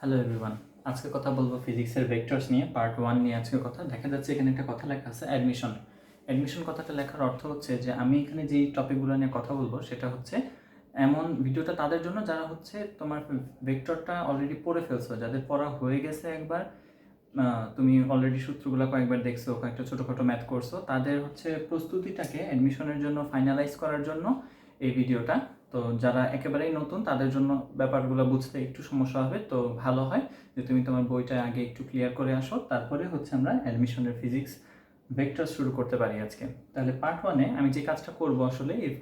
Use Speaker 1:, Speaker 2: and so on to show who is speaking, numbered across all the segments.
Speaker 1: Hello everyone, আজকে কথা বলবো ফিজিক্সের ভেক্টরস নিয়ে পার্ট 1 নিয়ে। আজকে কথা দেখা যাচ্ছে এখানে একটা কথা লেখা আছে অ্যাডমিশন। অ্যাডমিশন কথাটা লেখার অর্থ হচ্ছে যে আমি এখানে যেই টপিকগুলো নিয়ে কথা বলবো সেটা হচ্ছে এমন ভিডিওটা তাদের জন্য যারা হচ্ছে তোমার ভেক্টরটা অলরেডি পড়ে ফেলছো, যাদের পড়া হয়ে গেছে একবার, তুমি অলরেডি সূত্রগুলো কয়েকবার দেখছো, কয়েকটা ছোটোখাটো ম্যাথ করছো, তাদের হচ্ছে প্রস্তুতিটাকে অ্যাডমিশনের জন্য ফাইনালাইজ করার জন্য এই ভিডিওটা। তো যারা একেবারেই নতুন তাদের জন্য ব্যাপারগুলো বুঝতে একটু সমস্যা হবে, তো ভালো হয় যে তুমি তোমার বইটা আগে একটু ক্লিয়ার করে আসো, তারপরে হচ্ছে আমরা অ্যাডমিশনের ফিজিক্স ভেক্টর শুরু করতে পারি আজকে। তাহলে পার্ট 1-এ আমি যে কাজটা করব আসলে এই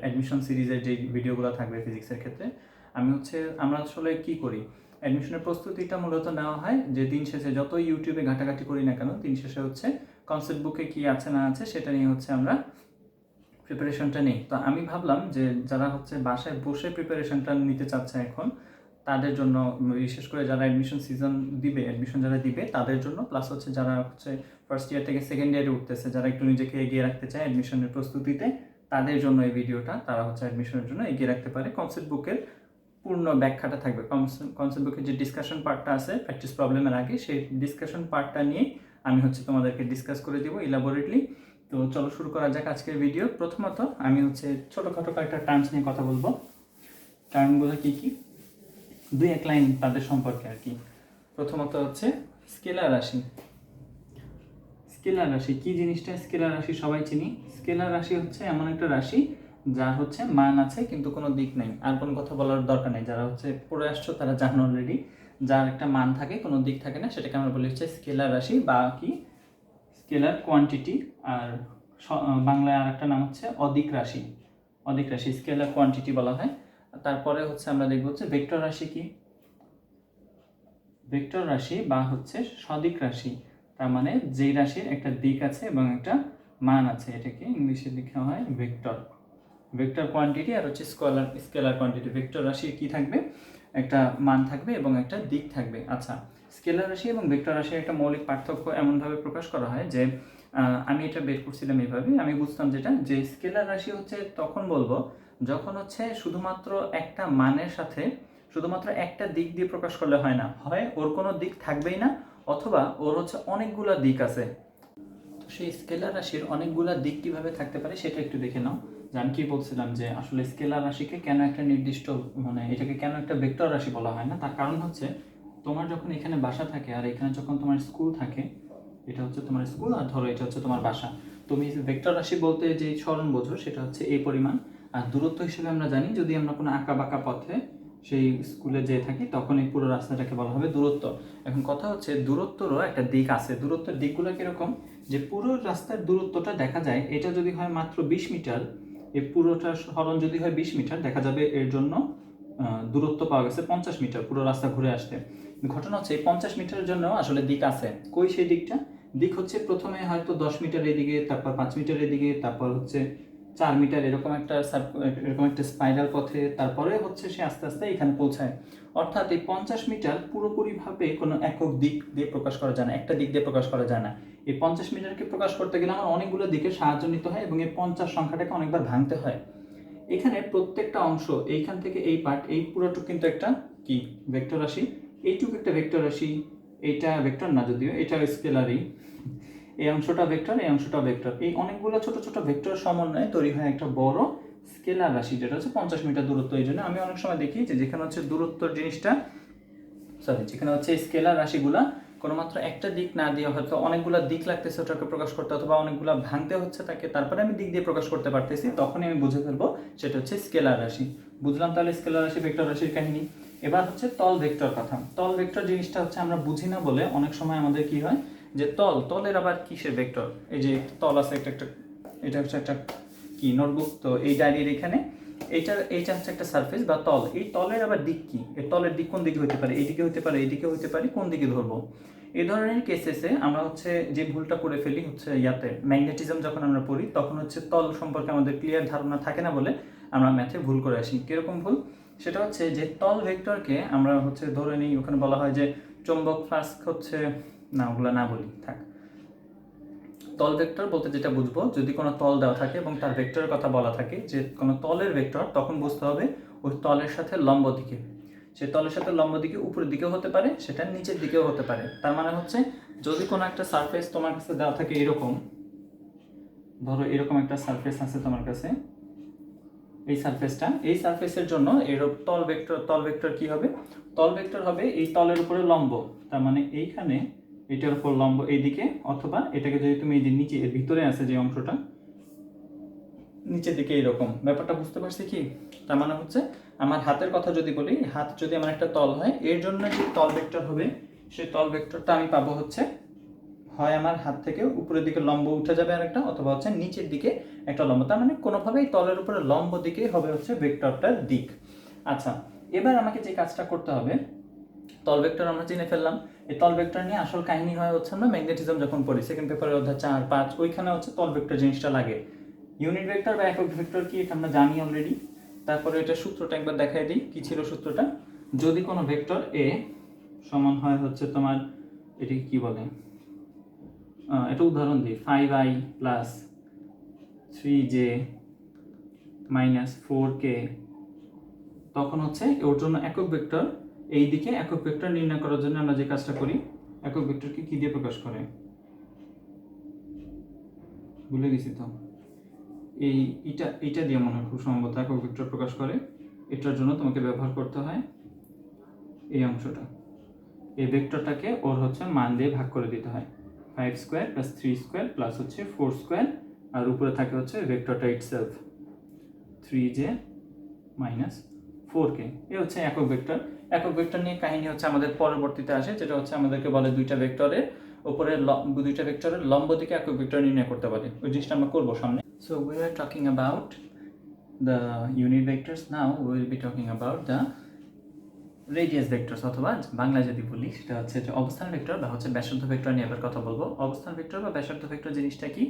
Speaker 1: অ্যাডমিশন সিরিজের যে ভিডিওগুলো থাকবে ফিজিক্সের ক্ষেত্রে, আমরা আসলে কি করি, অ্যাডমিশনের প্রস্তুতিটা মূলত নেওয়া হয় যে দিন শেষে যত ইউটিউবে ঘাটাঘাটি করি না কেন, দিন শেষে হচ্ছে কনসেপ্ট বুকে কী আছে না আছে সেটা নিয়ে হচ্ছে আমরা প্রিপারেশনটা নেই। তো আমি ভাবলাম যে যারা হচ্ছে বাসায় বসে প্রিপারেশনটা নিতে চাচ্ছে এখন, তাদের জন্য, বিশেষ করে যারা অ্যাডমিশন যারা দিবে তাদের জন্য, প্লাস হচ্ছে যারা হচ্ছে ফার্স্ট ইয়ার থেকে সেকেন্ড ইয়ারে উঠতেছে, যারা একটু নিজেকে এগিয়ে রাখতে চায় অ্যাডমিশনের প্রস্তুতিতে, তাদের জন্য এই ভিডিওটা। তারা হচ্ছে অ্যাডমিশনের জন্য এগিয়ে রাখতে পারে। কনসেপ্ট বুকের পূর্ণ ব্যাখ্যাটা থাকবে, কনসেপ্ট বুকের যে ডিসকাশন পার্টটা আছে প্র্যাকটিস প্রবলেমের আগে, সেই ডিসকাশন পার্টটা নিয়ে আমি হচ্ছে তোমাদেরকে ডিসকাস করে দেবো ইলাবোরেটলি। তো চলো শুরু করা যাক আজকের ভিডিও। প্রথমত আমি হচ্ছে ছোটোখাটো কয়েকটা টার্মস নিয়ে কথা বলবো। টার্মগুলো কী কী, দুই এক লাইন তাদের সম্পর্কে আর কি। প্রথমত হচ্ছে স্কেলার রাশি। স্কেলার রাশি কী জিনিসটা? স্কেলার রাশি সবাই চিনি। স্কেলার রাশি হচ্ছে এমন একটা রাশি যার হচ্ছে মান আছে কিন্তু কোনো দিক নেই। আর কোনো কথা বলার দরকার নেই, যারা হচ্ছে পড়ে আসছো তারা জানো অলরেডি। যার একটা মান থাকে, কোনো দিক থাকে না, সেটাকে আমরা বলি হচ্ছে স্কেলার রাশি বা কি স্কেলার কোয়ান্টিটি। আর বাংলায় আর একটা নাম হচ্ছে অদিক রাশি। অদিক রাশি স্কেলার কোয়ান্টিটি বলা হয়। তারপরে হচ্ছে আমরা দেখব হচ্ছে ভেক্টর রাশি কি। ভেক্টর রাশি বা হচ্ছে সদিক রাশি, তার মানে যেই রাশির একটা দিক আছে এবং একটা মান আছে, এটাকে ইংলিশে লেখা হয় ভেক্টর। ভেক্টর কোয়ান্টিটি আর হচ্ছে স্কেলার কোয়ান্টিটি। ভেক্টর রাশির কি থাকবে? একটা মান থাকবে এবং একটা দিক থাকবে। আচ্ছা, স্কেলার রাশি এবং ভেক্টর রাশির একটা মৌলিক পার্থক্য এমনভাবে প্রকাশ করা হয় যে আমি এটা বের করছিলাম এইভাবে, আমি বুঝতাম যেটা, যে স্কেলার রাশি হচ্ছে তখন বলবো যখন হচ্ছে শুধুমাত্র একটা মানের সাথে শুধুমাত্র একটা দিক দিয়ে প্রকাশ করলে হয় না, হয় ওর কোনো দিক থাকবেই না, অথবা ওর হচ্ছে অনেকগুলো দিক আছে। তো সেই স্কেলার রাশির অনেকগুলো দিক কীভাবে থাকতে পারে সেটা একটু দেখে নাও। যে আমি কি বলছিলাম যে আসলে স্কেলার রাশিকে কেন একটা নির্দিষ্ট, মানে এটাকে কেন একটা ভেক্টর রাশি বলা হয় না, তার কারণ হচ্ছে তোমার যখন এখানে বাসা থাকে আর এখানে যখন তোমার স্কুল থাকে, এটা হচ্ছে তোমার স্কুল আর ধরো এটা হচ্ছে তোমার বাসা, তুমি ভেক্টর রাশি বলতে যে স্মরণ বোঝো সেটা হচ্ছে এই পরিমাণ। আর দূরত্ব হিসেবে আমরা জানি, যদি আমরা কোনো আঁকা বাঁকা পথে সেই স্কুলে যেয়ে থাকি তখন এই পুরো রাস্তাটাকে বলা হবে দূরত্ব। এখন কথা হচ্ছে দূরত্বরও একটা দিক আছে। দূরত্বের দিকগুলো কীরকম, যে পুরো রাস্তার দূরত্বটা দেখা যায়, এটা যদি হয় মাত্র 20 মিটার, এই পুরোটার হরণ যদি হয় 20 মিটার, দেখা যাবে এর জন্য দূরত্ব পাওয়া গেছে 50 মিটার পুরো রাস্তা ঘুরে আসতে। ঘটনা হচ্ছে এই 50 মিটারের জন্য আসলে দিক আছে। কই সেই দিকটা? দিক হচ্ছে প্রথমে হয়তো 10 মিটার এদিকে, তারপর 5 মিটার এদিকে, তারপর হচ্ছে 4 মিটার, এরকম একটা স্পাইরাল পথে, তারপরে হচ্ছে সে আস্তে আস্তে এখানে পৌঁছায়। অর্থাৎ এই 50 মিটার পুরোপুরিভাবে কোনো একক দিক দিয়ে প্রকাশ করা যায় না, একটা দিক দিয়ে প্রকাশ করা যায় না। এই 50 মিটারকে প্রকাশ করতে গেলে আমার অনেকগুলো দিকের সাহায্য নিতে হয় এবং এই 50 সংখ্যাটাকে অনেকবার ভাঙতে হয়। এখানে প্রত্যেকটা অংশ, এইখান থেকে এই পার্ট, এই পুরোটুকু কিন্তু একটা কি ভেক্টর রাশি, এইটুকু একটা ভেক্টর রাশি। এইটা ভেক্টর না, যদিও এটা স্কেলারই। এই অংশটা ভেক্টর, এই অংশটা ভেক্টর, এই অনেকগুলো ছোট ছোট ভেক্টর সমন্বয়ে তৈরি হয় একটা বড় স্কেলার রাশি, যেটা হচ্ছে 50 মিটার দূরত্ব। এই জন্য আমি অনেক সময় দেখি যে যেখানে হচ্ছে দূরত্বর জিনিসটা, যেখানে হচ্ছে স্কেলার রাশিগুলা কোনো মাত্র একটা দিক না দিয়ে হয়তো অনেকগুলো দিক লাগতেছে ওটাকে প্রকাশ করতে, অথবা অনেকগুলো ভাঙতে হচ্ছে তাকে, তারপরে আমি দিক দিয়ে প্রকাশ করতে পারতেছি, তখনই আমি বুঝে ফেলবো সেটা হচ্ছে স্কেলার রাশি। বুঝলাম তাহলে স্কেলার রাশি ভেক্টর রাশির কাহিনী। এবার হচ্ছে তল ভেক্টর কথা। তল ভেক্টর জিনিসটা হচ্ছে আমরা বুঝি না বলে অনেক সময় আমাদের কি হয় যে তলের আবার কিসের ভেক্টর, এই যে তল আছে একটা একটা, এটা হচ্ছে একটা কি নোটবুক, তো এই ডায়েরির এখানে এইটা হচ্ছে একটা সারফেস বা তল। এই তলের আবার দিক কি? এই তলের দিক কোন দিকে হতে পারে? এইদিকে হতে পারে, এইদিকে হতে পারে, কোন দিকে ধরবো? এই ধরনের কেসেসে আমরা হচ্ছে যে ভুলটা করে ফেলি হচ্ছে ম্যাগনেটিজম যখন আমরা পড়ি তখন হচ্ছে তল সম্পর্কে আমাদের ক্লিয়ার ধারণা থাকে না বলে আমরা ম্যাথে ভুল করে আসি। কিরকম ভুল? সেটা হচ্ছে যে তল ভেক্টরকে আমরা হচ্ছে ধরে নিই, ওখানে বলা হয় যে চৌম্বক ফ্লাস্ক হচ্ছে, না ওগুলো না বলি থাক। তল ভেক্টর বলতে যেটা বুঝবো, যদি কোনো তল দেওয়া থাকে এবং তার ভেক্টরের কথা বলা থাকে যে কোনো তলের ভেক্টর, তখন বুঝতে হবে ওই তলের সাথে লম্ব দিকে, সে তলের সাথে লম্ব দিকে উপরের দিকেও হতে পারে, সেটা নিচের দিকেও হতে পারে। তার মানে হচ্ছে যদি কোনো একটা সারফেস তোমার কাছে দেওয়া থাকে এরকম, ধরো এরকম একটা সারফেস আছে তোমার কাছে, এই সারফেসের জন্য এর তল ভেক্টর কি হবে? তল ভেক্টর হবে এই তলের উপরে লম্ব, তার মানে এইখানে এটার উপর লম্ব এইদিকে, অথবা এটাকে যদি তুমি এই যে নিচে এর ভিতরে আছে যে অংশটা নিচের দিকে এরকম। ব্যাপারটা বুঝতে পারছি কি? তার মানে হচ্ছে আমার হাতের কথা যদি বলি, হাত যদি আমার একটা তল হয়, এর জন্য যে তল ভেক্টর হবে সেই তল ভেক্টরটা আমি পাবো হচ্ছে হয় আমার হাত থেকে উপরের দিকে লম্ব উঠে যাবে আরেকটা, অথবা হচ্ছে নিচের দিকে একটা লম্ব। তার মানে কোনোভাবেই তলের উপরে লম্ব দিকে হবে হচ্ছে ভেক্টরটার দিক। আচ্ছা, এবার আমাকে যে কাজটা করতে হবে, তল ভেক্টর আমরা চিনে ফেললাম। এই তল ভেক্টর নিয়ে আসল কাহিনী হয় হচ্ছে আমরা ম্যাগনেটিজম যখন পড়ি সেকেন্ড পেপারে অধ্যায় 4, 5, ওইখানে হচ্ছে তল ভেক্টর জিনিসটা লাগে। ইউনিট ভেক্টর বা একক ভেক্টর কি এটা আমরা জানি অলরেডি। তারপরে এটা সূত্রটা একবার দেখাই দিই, কি ছিল সূত্রটা। যদি কোনো ভেক্টর এ সমান হয় হচ্ছে তোমার, এটি কি বলে, এটা উদাহরণ দিই, 5i plus 3j minus 4k, তখন হচ্ছে ওর জন্য একক ভেক্টর, এই দিকে একক ভেক্টর নির্ণয় করার জন্য আমরা যে কাজটা করি, একক ভেক্টরকে কি দিয়ে প্রকাশ করে ভুলে গেছি তো, এইটা দিয়ে মনে হয় খুব সম্ভবত একক ভেক্টর প্রকাশ করে। এটার জন্য তোমাকে ব্যবহার করতে হয় এই অংশটা, এই ভেক্টরটাকে ওর হচ্ছে মান দিয়ে ভাগ করে দিতে হয়, 5 স্কোয়ার প্লাস 3 স্কোয়ার প্লাস হচ্ছে 4 স্কোয়ার, আর উপরে থাকে হচ্ছে ভেক্টরটা ইটসেলফ 3j মাইনাস 4k। এ হচ্ছে একক ভেক্টর। একক ভেক্টর নিয়ে কাহিনী হচ্ছে আমাদের পরবর্তীতে আসে, যেটা হচ্ছে আমাদেরকে বলে দুইটা ভেক্টরের লম্ব দিকে একক ভেক্টর নির্ণয় করতে পারে, ওই জিনিসটা আমরা করবো সামনে। So we are talking about the unit vectors, now we will be talking about the radius vectors, অথবা বাংলা যদি বলি সেটা হচ্ছে যে অবস্থান ভেক্টর বা হচ্ছে ব্যাসার্ধ ভেক্টর নিয়ে এবার কথা বলবো। অবস্থান ভেক্টর বা ব্যাসার্ধ ভেক্টর জিনিসটা কি?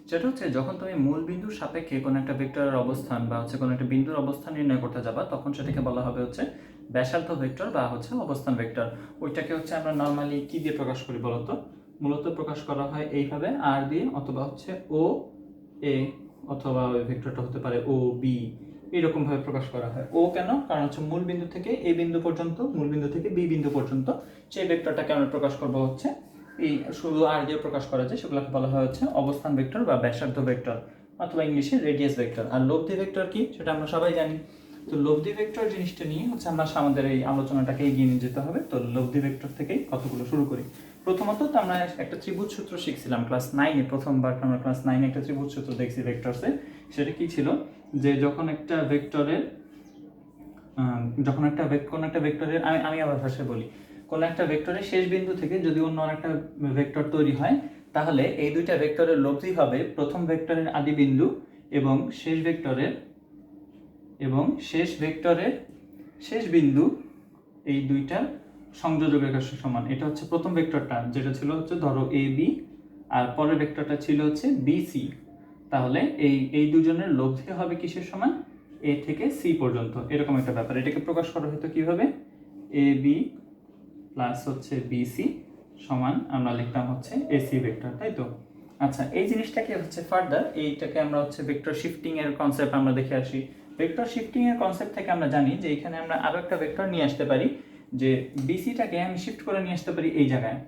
Speaker 1: সেটা হচ্ছে যখন তুমি মূল বিন্দুর সাপেক্ষে কোনো একটা ভেক্টরের অবস্থান বা হচ্ছে কোনো একটা বিন্দুর অবস্থান নির্ণয় করতে যাবা, তখন সেটাকে বলা হবে হচ্ছে ব্যাসার্ধ ভেক্টর বা হচ্ছে অবস্থান ভেক্টর। ওইটাকে হচ্ছে আমরা নর্মালি কি দিয়ে প্রকাশ করি বলতো? মূলত প্রকাশ করা হয় এইভাবে আর দিয়ে, অথবা হচ্ছে ও এ, অথবা ওই ভেক্টরটা হতে পারে ও বি, এরকম ভাবে প্রকাশ করা হয়। ও কেন? কারণ হচ্ছে মূল বিন্দু থেকে এ বিন্দু পর্যন্ত, মূল বিন্দু থেকে বি বিন্দু পর্যন্ত সেই ভেক্টরটাকে আমরা প্রকাশ করব হচ্ছে এই শুধু আর দিয়ে প্রকাশ করা যায়, সেগুলোকে বলা হয় হচ্ছে অবস্থান ভেক্টর বা ব্যাসার্ধ ভেক্টর, অথবা ইংলিশে রেডিয়াস ভেক্টর। আর লব্ধি ভেক্টর কি সেটা আমরা সবাই জানি। তো লব্ধি ভেক্টর জিনিসটা নিয়ে হচ্ছে আমরা আমাদের এই আলোচনাটাকে এগিয়ে নিয়ে যেতে হবে। তো লব্ধি ভেক্টর থেকেই কতগুলো শুরু করি। প্রথমত তো আমরা একটা ত্রিভুজ সূত্র শিখছিলাম ক্লাস 9-এ, প্রথমবার আমরা ক্লাস 9-এ একটা ত্রিভুজ সূত্র দেখছি ভেক্টরসে। সেটা কি ছিল? যে যখন একটা ভেক্টরের কোনো একটা ভেক্টরের আমি আবার ভাষায় বলি, কোনো একটা ভেক্টরের শেষ বিন্দু থেকে যদি অন্য একটা ভেক্টর তৈরি হয়, তাহলে এই দুইটা ভেক্টরের লব্ধি হবে প্রথম ভেক্টরের আদি বিন্দু এবং শেষ ভেক্টরের শেষ বিন্দু, এই দুইটার সংযোজকের কাছে সমান। এটা হচ্ছে প্রথম ভেক্টরটা, যেটা ছিল হচ্ছে ধরো এ বি, আর পরের ভেক্টরটা ছিল হচ্ছে বি সি। তাহলে এই দুজনের লব্ধি হবে কিসের সমান? এ থেকে সি পর্যন্ত, এরকম একটা ব্যাপার। এটাকে প্রকাশ করা হয়তো কিভাবে? এ বি প্লাস হচ্ছে বি সি সমান আমরা লিখতাম হচ্ছে এসি ভেক্টর, তাই তো? আচ্ছা, এই জিনিসটাকে হচ্ছে ফার্দার এইটাকে আমরা হচ্ছে ভেক্টর শিফটিং এর কনসেপ্ট আমরা দেখে আসি। ভেক্টর শিফটিং এর কনসেপ্ট থেকে আমরা জানি যে এখানে আমরা আরো একটা ভেক্টর নিয়ে আসতে পারি, যে বিসিটাকে আমি শিফট করে নিয়ে আসতে পারি এই জায়গায়।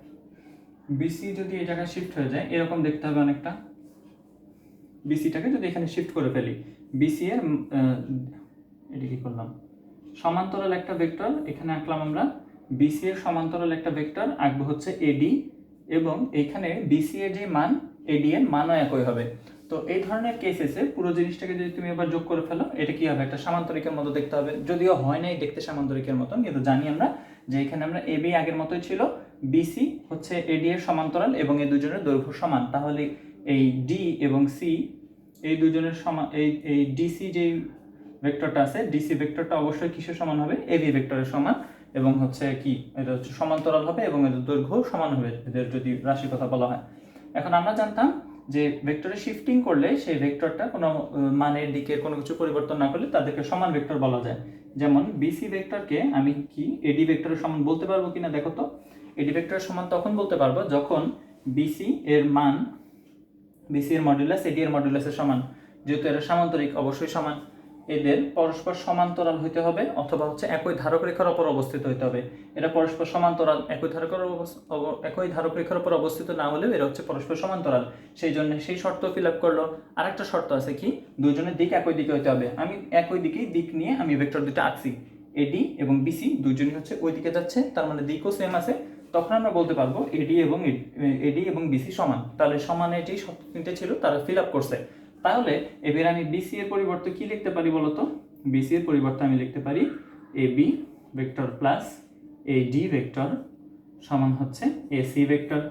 Speaker 1: বিসি যদি এই জায়গায় শিফট হয়ে যায়, এরকম দেখতে হবে অনেকটা। বিসিটাকে যদি এখানে শিফট করে ফেলি, বিসি এর এটা কি করলাম, সমান্তরাল একটা ভেক্টর এখানে আঁকলাম আমরা। বিসি এর সমান্তরাল একটা ভেক্টর আঁকবো হচ্ছে এডি, এবং এখানে বিসি এর যে মান, এডি এর মানও একই হবে। তো এই ধরনের কেসেসে পুরো জিনিসটাকে যদি তুমি এবার যোগ করে ফেলো, এটা কি হবে? একটা সামান্তরিকের মতো দেখতে হবে। যদিও হয় নাই দেখতে সামান্তরিকের মতন, কিন্তু জানি আমরা যে এখানে আমরা এবি আগের মতোই ছিল, বিসি হচ্ছে এডি এর সমান্তরাল এবং এই দুজনের দৈর্ঘ্য সমান। তাহলে এই ডি এবং সি এই দুজনের সমান, এই ডিসি যে ভেক্টরটা আছে, ডিসি ভেক্টরটা অবশ্যই কিসের সমান হবে? এবি ভেক্টরের সমান, এবং হচ্ছে কি এটা হচ্ছে সমান্তরাল হবে এবং এদের দৈর্ঘ্য সমান হবে, এদের যদি রাশির কথা বলা হয়। এখন আমরা জানতাম যে ভেক্টরে শিফটিং করলে সেই ভেক্টরটা কোনো মানের দিকে কোনো কিছু পরিবর্তন না করলে তাদেরকে সমান ভেক্টর বলা যায়। যেমন বিসি ভেক্টরকে আমি কি এডি ভেক্টরের সমান বলতে পারবো কিনা দেখো তো। এডি ভেক্টরের সমান তখন বলতে পারবো যখন বিসি এর মান, বিসি এর মডুলাস এডি এর মডুলাসের সমান। যেহেতু এরা সামান্তরিক, অবশ্যই সমান। এদের পরস্পর সমান্তরাল হইতে হবে অথবা হচ্ছে একই ধারক রেখার উপর অবস্থিত হইতে হবে। এরা পরস্পর সমান্তরাল একই ধারক রেখার উপর অবস্থিত না হলেও এরা হচ্ছে পরস্পর সমান্তরাল, সেই জন্য সেই শর্ত ফিল আপ করলো। আরেকটা শর্ত আছে কি, দুইজনের দিক একই দিকে হইতে হবে। আমি একই দিকেই দিক নিয়ে আমি ভেক্টর দুটো আঁকছি, এডি এবং বিসি দুইজনই হচ্ছে ওই দিকে যাচ্ছে, তার মানে দিকও সেম আছে। তখন আমরা বলতে পারবো এডি এবং বিসি সমান। তাহলে সমানে যেই শর্ত তিনটে ছিল তারা ফিল আপ করছে। তাহলে এবার আমি বিসি এর পরিবর্তে কি লিখতে পারি বলতো? বিসি এর পরিবর্তে আমি লিখতে পারি AB vector plus AD vector সমান হচ্ছে এসি ভেক্টর।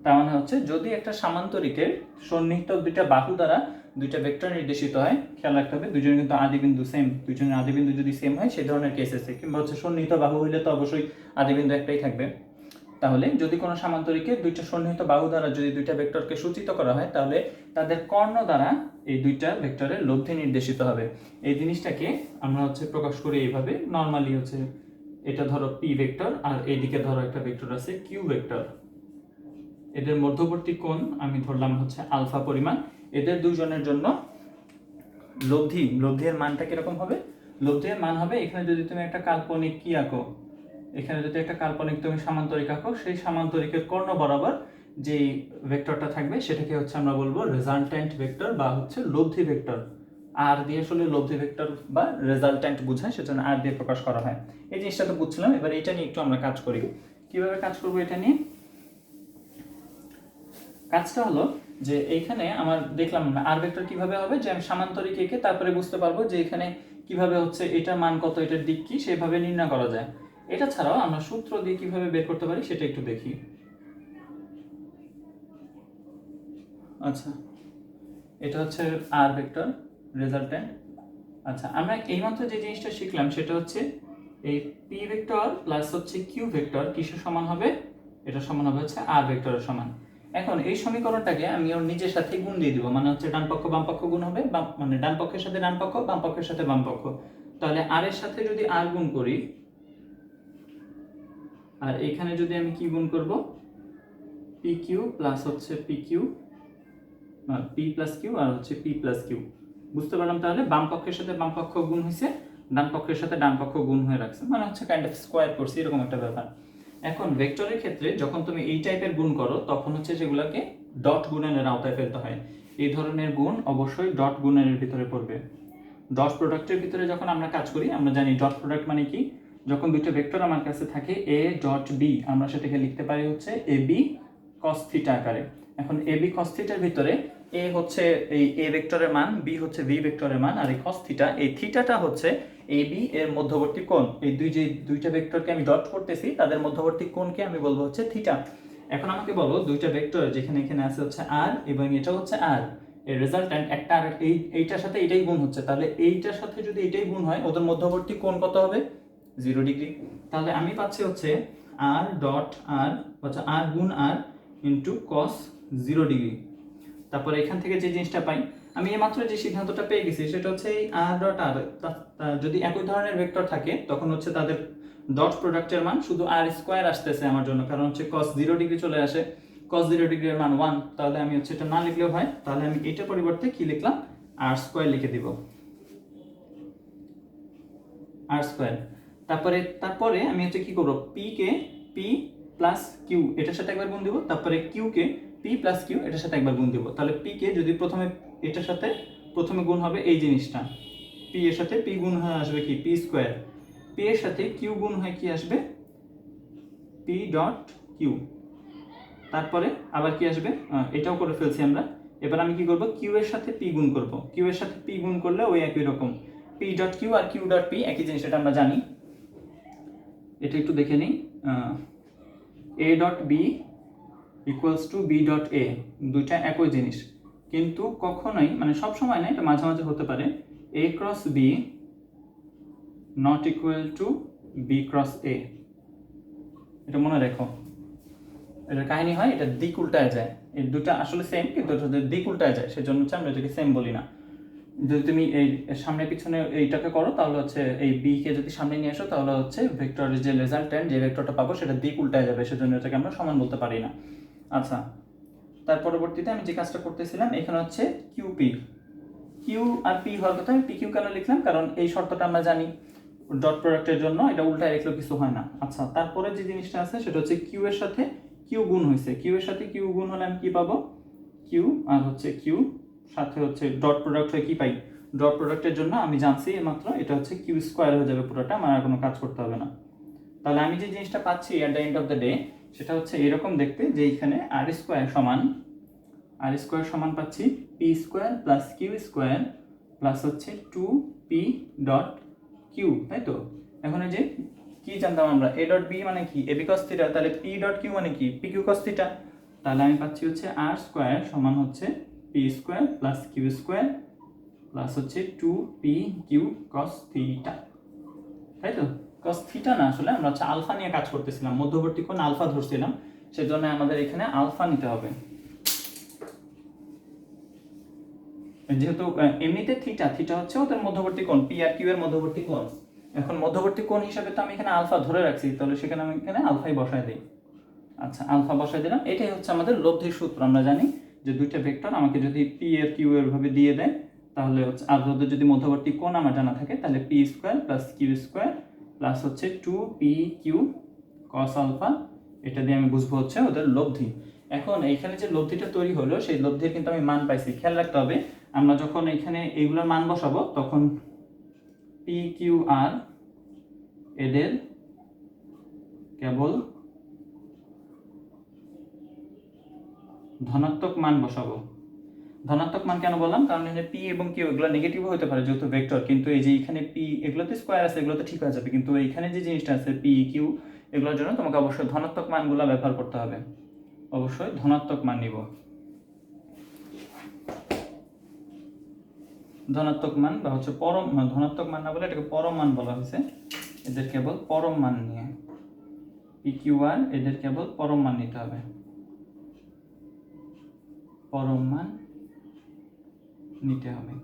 Speaker 1: তার মানে হচ্ছে যদি একটা সামান্তরিকের সন্নিহিত দুইটা বাহু দ্বারা দুইটা ভেক্টর নির্দেশিত হয়, খেয়াল রাখতে হবে দুইজনের কিন্তু আদিবিন্দু সেম, দুইজনের আদিবিন্দু যদি সেম হয় সেই ধরনের কেস আছে, কিংবা হচ্ছে সন্নিহিত বাহু হইলে তো অবশ্যই আদিবিন্দু একটাই থাকবে। তাহলে যদি কোনো সামান্তরিকে দুইটা সন্নিহিত বাহু দ্বারা যদি দুইটা ভেক্টরকে সূচিত করা হয়, তাহলে তাদের কর্ণ দ্বারা এই দুইটা ভেক্টরের লব্ধি নির্দেশিত হবে। এই জিনিসটাকে আমরা হচ্ছে প্রকাশ করি এইভাবে, নর্মালি হচ্ছে এটা ধরো পি ভেক্টর আর এইদিকে ধরো একটা ভেক্টর আছে কিউ ভেক্টর, এদের মধ্যবর্তী কোণ আমি ধরলাম হচ্ছে আলফা পরিমাণ। এদের দুইজনের জন্য লব্ধির মানটা কিরকম হবে? লব্ধির মান হবে, এখানে যদি তুমি একটা কাল্পনিক কি আঁকো, এখানে যদি একটা কাল্পনিক তুমি সামান্তরিক আঁকো, সেই সামান্তরিকের কর্ণ বরাবর যেই ভেক্টরটা থাকবে সেটাকে হচ্ছে আমরা বলবো রেজাল্ট্যান্ট ভেক্টর বা হচ্ছে লব্ধি ভেক্টর। আর দিয়ে আসলে লব্ধি ভেক্টর বা রেজাল্ট্যান্ট বোঝায়, সেজন্য আর দিয়ে প্রকাশ করা হয়। এই জিনিসটা তো বুঝছিলাম, এবার এটা নিয়ে একটু আমরা কাজ করি। কিভাবে কাজ করবো এটা নিয়ে? কাজটা হলো যে এইখানে আমার দেখলাম না আর ভেক্টর কিভাবে হবে, যে আমি সামান্তরিক এঁকে তারপরে বুঝতে পারবো যে এখানে কিভাবে হচ্ছে এটার মান কত, এটার দিক কি, সেভাবে নির্ণয় করা যায়। এটা ছাড়াও আমরা সূত্র দিয়ে কিভাবে বের করতে পারি সেটা একটু দেখি। আচ্ছা, এটা হচ্ছে আর ভেক্টর রেজাল্ট্যান্ট। আচ্ছা, আমরা এইমাত্র যে জিনিসটা শিখলাম সেটা হচ্ছে এই পি ভেক্টর প্লাস হচ্ছে কিউ ভেক্টর কিসের সমান হবে? এটা সমান হবে হচ্ছে আর ভেক্টরের সমান। এখন এই সমীকরণটাকে আমি ওর নিজের সাথে গুণ দিয়ে দিব, মানে হচ্ছে ডান পক্ষ বাম পক্ষ গুণ হবে, মানে ডান পক্ষের সাথে ডান পক্ষ, বাম পক্ষের সাথে বাম পক্ষ। তাহলে আর এর সাথে যদি আর গুণ করি, আর এখানে যদি আমি কি গুণ করব, পি কিউ প্লাস হচ্ছে P Q, P plus Q আর হচ্ছে পি প্লাস কিউ। বুঝতে পারলাম তাহলে বাম পক্ষের সাথে বাম পক্ষ গুণ হয়েছে, ডান পক্ষের সাথে ডান পক্ষ গুণ হয়ে রাখছে, মানে হচ্ছে কাইন্ড অফ স্কোয়ার করছি, এরকম একটা ব্যাপার। এখন ভেক্টরের ক্ষেত্রে যখন তুমি এই টাইপের গুণ করো তখন হচ্ছে সেগুলোকে ডট গুণনের আওতায় ফেলতে হয়। এই ধরনের গুণ অবশ্যই ডট গুণনের ভিতরে পড়বে। ডট প্রোডাক্টের ভিতরে যখন আমরা কাজ করি আমরা জানি ডট প্রোডাক্ট মানে কি, যখন দুটো ভেক্টর আমার কাছে থাকে এ ডট বি, আমরা সেটাকে লিখতে পারি হচ্ছে এ বি কস থিটা আকারে। এখন এ বি কস থিটার ভিতরে এ হচ্ছে এই এ ভেক্টরের মান, বি হচ্ছে বি ভেক্টরের মান, আর এই কস থিটা, এই থিটাটা হচ্ছে এ বি এর মধ্যবর্তী কোণ। এই দুইটা ভেক্টরকে আমি ডট করতেছি, তাদের মধ্যবর্তী কোণকে আমি বলবো হচ্ছে থিটা। এখন আমাকে বলো দুইটা ভেক্টর যেখানে এখানে আছে হচ্ছে আর এবং এটা হচ্ছে আর, এর রেজাল্ট্যান্ট একটা আর এইটার সাথে এটাই গুণ হচ্ছে, তাহলে এইটার সাথে যদি এটাই গুণ হয় ওদের মধ্যবর্তী কোণ কত হবে? 0 ডিগ্রি। তাহলে আমি পাচ্ছি হচ্ছে আর ডট আর, আচ্ছা আর গুণ আর ইন্টু কস 0 ডিগ্রি। তারপরে এখান থেকে যে জিনিসটা পাই, আমি এইমাত্র যে সিদ্ধান্তটা পেয়ে গেছি সেটা হচ্ছে এই আর ডট আর, যদি একই ধরনের ভেক্টর থাকে তখন হচ্ছে তাদের ডট প্রোডাক্টের মান শুধু আর স্কোয়ার আসতেছে আমার জন্য, কারণ হচ্ছে কস 0 ডিগ্রি চলে আসে, কস 0 ডিগ্রির মান 1, তাহলে আমি হচ্ছে এটা না লিখলেও হয়, তাহলে আমি এটার পরিবর্তে কি লিখলাম, আর স্কোয়ার লিখে দিব, আর স্কোয়ার। তারপরে আমি হচ্ছে কি করব, পি কে পি প্লাস কিউ এটার সাথে একবার গুণ দিব, তারপরে কিউ কে পি প্লাস কিউ এটার সাথে একবার গুণ দিব। তাহলে পি কে যদি প্রথমে এটার সাথে প্রথমে গুণ হবে এই জিনিসটা, পি এর সাথে পি গুণ হয়ে আসবে কি পি স্কোয়ার, পি এর সাথে কিউ গুণ হয়ে কি আসবে পি ডট কিউ, তারপরে আবার কি আসবে, এটাও করে ফেলছি আমরা। এবার আমি কি করব, কিউ এর সাথে পি গুণ করব, কিউ এর সাথে পি গুণ করলে ওই একই রকম পি ডট কিউ আর কিউ ডট পি একই জিনিস, এটা আমরা জানি। এটা একটু দেখে নিই, a dot b equals to b dot a, দুইটা একই জিনিস, কিন্তু কখনোই মানে সব সময় না, এটা মাঝে মাঝে হতে পারে A cross B not equal to B cross A, এটা মনে রেখো। এটার কাহিনী হয় এটা দিক উল্টায় যায়, এই দুটা আসলে সেম কিন্তু দিক উল্টায় যায়, সেজন্য হচ্ছে আমরা এটাকে সেম বলি না। যদি তুমি এই সামনে পিছনে এইটাকে করো তাহলে হচ্ছে এই বি কে যদি সামনে নিয়ে আসো তাহলে হচ্ছে ভেক্টরের যে রেজাল্ট্যান্ট যে ভেক্টরটা পাবো সেটা দিক উল্টায় যাবে, সেজন্য এটাকে আমরা সমান বলতে পারি না। আচ্ছা, তার পরবর্তীতে আমি যে কাজটা করতেছিলাম এখানে হচ্ছে কিউপি, কিউ আর পি হওয়ার কথা। আমি পি কিউ কেন লিখলাম, কারণ এই শর্তটা আমরা জানি ডট প্রোডাক্টের জন্য এটা উল্টায় লিখলেও কিছু হয় না। আচ্ছা, তারপরে যে জিনিসটা আছে সেটা হচ্ছে কিউ এর সাথে কিউ গুণ হয়েছে। কিউ এর সাথে কিউ গুণ হলে আমি কি পাবো, কিউ আর হচ্ছে কিউ সাথে হচ্ছে ডট প্রোডাক্ট হয়ে কি পাই, ডট প্রোডাক্টের জন্য আমি জানছি মাত্র এটা হচ্ছে কিউ স্কোয়ার হয়ে যাবে পুরোটা, আমার আর কোনো কাজ করতে হবে না। তাহলে আমি যে জিনিসটা পাচ্ছি at the end of the day সেটা হচ্ছে এরকম দেখতে, যে এখানে আর স্কোয়ার সমান পাচ্ছি p square plus q square plus হচ্ছে 2p ডট কিউ, তাই তো। এখন এই যে কি জানতাম আমরা, এ ডট বি মানে কি, এ বি কস থিটা, তাহলে পি ডট কিউ মানে কি, পি কিউ কস থিটা। তাহলে আমি পাচ্ছি হচ্ছে আর স্কোয়ার সমান হচ্ছে p square plus q square plus হচ্ছে 2p কিউ কস থিটা, তাই তো। কস থিটা না, আসলে আমরা হচ্ছে আলফা নিয়ে কাজ করতেছিলাম, মধ্যবর্তী কোণ আলফা ধরছিলাম, সেজন্য আমাদের এখানে আলফা নিতে হবে। যেহেতু এমনিতে থিটা হচ্ছে ওদের মধ্যবর্তী কোণ, পি আর কিউ এর মধ্যবর্তী কোণ। এখন মধ্যবর্তী কোণ হিসাবে তো আমি এখানে আলফা ধরে রাখছি, তাহলে সেখানে আমি এখানে আলফাই বসায় দিই। আচ্ছা, আলফা বসায় দিলাম। এটাই হচ্ছে আমাদের লব্ধির সূত্র। আমরা জানি যে দুইটা ভেক্টর আমাকে যদি পি এর কিউ এর ভাবে দিয়ে দেয়, তাহলে হচ্ছে আর ওদের যদি মধ্যবর্তী কোণ আমার জানা থাকে, তাহলে p square plus q square plus হচ্ছে 2p কিউ কস আলফা, এটা দিয়ে আমি বুঝবো হচ্ছে ওদের লব্ধি। এখন এইখানে যে লব্ধিটা তৈরি হলো, সেই লব্ধির কিন্তু আমি মান পাইছি। খেয়াল রাখতে হবে, আমরা যখন এখানে এইগুলোর মান বসাবো তখন পি কিউ আর এদের কেবল ধনাত্মক মান বসাবো। ধনাত্মক মান কেন বললাম, কারণ এখানে পি এবং কিউ এগুলো নেগেটিভও হতে পারে যেহেতু ভেক্টর, কিন্তু এই যে এখানে পি এগুলোতে স্কোয়ার আছে, এগুলোতে ঠিক হয়ে যাবে, কিন্তু এইখানে যে জিনিসটা আছে পি কিউ এগুলোর জন্য তোমাকে অবশ্যই ধনাত্মক মানগুলো ব্যবহার করতে হবে, অবশ্যই ধনাত্মক মান নিব। ধনাত্মক মান বা হচ্ছে পরম, ধনাত্মক মান না বলে এটাকে পরম মান বলা হয়েছে, এদের কেবল পরম মান নিয়ে, পি কিউ আর এদের কেবল পরম মান নিতে হবে, পরম মান নিতে হবে,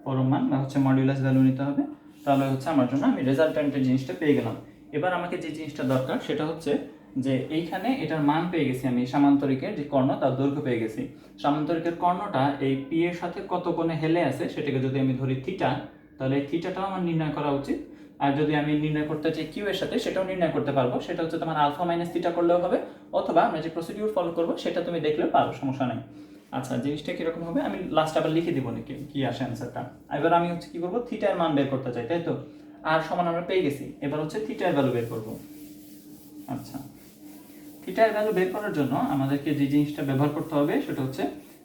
Speaker 1: পরম মান বা হচ্ছে মডিউলাস ভ্যালু নিতে হবে। তাহলে হচ্ছে আমার জন্য আমি রেজাল্ট্যান্টের জিনিসটা পেয়ে গেলাম। এবার আমাকে যে জিনিসটা দরকার সেটা হচ্ছে যে এইখানে এটার মান পেয়ে গেছি আমি, সামান্তরিকের যে কর্ণ তার দৈর্ঘ্য পেয়ে গেছি। সামান্তরিকের কর্ণটা এই পি এর সাথে কত কোণে হেলে আছে সেটাকে যদি আমি ধরি থিটা, তাহলে এই থিটাটাও আমার নির্ণয় করা উচিত। আর যদি আমি নির্ণয় করতে চাই কিউ এর সাথে, সেটাও নির্ণয় করতে পারবো, সেটা হচ্ছে তোমার আলফা মাইনাস থিটা করলেও হবে, অথবা আমরা যে প্রসিডিউর ফলো করবো সেটা তুমি দেখলেও পারো, সমস্যা নাই। আচ্ছা, জিনিসটা কিরকম হবে আমি লাস্ট আবার লিখে দিব নাকি কি আসে অ্যান্সারটা। এবার আমি হচ্ছে কি করবো, থিটার মান বের করতে চাই, তাই তো। আর সমান আমরা পেয়ে গেছি, এবার হচ্ছে থিটার ভ্যালু বের করব। আচ্ছা, থিটার ভ্যালু বের করার জন্য আমাদেরকে যে জিনিসটা ব্যবহার করতে হবে সেটা হচ্ছে,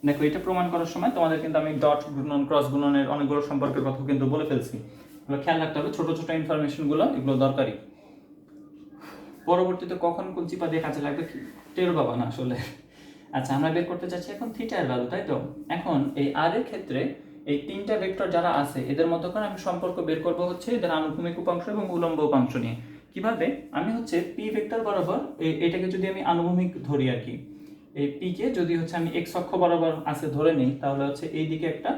Speaker 1: দেখো এটা প্রমাণ করার সময় তোমাদের কিন্তু আমি ডট গুণন ক্রস গুণনের অনেকগুলো সম্পর্কের কথা কিন্তু বলে ফেলছি, এগুলো খেয়াল রাখতে হবে, ছোট ছোট ইনফরমেশনগুলো এগুলো দরকারি, পরবর্তীতে কখন কোন চিপা দিয়ে কাজে লাগবে টের পাবা না আসলে। আচ্ছা, আমরা বের করতে চাচ্ছি এখন থিটার ভ্যালু, তাই তো। এখন এই আর এর ক্ষেত্রে এই তিনটা ভেক্টর যারা আছে এদের মধ্যকার আমি সম্পর্ক বের করব হচ্ছে এদের আনুভূমিক উপাংশ এবং উলম্ব উপাংশ নিয়ে। কিভাবে, আমি হচ্ছে পি ভেক্টর বরাবর এটাকে যদি আমি আনুভূমিক ধরি আর কি, এই পি কে যদি হচ্ছে আমি এক্স অক্ষ বরাবর আছে ধরে নিই, তাহলে হচ্ছে এই দিকে একটা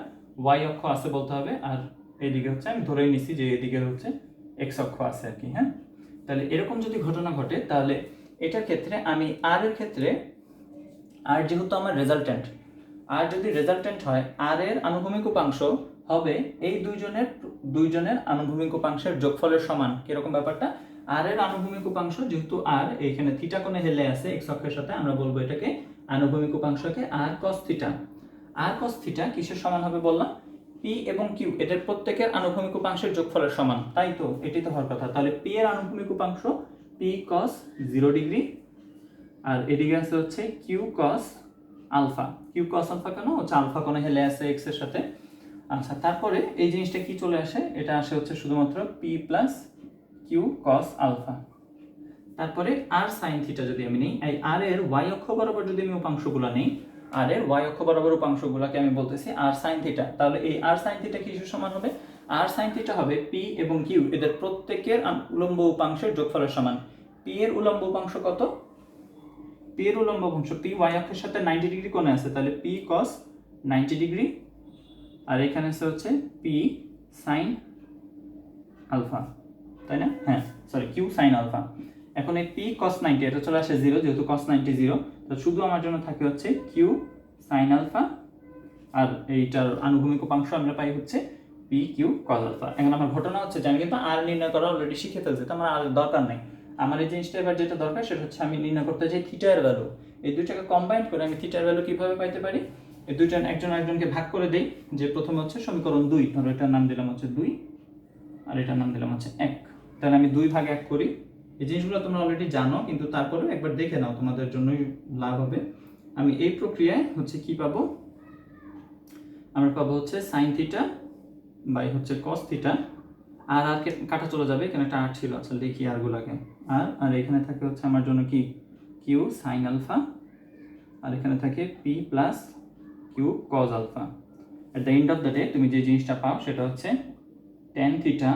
Speaker 1: ওয়াই অক্ষ আছে বলতে হবে, আর এইদিকে হচ্ছে আমি ধরেই নিছি যে এইদিকে হচ্ছে এক্স অক্ষ আছে আর কি। হ্যাঁ, তাহলে এরকম যদি ঘটনা ঘটে, তাহলে এটার ক্ষেত্রে আমি আর এর ক্ষেত্রে, আর যেহেতু আমার রেজাল্ট্যান্ট, আর যদি রেজাল্ট্যান্ট হয় আর এর আনুভূমিক উপাংশ হবে এই দুইজনের আনুভূমিক উপাংশের যোগফলের সমান। কিরকম ব্যাপারটা, আর এর আনুভূমিক উপাংশ যেহেতু আর এইখানে থিটা কোণে হেলে আছে এক্স অক্ষের সাথে, আমরা বলবো এটাকে আনুভূমিক উপাংশকে আর কস থিটা। আর কস থিটা কিসের সমান হবে বললাম, পি এবং কিউ এদের প্রত্যেকের আনুভূমিক উপাংশের যোগফলের সমান, তাই তো, এটি তো হওয়ার কথা। তাহলে পি এর আনুভূমিক উপাংশ পি কস 0 ডিগ্রি, আর এদিকে আছে হচ্ছে q cos alpha. Q cos alpha কেন, হচ্ছে আলফা কোণে হেলে আছে এক্স এর সাথে। আচ্ছা, তারপরে এই জিনিসটা কি চলে আসে, এটা আসে হচ্ছে শুধুমাত্র p plus q cos alpha. তারপরে আর সাইন থিটা যদি আমি নিই, এই আর এর ওয়াই অক্ষ বরাবর যদি আমি উপাংশগুলো নিই, আর এর ওয়াই অক্ষ বরাবর উপাংশগুলোকে আমি বলতেছি আর সাইন থিটা, তাহলে এই আর সাইন থিটা কিসের সমান হবে, আর সাইন থিটা হবে পি এবং কিউ এদের প্রত্যেকের উলম্ব উপাংশের যোগফলের সমান। পি এর উলম্ব উপাংশ কত, পি এর উলম্ব উপাংশ পি ওয়াই অক্ষের সাথে 90 ডিগ্রি কোণে আছে, তাহলে পি কস 90 ডিগ্রি, আর এখানে হচ্ছে পি সাইন আলফা, তাই না। হ্যাঁ, সরি, কিউ সাইন আলফা। এখন এই পি কস 90 এটা চলে আসে 0, যেহেতু কস 90 0, তো শুধু আমার জন্য থাকে হচ্ছে কিউ সাইন আলফা আর এইটার আনুভূমিক উপাংশ আমরা পাই হচ্ছে পি কিউ কজ আলফা। এখন আমার ঘটনা হচ্ছে যে আমি কিন্তু আর নির্ণয় করা অলরেডি শিখে ফেলছি, তো আমার আর দরকার নেই। আমার এই জিনিসটা এবার যেটা দরকার সেটা হচ্ছে আমি নির্ণয় করতে চাই থিটার ভ্যালু। এই দুইটাকে কম্বাইন করে আমি থিটার ভ্যালু কিভাবে পাইতে পারি, এই দুইজন একজন আরেকজনকে ভাগ করে দেই। যে প্রথমে হচ্ছে সমীকরণ 2, ধরো এটার নাম দিলাম হচ্ছে 2 আর এটার নাম দিলাম হচ্ছে 1। তাহলে আমি 2 ভাগ 1 করি। এই জিনিসগুলো তোমরা অলরেডি জানো, কিন্তু তারপরেও একবার দেখে নাও, তোমাদের জন্যই লাভ হবে। আমি এই প্রক্রিয়ায় হচ্ছে কি পাবো, আমরা পাবো হচ্ছে সাইন থিটা বাই হচ্ছে কস থিটা। আর আর কাটা চলে যাবে, এখানে একটা আর ছিল, আচ্ছা লিখি আর গুলাকে। আর এখানে থাকে হচ্ছে আমার জন্য কি কিউ সাইন আলফা, আর এখানে থাকে p plus q cos alpha. At the end of the day তুমি যে জিনিসটা পাও সেটা হচ্ছে টেন থিটা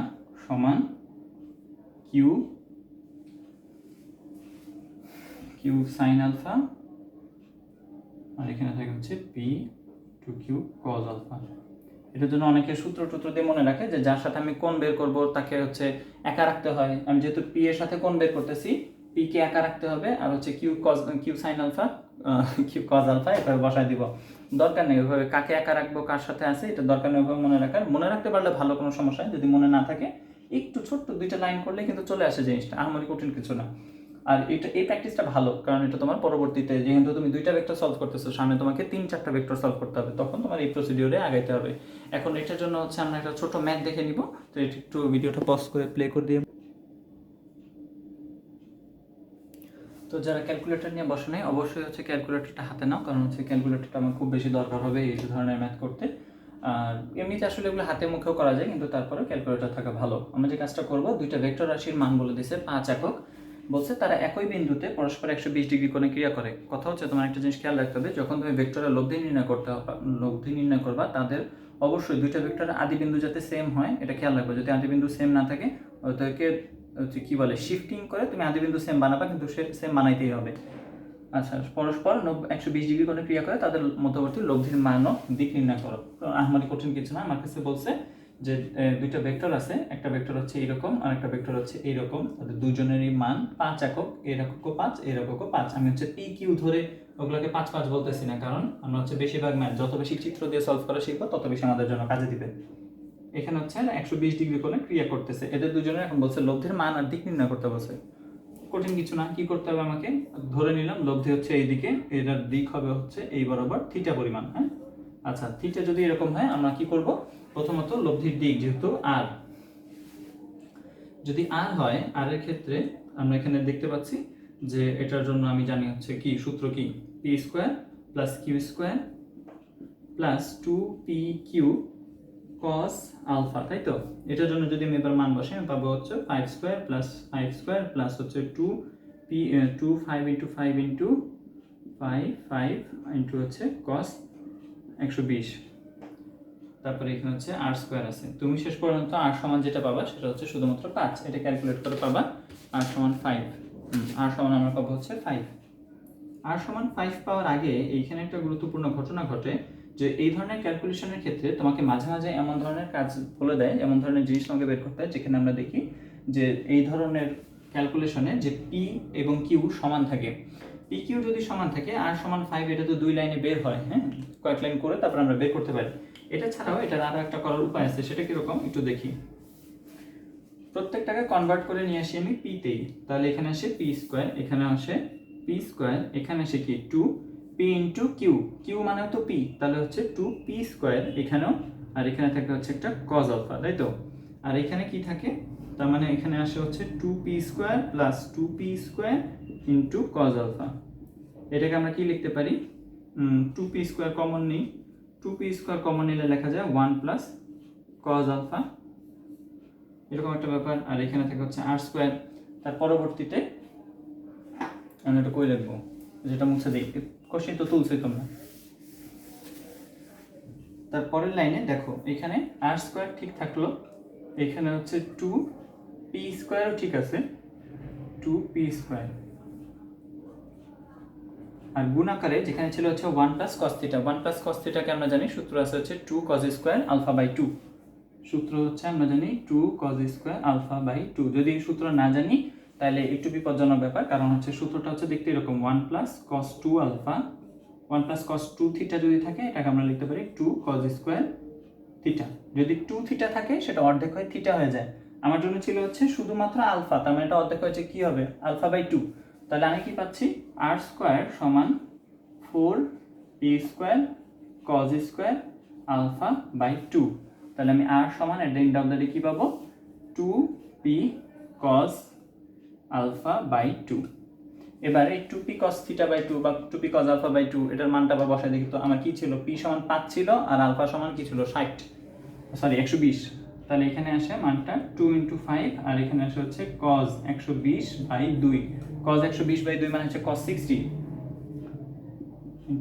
Speaker 1: সমান কিউ কিউ সাইন আলফা, আর এখানে থাকে হচ্ছে p to q cos alpha. এটার জন্য অনেকে সূত্র দিয়ে মনে রাখে যে যার সাথে আমি কোণ বের করব তাকে হচ্ছে একা রাখতে হয়। আমি যেহেতু পি এর সাথে কোণ বের করতেছি, পি কে একা রাখতে হবে, আর হচ্ছে q sine alpha q cos alpha এভাবে বসায় দিব। দরকার নেই ওইভাবে কাকে একা রাখবো কার সাথে আছে এটা দরকার নেই ওইভাবে মনে রাখার। মনে রাখতে পারলে ভালো, কোনো সমস্যা নেই। যদি মনে না থাকে একটু ছোট্ট 2টা লাইন করলে কিন্তু চলে আসে জিনিসটা, আমার কঠিন কিছু না। আর এই প্র্যাকটিসটা ভালো, কারণ এটা তোমার পরবর্তীতে যেহেতু তুমি 2টা ভেক্টর সলভ করতেছো, সামনে তোমাকে 3-4টা ভেক্টর সলভ করতে হবে, তখন তোমার এই প্রসিডিওরে আগাইতে হবে। এখন এটার জন্য হচ্ছে আমরা একটা ছোট ম্যাথ দেখে নিব। তো একটু ভিডিওটা পজ করে প্লে করে দিয়ে, তো যারা ক্যালকুলেটর নিয়ে বসে নাই অবশ্যই হচ্ছে ক্যালকুলেটরটা হাতে নাও, কারণ হচ্ছে ক্যালকুলেটরটা আমার খুব বেশি দরকার হবে এই ধরনের ম্যাথ করতে। আর এমনিতে আসলে এগুলো হাতে মুখেও করা যায়, কিন্তু তারপরে ক্যালকুলেটর থাকা ভালো। আমরা যে কাজটা করব, 2টা ভেক্টর রাশির মান বলে দিয়েছে 5 একক, বলছে তারা একই বিন্দুতে পরস্পর 120 ডিগ্রি কোণে ক্রিয়া করে। কথা হচ্ছে তোমার একটা জিনিস খেয়াল রাখতে হবে, যখন তুমি ভেক্টরের লব্ধি নির্ণয় করবা তাদের অবশ্যই 2টা ভেক্টরের আদি বিন্দু যাতে সেম হয় এটা খেয়াল রাখবে। যদি আদি বিন্দু সেম না থাকে ওদেরকে হচ্ছে কি বলে শিফটিং করে তুমি আদি বিন্দু সেম বানাবা, কিন্তু সেম বানাইতেই হবে। আচ্ছা, পরস্পর 120 ডিগ্রি কোণে ক্রিয়া করে তাদের মধ্যবর্তী লব্ধির মান ও দিক নির্ণয় করো। আমার কঠিন কিছু না, আমার কাছে বলছে যে 2টা ভেক্টর আছে, একটা ভেক্টর হচ্ছে এইরকম আর একটা ভেক্টর হচ্ছে এইরকম, তাদের দুজনেরই মান 5 একক, এর এককও 5 এর এককও 5। আমি হচ্ছে পি কিউ ধরে ওগুলোকে 5-5 বলতেছি না, কারণ আমরা হচ্ছে বেশিরভাগ ম্যাথ যত বেশি চিত্র দিয়ে সলভ করা শিখবো তত বেশি আমাদের জন্য কাজে দিবে। এখানে হচ্ছে 120 ডিগ্রি কোণে ক্রিয়া করতেছে, এদের দুজনের এখন বলছে লব্ধির মান আর দিক নির্ণয় করতে বলছে। কঠিন কিছু না, কি করতে হবে আমাকে, ধরে নিলাম লব্ধি হচ্ছে এইদিকে, এটার দিক হবে হচ্ছে এই বরাবর থিটা পরিমাণ। হ্যাঁ, আচ্ছা থিটা যদি এরকম হয় আমরা কি করব, প্রথমত লব্ধির দিক যেহেতু আর, যদি আর হয় আর এর ক্ষেত্রে আমরা এখানে দেখতে পাচ্ছি যে এটার জন্য আমি জানি হচ্ছে কি সূত্র কি, p square plus q square plus 2pq cos alpha, তাই তো? এটার জন্য যদি আমি এবার মান বসাই আমি পাবো হচ্ছে 5 স্কয়ার প্লাস 5 স্কয়ার প্লাস হচ্ছে 5 ইন্টু 5 ইন্টু 5 ইন্টু হচ্ছে cos 120, তারপরে এখানে হচ্ছে r স্কয়ার আছে। তুমি শেষ পর্যন্ত r সমান যেটা পাবা সেটা হচ্ছে শুধুমাত্র 5, এটা ক্যালকুলেট করে পাবা r সমান 5। r সমান আমরা পাবো হচ্ছে 5। r সমান 5 পাওয়ার আগে এইখানে একটা গুরুত্বপূর্ণ ঘটনা ঘটে, যে এই ধরনের ক্যালকুলেশনের ক্ষেত্রে তোমাকে মাঝে মাঝে এমন ধরনের কাজ বলে দেয়, এমন ধরনের জিনিস তোমাকে বের করতে হয়, যেখানে আমরা দেখি যে এই ধরনের ক্যালকুলেশনে যে পি এবং কিউ সমান থাকে, পি কিউ যদি সমান থাকে আর সমান 5, এটা তো 2 লাইনে বের হয়। হ্যাঁ, কয়েক লাইন করে তারপর আমরা বের করতে পারি। এটা ছাড়াও এটার আরো একটা করার উপায় আছে, সেটা কিরকম একটু দেখি। প্রত্যেকটাকে কনভার্ট করে নিয়ে আসি আমি পি তেই, তাহলে এখানে আসে পি স্কোয়ার, এখানে আসে পি স্কোয়ার, এখানে আসে কি 2 পি ইন্টু কিউ, কিউ মানে তো পি, তাহলে হচ্ছে 2p স্কোয়ার এখানেও, আর এখানে থাকে হচ্ছে একটা কজ আলফা, তাই তো? আর এখানে কি থাকে, তার মানে এখানে আসে হচ্ছে 2p square plus 2p square into cos alpha. এটাকে আমরা কি লিখতে পারি, 2p স্কোয়ার কমন নিই, 2p স্কোয়ার কমন নিলে লেখা যায় 1 প্লাস কজ আলফা, এরকম একটা ব্যাপার। আর এখানে থাকে হচ্ছে r স্কোয়ার। তার পরবর্তীতে আমি এটা কই লিখবো, যেটা মুছে দিই, কোশ্চেন তো তুলছি তোমরা। তারপরের লাইনে দেখো এখানে r স্কয়ার ঠিক থাকলো, এখানে হচ্ছে 2p স্কয়ারও ঠিক আছে, 2p স্কয়ার, আর গুণ আকারে যেখানে ছিল হচ্ছে 1 plus cos theta, 1 plus cos থিটাকে আমরা জানি সূত্র আছে হচ্ছে 2 cos স্কয়ার আলফা বাই 2, সূত্র হচ্ছে আমরা জানি 2 cos স্কয়ার আলফা বাই 2। যদি এই সূত্র না জানি তাহলে একটু বিপজ্জনক ব্যাপার, কারণ হচ্ছে সূত্রটা হচ্ছে দেখতে এরকম 1 plus cos 2 alpha 1 plus cos 2 theta যদি থাকে এটাকে আমরা লিখতে পারি 2 কস স্কোয়ার থিটা। যদি 2 থিটা থাকে সেটা অর্ধেক হয় থিটা হয়ে যায়। আমার জন্য ছিল হচ্ছে শুধুমাত্র আলফা, তার মানে এটা অর্ধেক হয়েছে কি হবে আলফা বাই 2। তাহলে আমি কি পাচ্ছি আর স্কোয়ার সমান 4 p square cos square alpha by 2। তাহলে আমি আর সমান at the end of the day কি পাবো 2 পি কস আলফা বাই 2। এবার এই 2p cos থিটা বাই 2 বা 2p cos আলফা বাই 2 এটার মানটা আবার বসাই দেখি তো আমার কি ছিল p সমান 5 ছিল আর আলফা সমান কি ছিল 120। তাহলে এখানে আসে মানটা 2 × 5 আর এখানে আসে হচ্ছে cos 120/2। cos 120/2 মানে হচ্ছে cos 60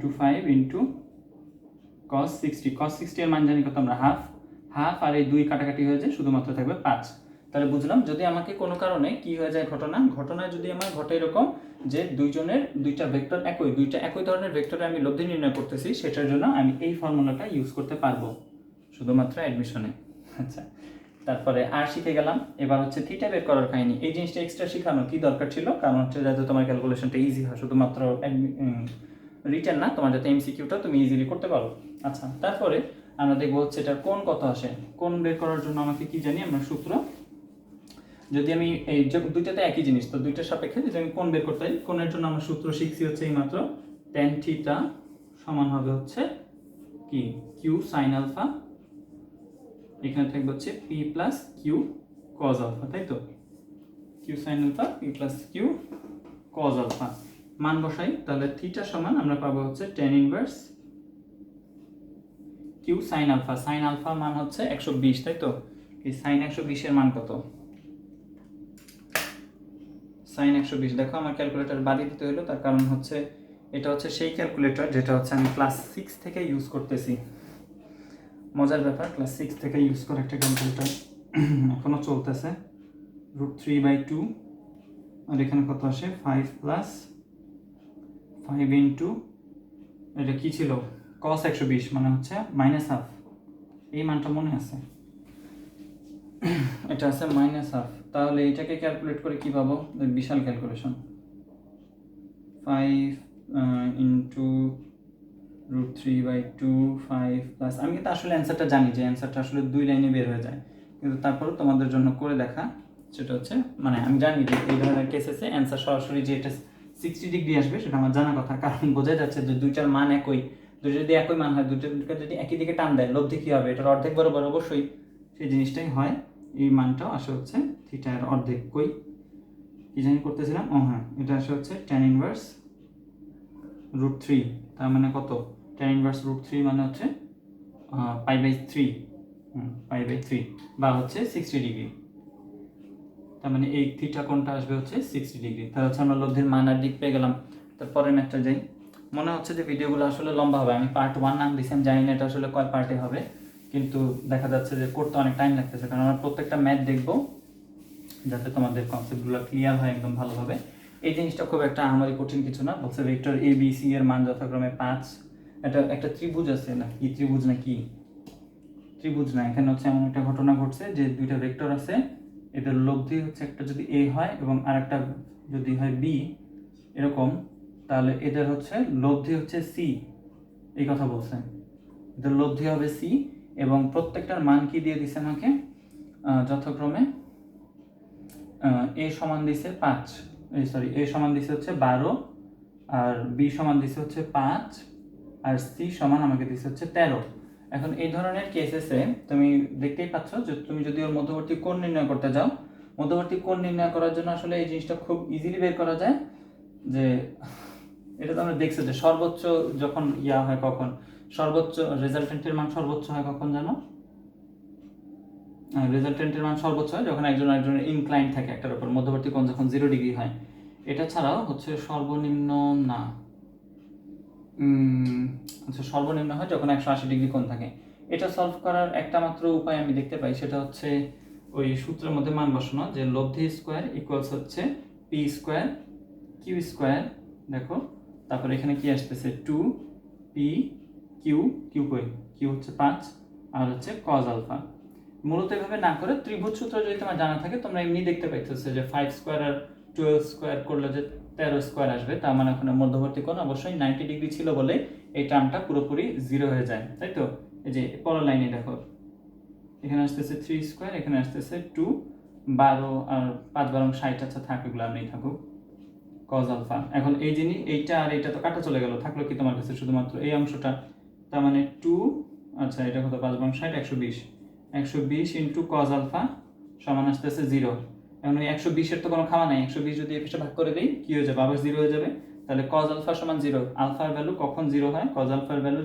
Speaker 1: × 5 × cos 60। cos 60 এর মান জানি কত আমরা হাফ আর এই 2 কাটাকাটি হয়ে যায় শুধুমাত্র থাকবে 5। তাহলে বুঝলাম যদি আমাকে কোনো কারণে কি হয়ে যায় ঘটনায় যদি আমার ঘটে এরকম যে দুইজনের দুইটা ভেক্টর একই ধরনের ভেক্টরে আমি লব্ধি নির্ণয় করতেছি, সেটার জন্য আমি এই ফর্মুলাটা ইউজ করতে পারবো শুধুমাত্র অ্যাডমিশনে। আচ্ছা, তারপরে আর শিখে গেলাম। এবার হচ্ছে থিটা বের করার কাহিনী। এই জিনিসটা এক্সট্রা শেখানো কি দরকার ছিল, কারণ হচ্ছে যাতে তোমার ক্যালকুলেশনটা ইজি হয়, শুধুমাত্র রিটেন না, তোমার যাতে এমসিকিউটা তুমি ইজিলি করতে পারো। আচ্ছা, তারপরে আমরা দেখবো হচ্ছে এটার কোণ কত আসে। কোণ বের করার জন্য আমাকে কি জানি আমরা সূত্র, যদি আমি এই দুইটাতে একই জিনিস, তো দুইটার সাপেক্ষে যদি আমি কোণ বের করতে চাই, কোণের জন্য আমরা সূত্র শিখছি হচ্ছে এই মাত্র tan থিটা সমান হবে হচ্ছে কি q sin আলফা, এখানে থাকবে হচ্ছে p plus q cos alpha, তাই তো q sin alpha p plus q cos alpha. মান বসাই, তাহলে থিটা সমান আমরা পাবো হচ্ছে tan inverse q sin alpha. sin alpha মান হচ্ছে 120, তাই তো এই sin 120 এর মান কত, sin 120 দেখো আমার ক্যালকুলেটর বাড়িয়ে দিতে হলো, তার কারণ হচ্ছে এটা হচ্ছে সেই ক্যালকুলেটর যেটা হচ্ছে আমি ক্লাস 6 থেকে ইউজ করতেছি। মজার ব্যাপার, ক্লাস 6 থেকে ইউজ করা একটা ক্যালকুলেটর এখনো চলতেছে। √3/2 আর এখানে কত আসে 5 প্লাস 5 ইন্টু এটা কি ছিল cos 120 মানে হচ্ছে -হাফ। এই মানটা মনে আছে, এটা আছে -হাফ। তাহলে এটাকে ক্যালকুলেট করে কি পাবো, বিশাল ক্যালকুলেশন, 5 ইন্টু √3/2 5 প্লাস, আমি কিন্তু আসলে অ্যান্সারটা জানি যে অ্যান্সারটা আসলে 2 লাইনে বের হয়ে যায়, কিন্তু তারপরেও তোমাদের জন্য করে দেখা, সেটা হচ্ছে মানে আমি জানি যে এই ধরনের কেসেসে অ্যান্সার সরাসরি যে এটা 60 ডিগ্রি আসবে সেটা আমার জানা কথা, কারণ বোঝা যাচ্ছে যে দুইটার মান একই, দুটো যদি একই মান হয়, দুটোকে যদি একই দিকে টান দেয় লব্ধি কী হবে, এটার অর্ধেক বরাবর অবশ্যই সেই জিনিসটাই হয়। এই মানটাও আসে হচ্ছে থিটার অর্ধেক, কি জানি করতেছিলাম, হ্যাঁ এটা আসে হচ্ছে tan ইনভার্স √3, তার মানে কত tan ইনভার্স √3 মানে হচ্ছে π/3 বা হচ্ছে 60 ডিগ্রি। তার মানে এই থিটা কোণটা আসবে হচ্ছে 60 ডিগ্রি। তাহলে হচ্ছে আমরা লব্ধির মান আর দিক পেয়ে গেলাম। তারপরে ম্যাথটা যাই। মনে হচ্ছে যে ভিডিওগুলো আসলে লম্বা হবে, আমি পার্ট 1 নাম দিয়েছি, আমি জানি না এটা আসলে কয় পার্টে হবে, কিন্তু দেখা যাচ্ছে যে করতে অনেক টাইম লাগতেছে, কারণ আমরা প্রত্যেকটা ম্যাথ দেখবো যাতে তোমাদের কনসেপ্টগুলো ক্লিয়ার হয় একদম ভালোভাবে। এই জিনিসটা খুব একটা আমারই কঠিন কিছু না, বলছে ভেক্টর এ বি সি এর মান যথাক্রমে 5, এটা একটা ত্রিভুজ আছে না কি, ত্রিভুজ না, এখানে হচ্ছে এমন একটা ঘটনা ঘটছে যে দুইটা ভেক্টর আছে, এদের লব্ধি হচ্ছে একটা যদি এ হয় এবং আরেকটা যদি হয় বি এরকম, তাহলে এদের হচ্ছে লব্ধি হচ্ছে সি, এই কথা বলছে, এদের লব্ধি হবে সি, এবং প্রত্যেকটার মান কি দিয়ে দিছে আমাকে, যথাক্রমে এ সমান দিছে 5, এ সমান দিছে হচ্ছে 12, আর বি সমান দিছে হচ্ছে 5, আর সি সমান আমাকে দিছে হচ্ছে 13। এখন এই ধরনের কেসেসে তুমি দেখতেই পাচ্ছ যে তুমি যদি ওর মধ্যবর্তী কোণ নির্ণয় করতে যাও, মধ্যবর্তী কোণ নির্ণয় করার জন্য আসলে এই জিনিসটা খুব ইজিলি বের করা যায়, যে এটা তো আমরা দেখছি যে সর্বোচ্চ যখন হয় কখন, সর্বোচ্চ রেজাল্টেন্টের মান সর্বোচ্চ হয় কখন জানো, রেজাল্টেন্টের মান সর্বোচ্চ হয় যখন একজনের ইনক্লাইন থাকে একটার উপর, মধ্যবর্তী কোণ যখন 0 ডিগ্রি হয়। এটা ছাড়াও হচ্ছে সর্বনিম্ন না, আচ্ছা সর্বনিম্ন হয় যখন 180 ডিগ্রি কোণ থাকে। এটা সলভ করার একটা মাত্র উপায় আমি দেখতে পাই, সেটা হচ্ছে ওই সূত্রের মধ্যে মান বসানো, যে লব্ধি স্কোয়ার ইকুয়ালস হচ্ছে পি স্কোয়ার কিউ স্কোয়ার, দেখো তারপরে এখানে কি আসতেছে 2p কিউ কই, কিউ হচ্ছে 5 আর হচ্ছে cos আলফা। মূলত এভাবে না করে ত্রিভুজ সূত্র যদি তোমার জানা থাকে, তোমরা এমনি দেখতে পাইতেছো যে 5 স্কোয়ার আর 12 স্কোয়ার করলে যে 13 স্কোয়ার আসবে, তার মানে ওখানে মধ্যবর্তী কোণ অবশ্যই 90 ডিগ্রি ছিল বলে এই টার্মটা পুরোপুরি 0 হয়ে যায়, তাই তো। এই যে পরের লাইনে দেখো, এখানে আসতেছে 3 স্কোয়ার, এখানে আসতেছে 2, 12 আর 5 12 60, আচ্ছা থাক, এগুলো আর নেই থাকুক। কজ আলফা, এখন এই জিনিস এইটা আর এইটা তো কাটা চলে গেল, থাকলো কি তোমার কাছে শুধুমাত্র এই অংশটা, তার মানে 2, আচ্ছা এটা কত, 5 12 60, 120, 120 ইন্টু কজ আলফা সমান আসতেছে 0। এখন ওই 120 এর তো কোনো খাওয়া নাই, 120 যদি এর ভাগ করে দিই কি হয়ে যাবে, আবার 0 হয়ে যাবে। তাহলে কজ আলফা সমান 0, আলফার ভ্যালু কখন 0 হয়, কজ আলফার ভ্যালু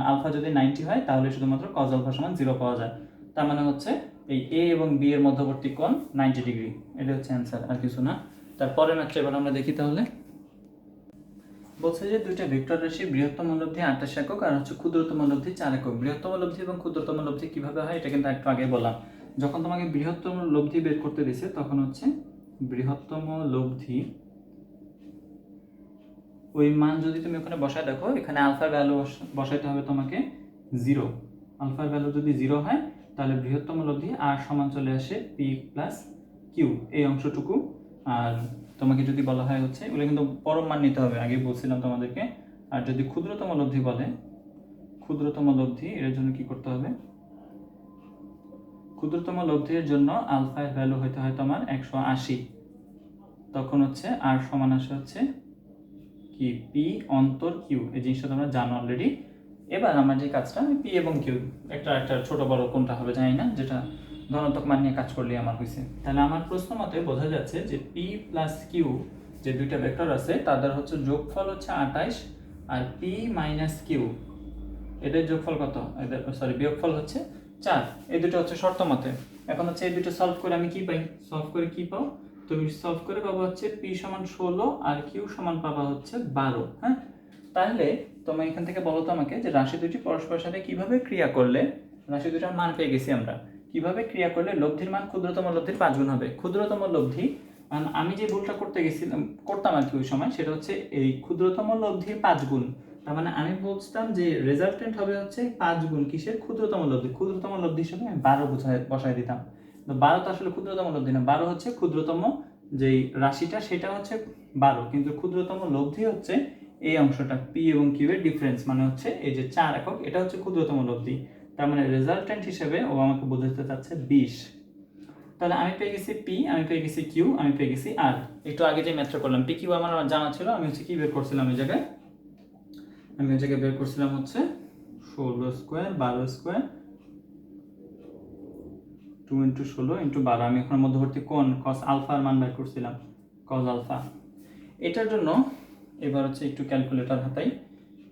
Speaker 1: আলফা যদি 90 হয় তাহলে শুধুমাত্র কজ আলফা সমান 0 পাওয়া যায়। তার মানে হচ্ছে এই এ এবং বি এর মধ্যবর্তী কোণ 90 ডিগ্রি, এটা হচ্ছে অ্যান্সার, আর কিছু না। তারপরে ম্যাথটা এবার আমরা দেখি তাহলে। বলছে যে দুইটা ভেক্টর রাশি বৃহত্তম লব্ধি 28 একক আর হচ্ছে ক্ষুদ্রতম লব্ধি 4 একক। বৃহত্তম লব্ধি এবং ক্ষুদ্রতম লব্ধি কিভাবে হয় এটা কিন্তু একটু আগে বললাম। যখন তোমাকে বৃহত্তম লব্ধি বের করতে দিছে তখন হচ্ছে বৃহত্তম লব্ধি ওই মান যদি তুমি ওখানে বসায় দেখো, এখানে আলফার ভ্যালু বসাইতে হবে তোমাকে 0। আলফার ভ্যালু যদি 0 হয় তাহলে বৃহত্তম লব্ধি আর সমান চলে আসে পি প্লাস কিউ, এই অংশটুকু। আর তোমাকে যদি বলা হয় হচ্ছে, এগুলো কিন্তু পরম মান নিতে হবে, আগে বলছিলাম তোমাদেরকে। আর যদি ক্ষুদ্রতম লব্ধি বলে, ক্ষুদ্রতম লব্ধি এর জন্য কি করতে হবে, ক্ষুদ্রতম লব্ধির জন্য আলফার ভ্যালু হইতে হয় তোমার 180, তখন হচ্ছে আর সমান আসে হচ্ছে কি পি অন্তর কিউ, এই জিনিসটা তোমরা জানো অলরেডি। এবার আমরা যে কাজটা, পি এবং কিউ একটা ছোট বড় কোনটা হবে জানি না, যেটা ধনাত্মক মান নিয়ে কাজ করলে আমার হয়েছে। তাহলে আমার প্রশ্ন মতে বোঝা যাচ্ছে যে পি প্লাস কিউ যে দুইটা ভেক্টর আছে তাদের হচ্ছে যোগফল হচ্ছে 28, আর পি মাইনাস কিউ এদের যোগফল কত, এদের সরি বিয়োগফল হচ্ছে 4। এই দুটো হচ্ছে শর্ত মতে। এখন হচ্ছে এই দুটো সলভ করে আমি কি পাই, সলভ করে কি পাও তুমি, সলভ করে পাবা হচ্ছে পি সমান 16 আর কিউ সমান পাবা হচ্ছে 12। হ্যাঁ, তাহলে তোমরা এখান থেকে বলো তো আমাকে যে রাশি দুটি পরস্পরের সাথে কিভাবে ক্রিয়া করলে, রাশি দুটার মান পেয়ে গেছি আমরা, কিভাবে ক্রিয়া করলে লব্ধির মান ক্ষুদ্রতম লব্ধির 5 গুণ হবে। ক্ষুদ্রতম লব্ধি, আমি যে ভুলটা করতাম আর কি ওই সময়, সেটা হচ্ছে এই ক্ষুদ্রতম লব্ধির 5 গুণ। তার মানে আমি বলতাম যে রেজাল্টেন্ট হবে হচ্ছে 5 গুণ কিসের, ক্ষুদ্রতম লব্ধি। ক্ষুদ্রতম লব্ধি হিসেবে আমি 12 বসায় দিতাম। তো 12 তো আসলে ক্ষুদ্রতম লব্ধি না, 12 হচ্ছে ক্ষুদ্রতম যেই রাশিটা সেটা হচ্ছে 12, কিন্তু ক্ষুদ্রতম লব্ধি হচ্ছে এই অংশটা পি এবং কিউ এর ডিফারেন্স, মানে হচ্ছে এই যে 4 একক, এটা হচ্ছে ক্ষুদ্রতম লব্ধি। তার মানে রেজাল্টেন্ট হিসেবে ও আমাকে বোঝাতে চাচ্ছে 20। তাহলে আমি পেয়ে গেছি পি, আমি পেয়ে গেছি কিউ, আমি পেয়ে গেছি আর। একটু আগে যে ম্যাথটা করলাম পি কিউ আমার জানা ছিল, আমি হচ্ছে কি বের করছিলাম এই জায়গায়, আমি ওই জায়গায় বের করছিলাম হচ্ছে 16 স্কোয়ার 12 স্কোয়ার 2 ইন্টু 16 ইন্টু 12। আমি এখন মধ্যবর্তী কোণ কস আলফার মান বের করছিলাম, কস আলফা। এটার জন্য এবার হচ্ছে একটু ক্যালকুলেটর হাতাই,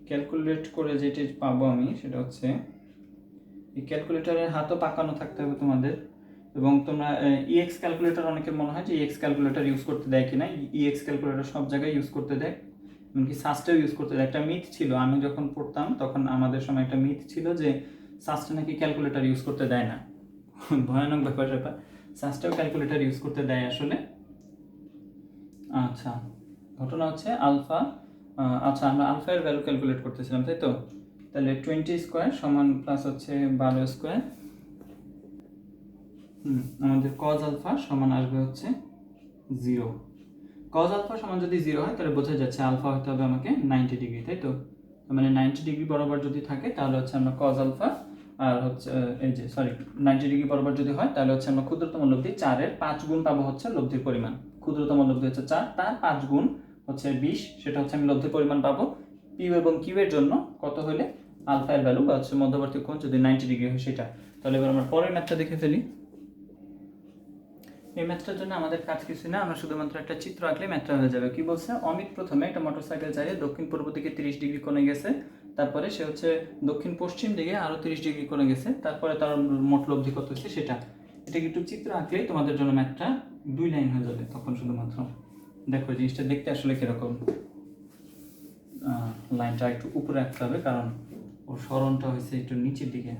Speaker 1: ক্যালকুলেট করে যেটি পাবো আমি সেটা হচ্ছে, এই ক্যালকুলেটরের হাতও পাকানো থাকতে হবে তোমাদের। এবং তোমরা ইএক্স ক্যালকুলেটর, অনেকের মনে হয় যে ইএক্স ক্যালকুলেটর ইউজ করতে দেয় কিনা, ইএক্স ক্যালকুলেটর সব জায়গায় ইউজ করতে দেয়, এমনকি সাস্টেও ইউজ করতে দেয়। একটা মিথ ছিল, আমি যখন পড়তাম তখন আমাদের সময় একটা মিথ ছিল যে সাস্টে নাকি ক্যালকুলেটর ইউজ করতে দেয় না। ভয়ানক ব্যাপার, সাস্টেও ক্যালকুলেটর ইউজ করতে দেয় আসলে। আচ্ছা, ঘটনা হচ্ছে আলফা, আচ্ছা আমরা আলফা এর ভ্যালু ক্যালকুলেট করতেছিলাম তাই তো। তাহলে 20 স্কোয়ার সমান প্লাস হচ্ছে 12 স্কোয়ার, আমাদের কজ আলফা সমান আসবে হচ্ছে 0। কজ আলফা সমান যদি 0 হয় তাহলে বোঝা যাচ্ছে আলফা হতে হবে আমাকে 90 ডিগ্রি, তাই তো। মানে 90 ডিগ্রি বরাবর যদি থাকে তাহলে হচ্ছে আমরা কজ আলফা, আর হচ্ছে এই যে সরি 90 ডিগ্রি বরাবর যদি হয় তাহলে হচ্ছে আমরা ক্ষুদ্রতম লব্ধি 4 এর 5 গুণ পাবো হচ্ছে লব্ধির পরিমাণ। ক্ষুদ্রতম লব্ধি হচ্ছে 4, তার 5 গুণ হচ্ছে 20, সেটা হচ্ছে আমি লব্ধির পরিমাণ পাবো। পিউ এবং কিউ এর জন্য কত হলে আলফা এর ভ্যালু বা হচ্ছে মধ্যবর্তী কোণ যদি 90 ডিগ্রি হয় সেটা। তাহলে এবার আমরা পরের ম্যাথটা দেখে ফেলি। এই ম্যাথটার জন্য আমাদের কাজ কিছু না, আমরা শুধুমাত্র একটা চিত্র আঁকলে ম্যাথটা হয়ে যাবে। কি বলছে, অমিত প্রথমে একটা মোটরসাইকেল চালিয়ে দক্ষিণ পূর্ব দিকে 30 ডিগ্রি কোণে গেছে, তারপরে সে হচ্ছে দক্ষিণ পশ্চিম দিকে আরো 30 ডিগ্রি কোণে গেছে, তারপরে তার মোট লব্ধি কত হচ্ছে সেটা। এটাকে একটু চিত্র আঁকলেই তোমাদের জন্য ম্যাথটা 2 লাইন হয়ে যাবে তখন শুধুমাত্র। দেখো জিনিসটা দেখতে আসলে কিরকম, লাইনটা একটু উপরে আঁকতে হবে কারণ ওর সরণটা হয়েছে একটু নিচের দিকে।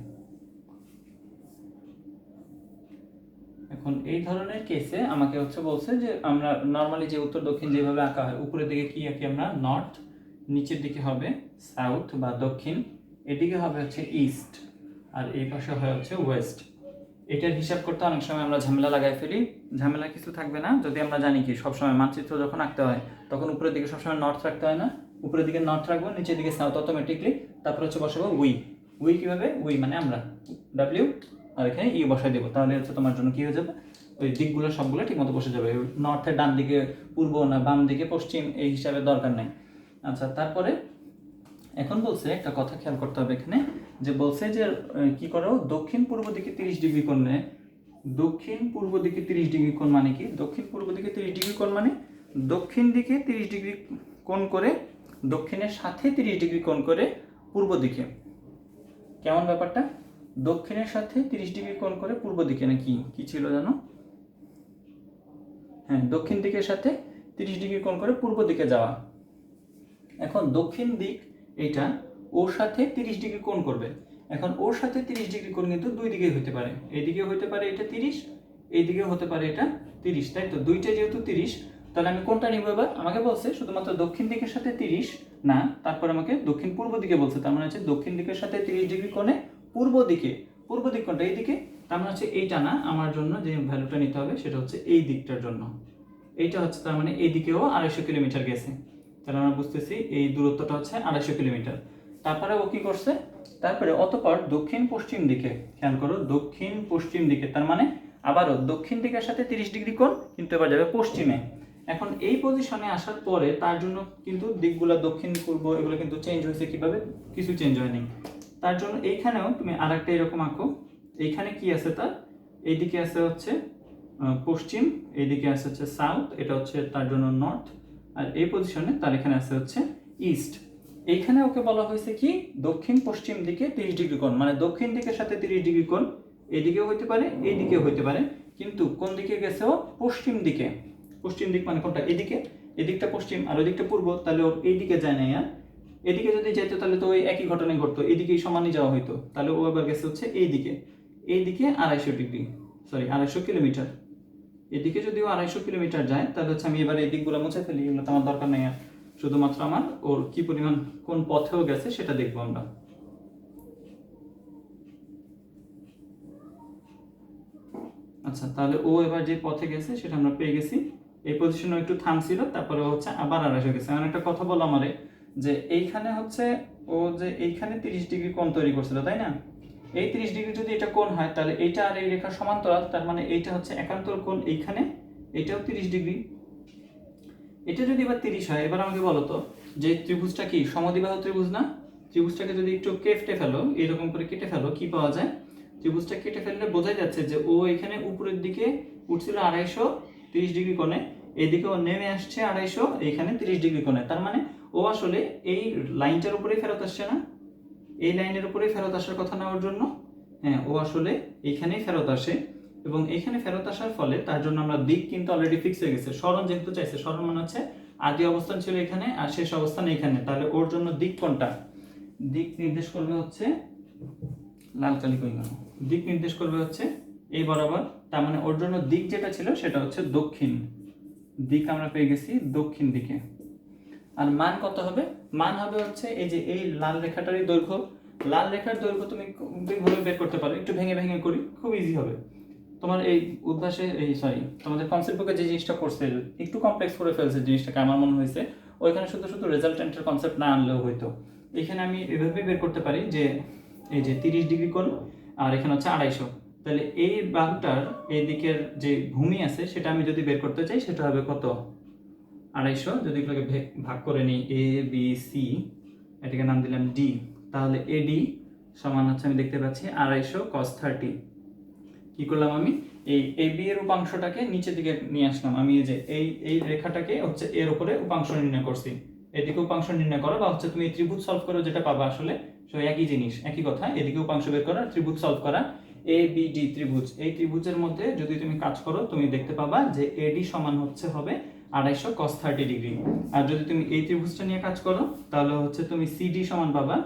Speaker 1: এখন এই ধরনের কেসে আমাকে হচ্ছে বলছে যে আমরা নরমালি যে উত্তর দক্ষিণ যেভাবে আঁকা হয়, উপরের দিকে কি আঁকি আমরা নর্থ, নিচের দিকে হবে সাউথ বা দক্ষিণ, এদিকে হবে হচ্ছে ইস্ট, আর এই পাশে হয় হচ্ছে ওয়েস্ট। এটার হিসাব করতে অনেক সময় আমরা ঝামেলা লাগাই ফেলি। ঝামেলা কিছু থাকবে না যদি আমরা জানি কি সবসময় মানচিত্র যখন আঁকতে হয় তখন উপরের দিকে সবসময় নর্থ রাখতে হয় না, উপরের দিকে নর্থ রাখবো, নিচের দিকে সাউথ অটোমেটিকলি, তারপর হচ্ছে বসাবো উই। উই কিভাবে? উই মানে আমরা, ডাব্লিউ আর এখানে ই বসাই দেবো, তাহলে হচ্ছে তোমার জন্য কি হয়ে যাবে, ওই দিকগুলো সবগুলো ঠিকমতো বসে যাবে। নর্থের ডান দিকে পূর্ব না বাম দিকে পশ্চিম এই হিসাবে দরকার নেই। আচ্ছা, তারপরে এখন বলছে একটা কথা খেয়াল করতে হবে এখানে, যে বলছে যে কি করো, দক্ষিণ পূর্ব দিকে 30 ডিগ্রি কোণে, দক্ষিণ পূর্ব দিকে 30 ডিগ্রি কোণ মানে কি, দক্ষিণ পূর্ব দিকে 30 ডিগ্রি কোণ মানে দক্ষিণ দিকে 30 ডিগ্রি কোণ করে, দক্ষিণের সাথে 30 ডিগ্রি কোণ করে পূর্ব দিকে। কেমন ব্যাপারটা? দক্ষিণের সাথে 30 ডিগ্রি কোণ করে পূর্ব দিকে, না কি ছিল জানো? হ্যাঁ, দক্ষিণ দিকের সাথে 30 ডিগ্রি কোণ করে পূর্ব দিকে যাওয়া। এখন দক্ষিণ দিক এইটা ওর সাথে 30 ডিগ্রি কোণ করবে। এখন ওর সাথে 30 ডিগ্রি কোণ কিন্তু দুই দিকেই হতে পারে, এইদিকে হতে পারে এটা 30, এইদিকেও হতে পারে এটা 30, তাই তো? দুইটা যেহেতু 30, তাহলে আমি কোনটা নিব এবার? আমাকে বলছে শুধুমাত্র দক্ষিণ দিকের সাথে 30 না, তারপর আমাকে দক্ষিণ পূর্ব দিকে বলছে, তার মানে হচ্ছে দক্ষিণ দিকের সাথে 30 ডিগ্রি কোণে পূর্ব দিকে। পূর্ব দিক কোনটা? এইদিকে, তার মানে হচ্ছে এইটা না, আমার জন্য যে ভ্যালুটা নিতে হবে সেটা হচ্ছে এই দিকটার জন্য। এইটা হচ্ছে তার মানে এইদিকেও 250 কিলোমিটার গেছে, তাহলে আমরা বুঝতেছি এই দূরত্বটা হচ্ছে 250 কিলোমিটার। তারপরে ও কি করছে, তারপরে অতঃপর দক্ষিণ পশ্চিম দিকে, খেয়াল করো দক্ষিণ পশ্চিম দিকে, তার মানে আবারও দক্ষিণ দিকের সাথে 30 ডিগ্রি কোণ, কিন্তু এবার যাবে পশ্চিমে। এখন এই পজিশনে আসার পরে তার জন্য কিন্তু দিকগুলো দক্ষিণ পূর্ব এগুলো কিন্তু চেঞ্জ হয়েছে। কিভাবে? কিছু চেঞ্জ হয়নি। তার জন্য এইখানেও তুমি আরেকটা এরকম আঁকো। এইখানে কি আছে তার? এইদিকে আছে হচ্ছে পশ্চিম, এইদিকে আছে হচ্ছে সাউথ, এটা হচ্ছে তার জন্য নর্থ, আর এই পজিশনে তার এখানে আছে হচ্ছে ইস্ট। এইখানে ওকে বলা হয়েছে কি দক্ষিণ পশ্চিম দিকে 30 ডিগ্রি কোণ, মানে দক্ষিণ দিকের সাথে 30 ডিগ্রি কোণ এদিকেও হইতে পারে এইদিকেও হইতে পারে, কিন্তু কোন দিকে গেছে ও? পশ্চিম দিকে। পশ্চিম দিক মানে কোনটা? এদিকে, এদিকটা পশ্চিম আর ওদিকটা পূর্ব, তাহলে ওর এইদিকে যায় না। আর এদিকে যদি যাইতো তাহলে তো ওই একই ঘটনাই ঘটতো, এদিকেই সমানই যাওয়া হইতো। তাহলে ও এবার গেছে হচ্ছে এইদিকে, এইদিকে 250 ডিগ্রি, সরি 250 কিলোমিটার। এদিকে যদিও 250 কিলোমিটার যায়, তাহলে হচ্ছে আমি এবার এই দিকগুলো মুছে ফেলি, এগুলো তো আমার দরকার নেই। আর শুধুমাত্র আমার ওর কি পরিমাণ কোন পথেও গেছে সেটা দেখবো আমরা। আচ্ছা, তাহলে ও এবার যে পথে গেছে সেটা আমরা পেয়ে গেছি। এই পজিশনে একটু থামছিল, তারপরে হচ্ছে আবার 250 গেছে। এমন একটা কথা বলো আমারে, যে এইখানে হচ্ছে ও যে এইখানে 30 ডিগ্রি কোণ তৈরি করছিল, তাই না? এই 30 ডিগ্রি যদি এটা কোণ হয়, তাহলে এইটা আর এই রেখার সমান্তরাল, তার মানে এইটা হচ্ছে একান্তর কোণ এইখানে, এটাও 30 ডিগ্রি। এটা যদি এবার 30 হয়, এবার আমাকে বলো তো, যে ত্রিভুজটা কি সমদ্বিবাহু ত্রিভুজ না? ত্রিভুজটাকে যদি একটু কেটে ফেলো, এরকম করে কেটে ফেলো, কি পাওয়া যায়? ত্রিভুজটা কেটে ফেললে বোঝাই যাচ্ছে যে ও এখানে উপরের দিকে উঠছিল 230 ডিগ্রি কোণে, এদিকে ও নেমে আসছে 250, এখানে 30 ডিগ্রি কোণে। তার মানে ও আসলে এই লাইনটার উপরেই ফেরত আসছে না? এই লাইনের উপরেই ফেরত আসার কথা না ওর জন্য? হ্যাঁ, ও আসলে এইখানেই ফেরত আসে, এবং এইখানে ফেরত আসার ফলে তার জন্য আমরা দিক কিন্তু অলরেডি ফিক্স হয়ে গেছে। সরণ যেহেতু চাইছে, সরণ মানে হচ্ছে আদি অবস্থান ছিল এখানে আর শেষ অবস্থান এখানে, তাহলে ওর জন্য দিক কোনটা? দিক নির্দেশ করবে হচ্ছে, লাল কালি কই গেল, দিক নির্দেশ করবে হচ্ছে এই বরাবর। তার মানে ওর জন্য দিক যেটা ছিল সেটা হচ্ছে দক্ষিণ দিক, আমরা পেয়ে গেছি দক্ষিণ দিকে। আর মান কত হবে? মান হবে হচ্ছে এই যে এই লাল রেখাটারই দৈর্ঘ্য। লাল রেখার দৈর্ঘ্য তুমি দুইভাবে বের করতে পারো, একটু ভেঙে ভেঙে করি, খুব ইজি হবে। তোমার এই উদ্ভাসে এই সরি তোমাদের কনসেপ্ট বুকে যে জিনিসটা করছে একটু কমপ্লেক্স করে ফেলছে জিনিসটাকে, আমার মনে হয়েছে ওইখানে শুধু শুধু রেজাল্টেন্টের কনসেপ্ট না আনলেও হইতো। এখানে আমি এভাবে বের করতে পারি যে এই যে 30 ডিগ্রি কোণ আর এখানে হচ্ছে 250, তাহলে এই বাহুটার এই দিকের যে ভূমি আছে সেটা আমি যদি বের করতে চাই সেটা হবে কত? 250। যদি এগুলোকে ভাগ করে নিই এ বি সি, এটাকে নাম দিলাম ডি, তাহলে এডি সমান হচ্ছে আমি দেখতে পাচ্ছি 250 cos 30। কি করলাম আমি? এই বি এর উপাংশটাকে নিচের দিকে নিয়ে আসলাম। আমি এই যে এই রেখাটাকে হচ্ছে এর উপরে উপাংশ নির্ণয় করছি। এদিকে উপাংশ নির্ণয় করো, বা হচ্ছে তুমি ত্রিভুজ সলভ করো, যেটা পাবা আসলে সব একই জিনিস, একই কথা। এদিকে উপাংশ বের করা, ত্রিভুজ সলভ করা, এ বি ডি ত্রিভুজ। এই ত্রিভুজের মধ্যে যদি তুমি কাজ করো তুমি দেখতে পাবা যে এডি সমান হচ্ছে হবে 250 cos 30 ডিগ্রি। আর যদি তুমি এই ত্রিভুজটা নিয়ে কাজ করো তাহলে হচ্ছে তুমি সিডি সমান পাবা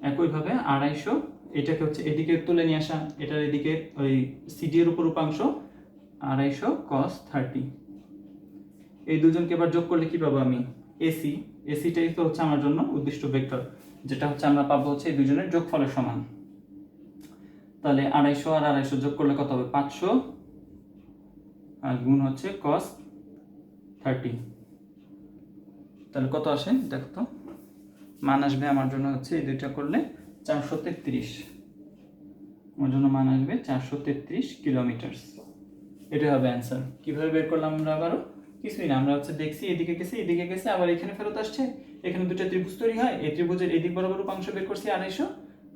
Speaker 1: একইভাবে 250, এটাকে হচ্ছে এদিকে তুলে নিয়ে আসা, এটার এদিকে ওই সিডি এর উপর উপাংশ 250 cos 30। এই দুজনকে এবার যোগ করলে কি পাবো আমি? এসি। এসিটাই তো হচ্ছে আমার জন্য উদ্দিষ্ট ভেক্টর, যেটা হচ্ছে আমরা পাবো হচ্ছে এই দুজনের যোগফলের সমান। তাহলে 250 আর 250 যোগ করলে কত হবে 500, আর গুণ হচ্ছে cos 30, তাহলে কত আসে দেখো তো। মান আসবে আমার জন্য হচ্ছে এই দুইটা করলে 433, আমার জন্য মান আসবে 433 কিলোমিটার। এটা হবে অ্যান্সার। কিভাবে বের করলাম আমরা? আবারও কিছুই না, আমরা হচ্ছে দেখছি এদিকে গেছে আবার এখানে ফেরত আসছে, এখানে দুটো ত্রিভুজ তৈরি হয়, এই ত্রিভুজের এদিক বরাবর উপাংশ বের করছি 250,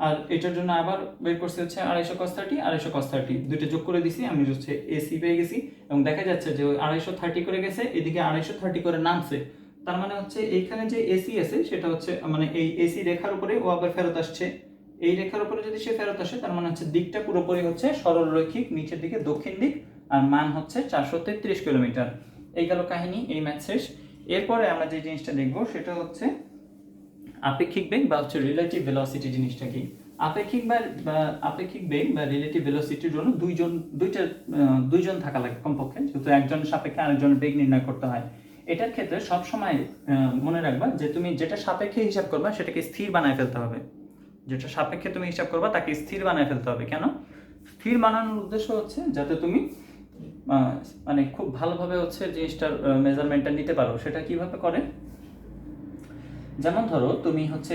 Speaker 1: আর এটার জন্য আবার বের করছি হচ্ছে 250 cos 30, 250 cos 30, দুটো যোগ করে দিছি, আমি হচ্ছে এসি পেয়ে গেছি। এবং দেখা যাচ্ছে যে ওই 230 করে গেছে, এদিকে 230 করে নামছে, তার মানে হচ্ছে এইখানে যে এসি আছে সেটা হচ্ছে মানে এই এসি রেখার উপরে ও আবার ফেরত আসছে, এই রেখার উপরে যদি সে ফেরত আসে তার মানে হচ্ছে দিকটা পুরোপুরি হচ্ছে সরল রৈখিক, নিচের দিকে দক্ষিণ দিক, আর মান হচ্ছে 433 কিলোমিটার। এই গেল কাহিনী, এই ম্যাথ শেষ। এরপরে আমরা যে জিনিসটা দেখব সেটা হচ্ছে আপেক্ষিক বেগ বা হচ্ছে রিলেটিভ ভেলোসিটি। জিনিসটা কি? আপেক্ষিক বেগ বা রিলেটিভ ভেলোসিটির জন্য দুইজন থাকা লাগে কমপক্ষে, যেহেতু একজনের সাপেক্ষে আরেকজনের বেগ নির্ণয় করতে হয়। এটার ক্ষেত্রে সবসময় মনে রাখবা যে তুমি যেটা সাপেক্ষে হিসাব করবা সেটাকে স্থির বানায় ফেলতে হবে। যেটা সাপেক্ষে তুমি হিসাব করবা তাকে স্থির বানায় ফেলতে হবে। কেন স্থির বানানোর উদ্দেশ্য হচ্ছে যাতে তুমি মানে খুব ভালোভাবে হচ্ছে জিনিসটার মেজারমেন্টটা নিতে পারো। সেটা কিভাবে করে? যেমন ধরো তুমি হচ্ছে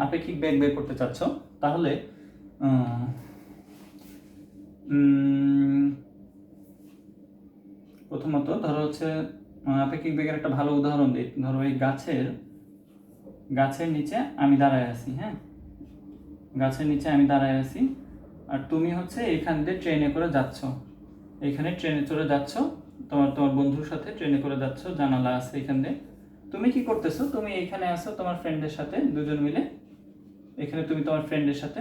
Speaker 1: আপেক্ষিক বেগ বের করতে চাচ্ছ, তাহলে প্রথমত ধরো হচ্ছে আপেক্ষিক বেগের একটা ভালো উদাহরণ দিই। ধরো এই গাছের নিচে আমি দাঁড়ায় আছি, হ্যাঁ, গাছের নিচে আমি দাঁড়ায় আছি, আর তুমি হচ্ছে এখান দিয়ে ট্রেনে করে যাচ্ছ, এইখানে ট্রেনে চড়ে যাচ্ছ, তোমার বন্ধুর সাথে ট্রেনে করে যাচ্ছ, জানালা আছে এখান দিয়ে। তুমি কি করতেছো? তুমি এইখানে আসো তোমার ফ্রেন্ডের সাথে, দুজন মিলে এখানে তুমি তোমার ফ্রেন্ডের সাথে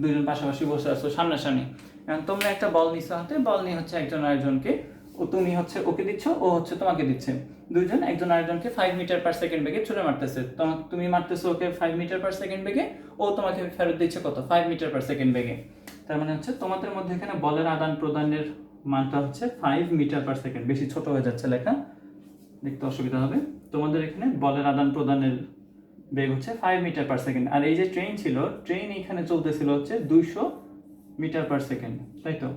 Speaker 1: দুইজন পাশাপাশি বসে আছো সামনাসামনি। এখন তোমরা একটা বল নিছো হাতে, বল নিয়ে হচ্ছে একজন আরেকজনকে, তুমি হচ্ছে ওকে দিচ্ছ, ও হচ্ছে তোমাকে দিচ্ছে, দুইজন একজন আরেকজনকে 5 মিটার পার সেকেন্ড বেগে ছুড়ে মারতেছে। তুমি মারতেছো ওকে 5 মিটার পার সেকেন্ড বেগে, ও তোমাকে ফেরত দিচ্ছে কত? 5 মিটার পার সেকেন্ড বেগে। তার মানে হচ্ছে তোমাদের মধ্যে এখানে বলের আদান প্রদানের মানটা হচ্ছে 5 মিটার পার সেকেন্ড। বেশি ছোট হয়ে যাচ্ছে লেখা, দেখতে অসুবিধা হবে। তোমাদের এখানে বলের আদান প্রদানের বেগ হচ্ছে 5 মিটার পার সেকেন্ড, আর এই যে ট্রেন ছিল, ট্রেন এখানে চলতেছিল হচ্ছে 200 মিটার পার সেকেন্ড, তাই তো?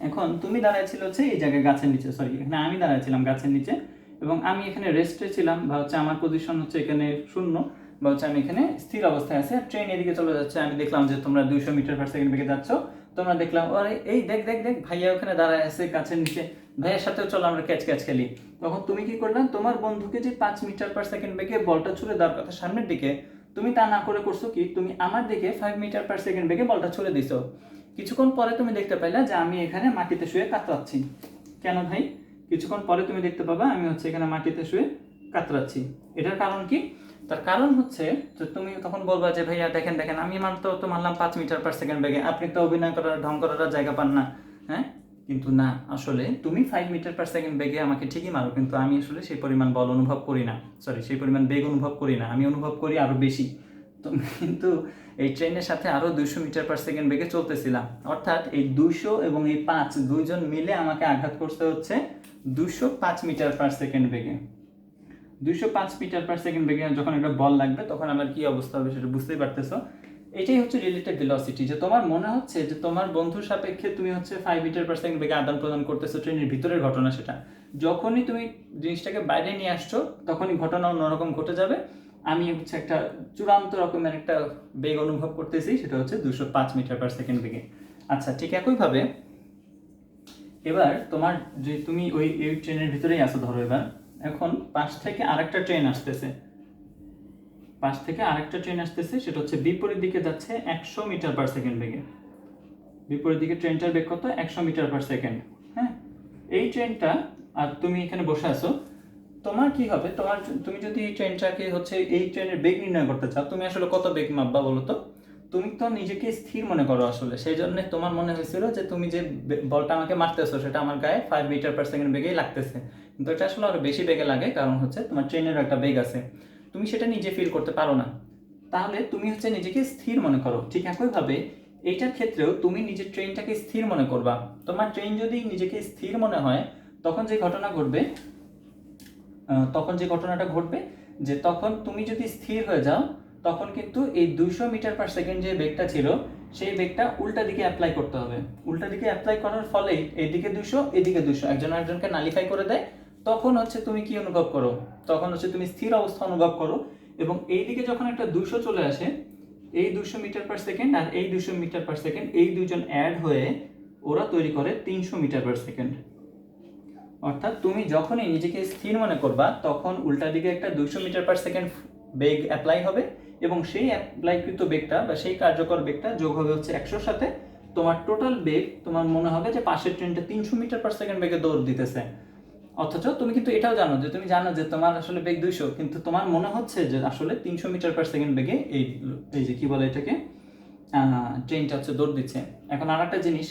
Speaker 1: এখন তুমি দাঁড়াইছিল হচ্ছে এই জায়গায় গাছের নিচে, সরি এখানে আমি দাঁড়াইছিলাম গাছের নিচে, এবং আমি এখানে রেস্টে ছিলাম, বা হচ্ছে আমার পজিশন হচ্ছে এখানে শূন্য, বা হচ্ছে আমি এখানে স্থির অবস্থায় আছি, আর ট্রেন এদিকে চলে যাচ্ছে। আমি দেখলাম যে তোমরা 200 মিটার পার সেকেন্ড বেগে যাচ্ছ, তোমরা দেখলাম আরে এই দেখ দেখ দেখ ভাইয়া ওখানে দাঁড়ায় আছে গাছের নিচে, ভাইয়ের সাথেও চলো আমরা ক্যাচ খেলি। তখন তুমি কি করলে? তোমার বন্ধুকে যে 5 মিটার পার সেকেন্ড বেগে বলটা ছুড়ে দেওয়ার কথা সামনের দিকে, তুমি তা না করে করছো কি? তুমি আমার দিকে 5 মিটার পার সেকেন্ড বেগে বলটা ছুড়ে দিছো। কিছুক্ষণ পরে তুমি দেখতে পাইলা যে আমি এখানে মাটিতে শুয়ে কাতরাচ্ছি। কেন ভাই? কিছুক্ষণ পরে তুমি দেখতে পাবা আমি হচ্ছে এখানে মাটিতে শুয়ে কাতরাচ্ছি। এটার কারণ কি? তার কারণ হচ্ছে যে তুমি তখন বলবা যে ভাইয়া দেখেন দেখেন আমি তো মারলাম 5 মিটার পার সেকেন্ড বেগে, আপনি তো অভিনয় করার ঢং করার জায়গা পান না, হ্যাঁ? কিন্তু না, আসলে তুমি 5 মিটার পার সেকেন্ড বেগে আমাকে ঠিকই মারো, কিন্তু আমি আসলে সেই পরিমাণ বল অনুভব করি না, সরি সেই পরিমাণ বেগ অনুভব করি না, আমি অনুভব করি আরো বেশি। তুমি কিন্তু এই ট্রেনের সাথে আরো 200 মিটার পার সেকেন্ড বেগে চলতেছিলাম, অর্থাৎ এই 200 এবং এই 5 দুইজন মিলে আমাকে আঘাত করতে হচ্ছে 205 মিটার পার সেকেন্ড বেগে। 205 মিটার পার সেকেন্ড বেগে যখন একটা বল লাগবে তখন আমার কি অবস্থা হবে সেটা বুঝতেই পারতেছো। এটাই হচ্ছে রিলেটিভ ভেলোসিটি, যে তোমার মনে হচ্ছে যে তোমার বন্ধুর সাপেক্ষে তুমি হচ্ছে 5 মিটার পার সেকেন্ড বেগে আদান প্রদান করতেছো, ট্রেনের ভিতরের ঘটনা সেটা। যখনই তুমি জিনিসটাকে বাইরে নিয়ে আসছো তখনই ঘটনা অন্যরকম ঘটে যাবে। আমি হচ্ছে একটা চূড়ান্ত রকমের একটা বেগ অনুভব করতেছি, সেটা হচ্ছে 205 মিটার পার সেকেন্ড বেগে। আচ্ছা, ঠিক একইভাবে এবার তোমার যে তুমি এই ট্রেনের ভিতরেই আছো, ধরো এবার এখন পাশ থেকে আরেকটা ট্রেন আসতেছে, সেটা হচ্ছে বিপরীত দিকে যাচ্ছে 100 মিটার পার সেকেন্ড বেগে। বিপরীত দিকে ট্রেনটার বেগ কত? 100 মিটার পার সেকেন্ড। হ্যাঁ, এই ট্রেনটা, আর তুমি এখানে বসে আছো, তোমার কি হবে? তুমি যদি এই ট্রেনটাকে হচ্ছে এই ট্রেনের বেগ নির্ণয় করতে চাও, তুমি আসলে কত বেগ মাপবা বলো তো? তুমি তো নিজেকে স্থির মনে করো আসলে, সেই জন্য তোমার মনে হয়েছিল যে তুমি যে বলটা আমাকে মারতেছো সেটা আমার গায়ে 5 মিটার পার সেকেন্ড বেগেই লাগতেছে, কিন্তু এটা আসলে আরো বেশি বেগে লাগে, কারণ হচ্ছে তোমার ট্রেনের একটা বেগ আছে, তুমি সেটা নিজে ফিল করতে পারো না। তাহলে তুমি হচ্ছে নিজেকে স্থির মনে করো। ঠিক একইভাবে এইটার ক্ষেত্রেও তুমি নিজের ট্রেনটাকে স্থির মনে করবা। তোমার ট্রেন যদি নিজেকে স্থির মনে হয়, তখন যে ঘটনাটা ঘটবে যে তখন তুমি যদি স্থির হয়ে যাও, তখন কিন্তু এই 200 মিটার পার সেকেন্ড যে বেগটা ছিল সেই বেগটা উল্টা দিকে অ্যাপ্লাই করতে হবে। উল্টা দিকে অ্যাপ্লাই করার ফলে এদিকে 200 এদিকে 200 একজন আরেকজনকে নালিফাই করে দেয়। তখন হচ্ছে তুমি কি অনুভব করো? তখন হচ্ছে তুমি স্থির অবস্থা অনুভব করো, এবং এইদিকে যখন একটা 200 চলে আসে, এই 200 মিটার পার সেকেন্ড আর এই 200 মিটার পার সেকেন্ড, এই দুজন অ্যাড হয়ে ওরা তৈরি করে 300 মিটার পার সেকেন্ড। অর্থাৎ তুমি যখনই নিজেকে স্থির মনে করবা তখন উল্টা দিকে একটা 200 মিটার পার সেকেন্ড বেগ অ্যাপ্লাই হবে, এবং সেই অ্যাপ্লাইকৃত বেগটা বা সেই কার্যকর বেগটা যোগ হবে হচ্ছে 100-র সাথে। তোমার টোটাল বেগ তোমার মনে হবে যে পাশের ট্রেনটা 300 মিটার পার সেকেন্ড বেগে দৌড় দিতেছে। অথচ তুমি কিন্তু এটাও জানো যে তুমি জানো যে তোমার আসলে বেগ 200, কিন্তু তোমার মনে হচ্ছে যে আসলে 300 মিটার পার সেকেন্ড বেগে এই যে কি বলে এটাকে, ট্রেনটা হচ্ছে দৌড় দিচ্ছে। এখন আর একটা জিনিস,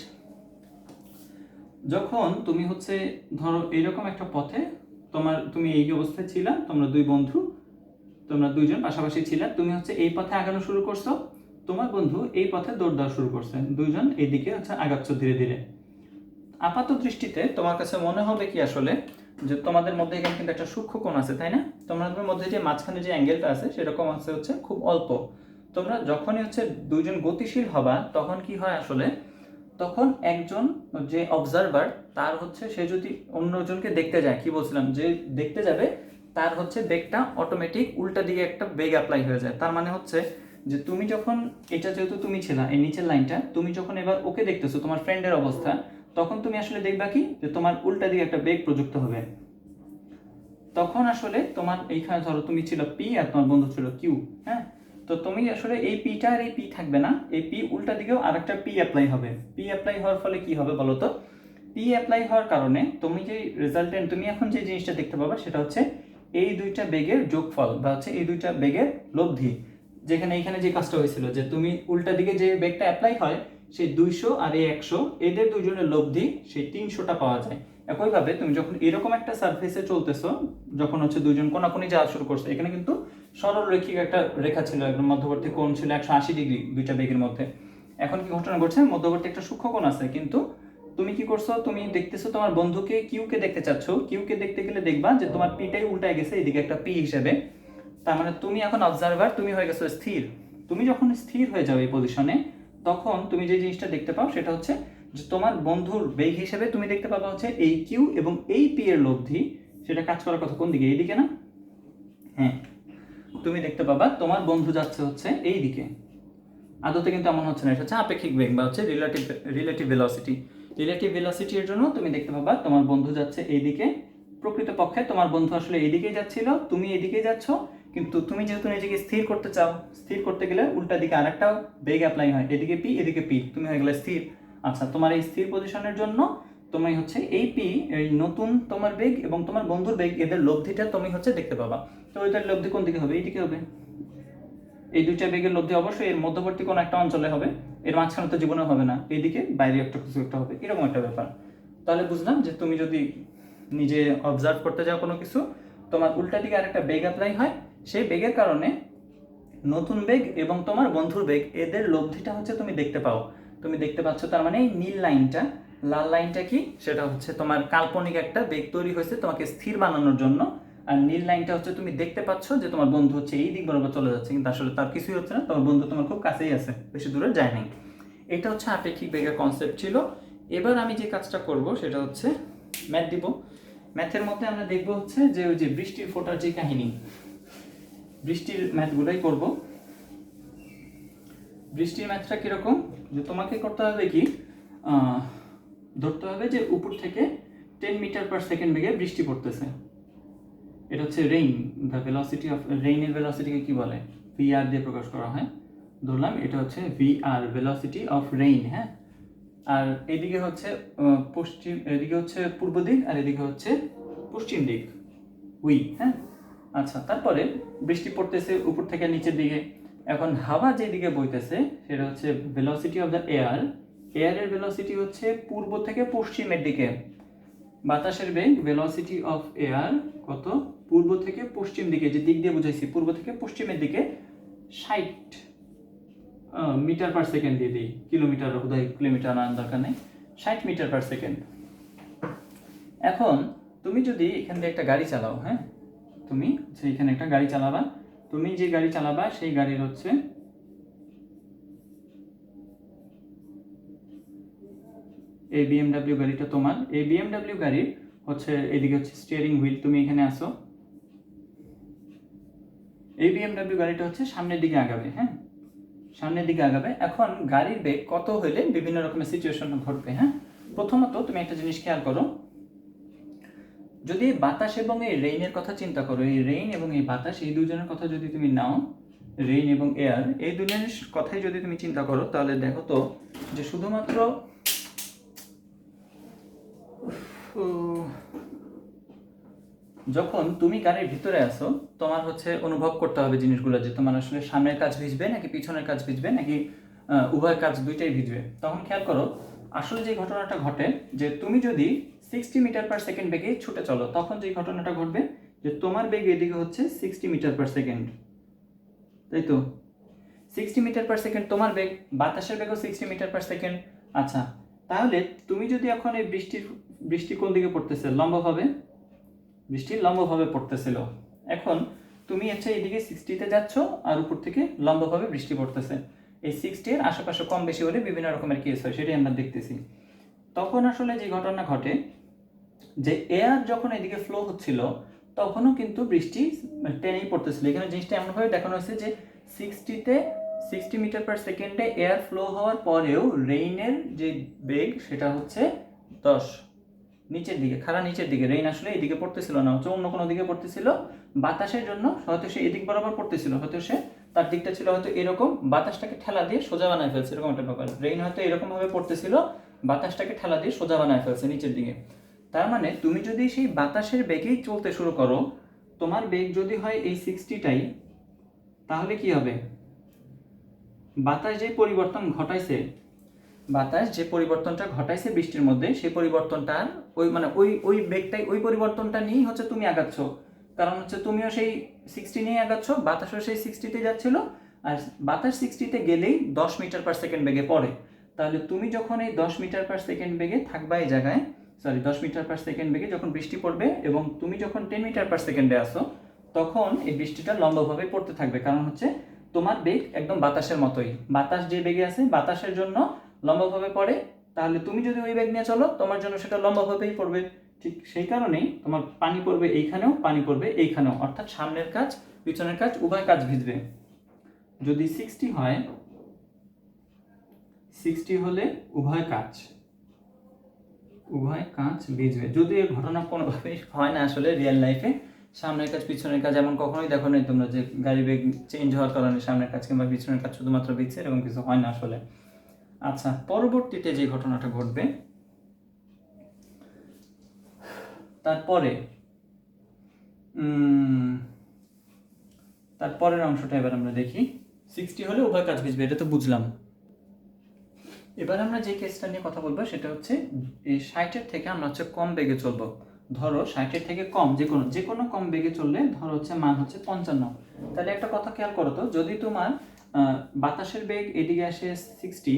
Speaker 1: যখন তুমি হচ্ছে ধরো এইরকম একটা পথে তুমি এই অবস্থায় ছিলা, তোমরা দুই বন্ধু, তোমরা দুইজন পাশাপাশি ছিলা, তুমি হচ্ছে এই পথে আগানো শুরু করছো, তোমার বন্ধু এই পথে দৌড় দেওয়া শুরু করছে, দুইজন এইদিকে হচ্ছে আগাচ্ছ ধীরে ধীরে। আপাত দৃষ্টিতে তোমার কাছে মনে হবে কি আসলে যে তোমাদের মধ্যে এখানে কিন্তু একটা সূক্ষ্ম কোণ আছে, তাই না? তোমাদের মধ্যে যে মাঝখানে যে অ্যাঙ্গেলটা আছে সেরকম আছে হচ্ছে খুব অল্প। তোমরা যখনই হচ্ছে দুইজন গতিশীল হবা তখন কি হয় আসলে, তখন একজন যে অবজারভার তার হচ্ছে সে যদি অন্যজনকে দেখতে যায়, কি বলছিলাম যে দেখতে যাবে, তার হচ্ছে বেগটা অটোমেটিক উল্টা দিকে একটা বেগ অ্যাপ্লাই হয়ে যায়। তার মানে হচ্ছে যে তুমি যখন এটা যেহেতু তুমি ছিলা এই নিচের লাইনটা, তুমি যখন এবার ওকে দেখতেছো তোমার ফ্রেন্ডের অবস্থা, তখন তুমি আসলে দেখবা কি যে তোমার উল্টা দিকে একটা বেগ প্রযুক্ত হবে। তখন আসলে তোমার এইখানে ধরো তুমি ছিল পি আর তোমার বন্ধু ছিল কিউ, হ্যাঁ? তো তুমি আসলে এই পিটা আর এই পি থাকবে না, এই পি উল্টা দিকেও আরেকটা পি অ্যাপ্লাই হবে। পি অ্যাপ্লাই হওয়ার ফলে কি হবে বলো তো? পি অ্যাপ্লাই হওয়ার কারণে তুমি যে রেজাল্টেন্ট, তুমি এখন যে জিনিসটা দেখতে পাবা সেটা হচ্ছে এই দুইটা বেগের যোগফল বা হচ্ছে এই দুইটা বেগের লব্ধি। যেখানে এইখানে যে কাজটা হয়েছিল যে তুমি উল্টা দিকে যে বেগটা অ্যাপ্লাই হয় সেই 200 আর এই 100 এদের দুজনের লব্ধি সেই 300টা পাওয়া যায়। একইভাবে তুমি যখন এরকম একটা সারফেসে চলতেছো, যখন হচ্ছে দুইজন কোনাকুনি যাওয়া শুরু করছে, এখানে কিন্তু সরল রৈখিক একটা রেখা ছিল, একদম মধ্যবর্তী কোণ ছিল 180 ডিগ্রি দুইটা বেগের মধ্যে। এখন কি ঘটনা ঘটছে, মধ্যবর্তী একটা সূক্ষ্ম কোণ আছে, কিন্তু তুমি কি করছো, তুমি দেখতেছো তোমার বন্ধুকে কিউকে দেখতে চাচ্ছ, কিউকে দেখতে গেলে দেখবা যে তোমার পিটাই উল্টায় গেছে এদিকে একটা পি হিসেবে। তার মানে তুমি এখন অবজারভার, তুমি হয়ে গেছো স্থির। তুমি যখন স্থির হয়ে যাও এই পজিশনে, তখন তুমি যে জিনিসটা দেখতে পাও সেটা হচ্ছে যে তোমার বন্ধুর বেগ হিসেবে তুমি দেখতে পাবা হচ্ছে এই কিউ এবং এই পি এর লব্ধি, সেটা কাজ করার কথা কোন দিকে, এইদিকে না? হ্যাঁ, তুমি দেখতে পাবা তোমার বন্ধু যাচ্ছে হচ্ছে এই দিকে। আদতে কিন্তু এমন হচ্ছে না, এটা হচ্ছে আপেক্ষিক বেগ বা হচ্ছে রিলেটিভ ভেলোসিটি। রিলেটিভ ভেলোসিটির জন্য তুমি দেখতে পাবা তোমার বন্ধু যাচ্ছে এইদিকে। প্রকৃতপক্ষে তোমার বন্ধু আসলে এইদিকেই যাচ্ছিল, তুমি এইদিকেই যাচ্ছ, কিন্তু তুমি যেহেতু নিজেকে স্থির করতে চাও, স্থির করতে গেলে উল্টা দিকে আরেকটা বেগ অ্যাপ্লাই হয়, এদিকে পি এদিকে পি, তুমি হয়ে গেলে স্থির। আচ্ছা, তোমার এই স্থির পজিশনের জন্য তুমি হচ্ছে এই পি, এই নতুন তোমার বেগ এবং তোমার বন্ধুর বেগ, এদের লব্ধিটা তুমি হচ্ছে দেখতে পাবা। তো এদের লব্ধি কোন দিকে হবে? এইদিকে হবে। এই দুইটা বেগের লব্ধি অবশ্যই এর মধ্যবর্তী কোনো একটা অঞ্চলে হবে, এর মাঝখানে তো জীবনে হবে না, এইদিকে বাইরে একটা কিছু একটা হবে, এরকম একটা ব্যাপার। তাহলে বুঝলাম যে তুমি যদি নিজে অবজার্ভ করতে যাও কোনো কিছু, তোমার উল্টা দিকে আরেকটা বেগ অ্যাপ্লাই হয়, সেই বেগের কারণে নতুন বেগ এবং তোমার বন্ধুর বেগ এদের লব্ধিটা হচ্ছে তুমি দেখতে পাও। তুমি দেখতে পাচ্ছ, তার মানে এই নীল লাইনটা, লাল লাইনটা কি, সেটা হচ্ছে তোমার কাল্পনিক একটা বেগ তৈরি হয়েছে তোমাকে স্থির বানানোর জন্য। আর নীল লাইনটা হচ্ছে তুমি দেখতে পাচ্ছ যে তোমার বন্ধু হচ্ছে এই দিক বরাবর চলে যাচ্ছে, কিন্তু আসলে তার কিছুই হচ্ছে না, তোমার বন্ধু তোমার খুব কাছেই আছে, বেশি দূরে যায় নাই। এটা হচ্ছে আপেক্ষিক বেগের কনসেপ্ট ছিল। এবার আমি যে কাজটা করব সেটা হচ্ছে ম্যাথ দিব। ম্যাথের মধ্যে আমরা দেখব হচ্ছে যে ওই যে বৃষ্টির ফোঁটার যে কাহিনী, বৃষ্টির ম্যাথগুলোই করব। বৃষ্টির ম্যাথটা কিরকম, যে তোমাকে করতে হবে কি, ধরতে হবে যে উপর থেকে 10 মিটার পার সেকেন্ড বেগে বৃষ্টি পড়তেছে। এটা হচ্ছে রেইন, দ্য ভেলোসিটি অফ রেইনের ভেলোসিটিকে কি বলে, ভিআর দিয়ে প্রকাশ করা হয়। ধরলাম এটা হচ্ছে ভিআর, ভেলোসিটি অফ রেইন, হ্যাঁ। আর এদিকে হচ্ছে পশ্চিম, এদিকে হচ্ছে পূর্ব দিক আর এদিকে হচ্ছে পশ্চিম দিক, উই, হ্যাঁ। আচ্ছা, তারপরে বৃষ্টি পড়তেছে উপর থেকে নিচের দিকে। এখন হাওয়া যেদিকে বইতেছে সেটা হচ্ছে ভেলোসিটি অফ দ্য এয়ার, এয়ারের ভেলোসিটি হচ্ছে পূর্ব থেকে পশ্চিমের দিকে। বাতাসের বেগ ভেলোসিটি অফ এয়ার কত, পূর্ব থেকে পশ্চিম দিকে, যে দিক দিয়ে বুঝাইছি পূর্ব থেকে পশ্চিমের দিকে 60 মিটার পার সেকেন্ড দিয়ে দিই, কিলোমিটার বোধহয় কিলোমিটার আনার দরকার নেই, 60 মিটার পার সেকেন্ড। এখন তুমি যদি এখান দিয়ে একটা গাড়ি চালাও, হ্যাঁ, তুমি সেইখানে একটা গাড়ি চালাবা, তুমি যে গাড়ি চালাবা সেই গাড়ির হচ্ছে এই বিএমডাব্লিউ গাড়িটা তোমার। এই বিএমডাব্লিউ গাড়ির হচ্ছে এদিকে হচ্ছে স্টিয়ারিং হুইল, তুমি এখানে আসো, এই বিএমডাব্লিউ গাড়িটা হচ্ছে সামনের দিকে আগাবে, হ্যাঁ সামনের দিকে আগাবে। এখন গাড়ির বেগ কত হলে বিভিন্ন রকমের সিচুয়েশন ঘটবে, হ্যাঁ প্রথমত তুমি একটা জিনিস খেয়াল করো, যদি বাতাস এবং এই রেইনের কথা চিন্তা করো, এই রেইন এবং এই বাতাস এই দুজনের কথা যদি তুমি নাও, রেইন এবং এয়ার এই দুজনের কথাই যদি তুমি চিন্তা করো, তাহলে দেখো তো যে শুধুমাত্র যখন তুমি গাড়ির ভিতরে আসো তোমার হচ্ছে অনুভব করতে হবে জিনিসগুলো, যে তোমার আসলে সামনের কাজ ভিজবে নাকি পিছনের কাজ ভিজবে নাকি উভয় কাজ দুইটাই ভিজবে। তখন খেয়াল করো আসলে যে ঘটনাটা ঘটে, যে তুমি যদি 60 মিটার পার সেকেন্ড বেগে ছুটে চলো, তখন যে ঘটনাটা ঘটবে যে তোমার বেগ এদিকে হচ্ছে 60 মিটার পার সেকেন্ড, তাই তো 60 মিটার পার সেকেন্ড তোমার বেগ, বাতাসের বেগও 60 মিটার পার সেকেন্ড। আচ্ছা তাহলে তুমি যদি এখন এই বৃষ্টি কোন দিকে পড়তেছে, লম্বভাবে, বৃষ্টি লম্বভাবে পড়তেছিল, এখন তুমি হচ্ছে এইদিকে 60-তে যাচ্ছ আর উপর থেকে লম্বভাবে বৃষ্টি পড়তেছে, এই 60 এর আশেপাশে কম বেশি হলে বিভিন্ন রকমের কেস হয়, সেটাই আমরা দেখতেছি। তখন আসলে যে ঘটনা ঘটে যে এয়ার যখন এদিকে ফ্লো হচ্ছিল তখনও কিন্তু বৃষ্টি টেনেই পড়তেছিল। এখানে জিনিসটা এমনভাবে দেখানো হয়েছে যে 60 মিটার পার সেকেন্ডে এয়ার ফ্লো হওয়ার পরেও রেইনের যে বেগ সেটা হচ্ছে 10, নিচের দিকে, খাড়া নিচের দিকে। রেইন আসলে এদিকে পড়তেছিল না, হচ্ছে অন্য কোনো দিকে পড়তেছিল, বাতাসের জন্য হয়তো সে এদিক বরাবর পড়তেছিল, হয়তো সে তার দিকটা ছিল হয়তো এরকম, বাতাসটাকে ঠেলা দিয়ে সোজা বানায় ফেলছে, এরকম একটা ব্যাপার। রেইন হয়তো এরকম ভাবে পড়তেছিল, বাতাসটাকে ঠেলা দিয়ে সোজা বানায় ফেলছে নিচের দিকে। তার মানে তুমি যদি সেই বাতাসের বেগেই চলতে শুরু করো, তোমার বেগ যদি হয় এই 60টাই, তাহলে কি হবে, বাতাস যে পরিবর্তনটা ঘটাইছে বৃষ্টির মধ্যে, সেই পরিবর্তনটার ওই বেগটাই, ওই পরিবর্তনটা নিয়েই হচ্ছে তুমি আগাচ্ছ, কারণ হচ্ছে তুমিও সেই 60 নিয়ে আগাচ্ছ, বাতাসও সেই 60-তে যাচ্ছিল, আর বাতাস 60-তে গেলেই 10 মিটার পার সেকেন্ড বেগে পড়ে। তাহলে তুমি যখন এই 10 মিটার পার সেকেন্ড বেগে থাকবা এই জায়গায়, 10 মিটার পার সেকেন্ড বেগে যখন বৃষ্টি পড়বে এবং তুমি যখন 10 মিটার পার সেকেন্ডে আসো, তখন এই বৃষ্টিটা লম্বভাবে পড়তে থাকবে, কারণ হচ্ছে তোমার বেগ একদম বাতাসের মতোই, বাতাস যে বেগে আছে বাতাসের জন্য লম্বভাবে পড়ে, তাহলে তুমি যদি ওই বেগ নিয়ে চলো তোমার জন্য সেটা লম্বভাবেই পড়বে। ঠিক সেই কারণেই তোমার পানি পড়বে এইখানেও, পানি পড়বে এইখানেও, অর্থাৎ সামনের কাজ পিছনের কাজ উভয় কাজ ভিজবে। যদি 60 হয়, 60 হলে উভয় কাজ ভিজবে। যদি এই ঘটনা কোনোভাবেই হয় না আসলে রিয়েল লাইফে, সামনের কাজ পিছনের কাজ এমন কখনোই দেখো নাই তোমরা যে গাড়ি বেগ চেঞ্জ হওয়ার কারণে সামনের কাজ কিংবা পিছনের কাজ শুধুমাত্র ভিজছে, এরকম কিছু হয় না আসলে। আচ্ছা পরবর্তীতে যে ঘটনাটা ঘটবে, তারপরের অংশটা এবার আমরা দেখি। 60 হলে উভয় কাজ ভিজবে, এটা তো বুঝলাম। এবার আমরা যে কেসটা নিয়ে কথা বলবো সেটা হচ্ছে এই 60-এর থেকে আমরা হচ্ছে কম বেগে চলবো। ধরো 60-এর থেকে কম যে কোনো কম বেগে চললে ধরো হচ্ছে মান হচ্ছে 55। তাহলে একটা কথা খেয়াল করো তো, যদি তোমার বাতাসের বেগ এদিকে আসে 60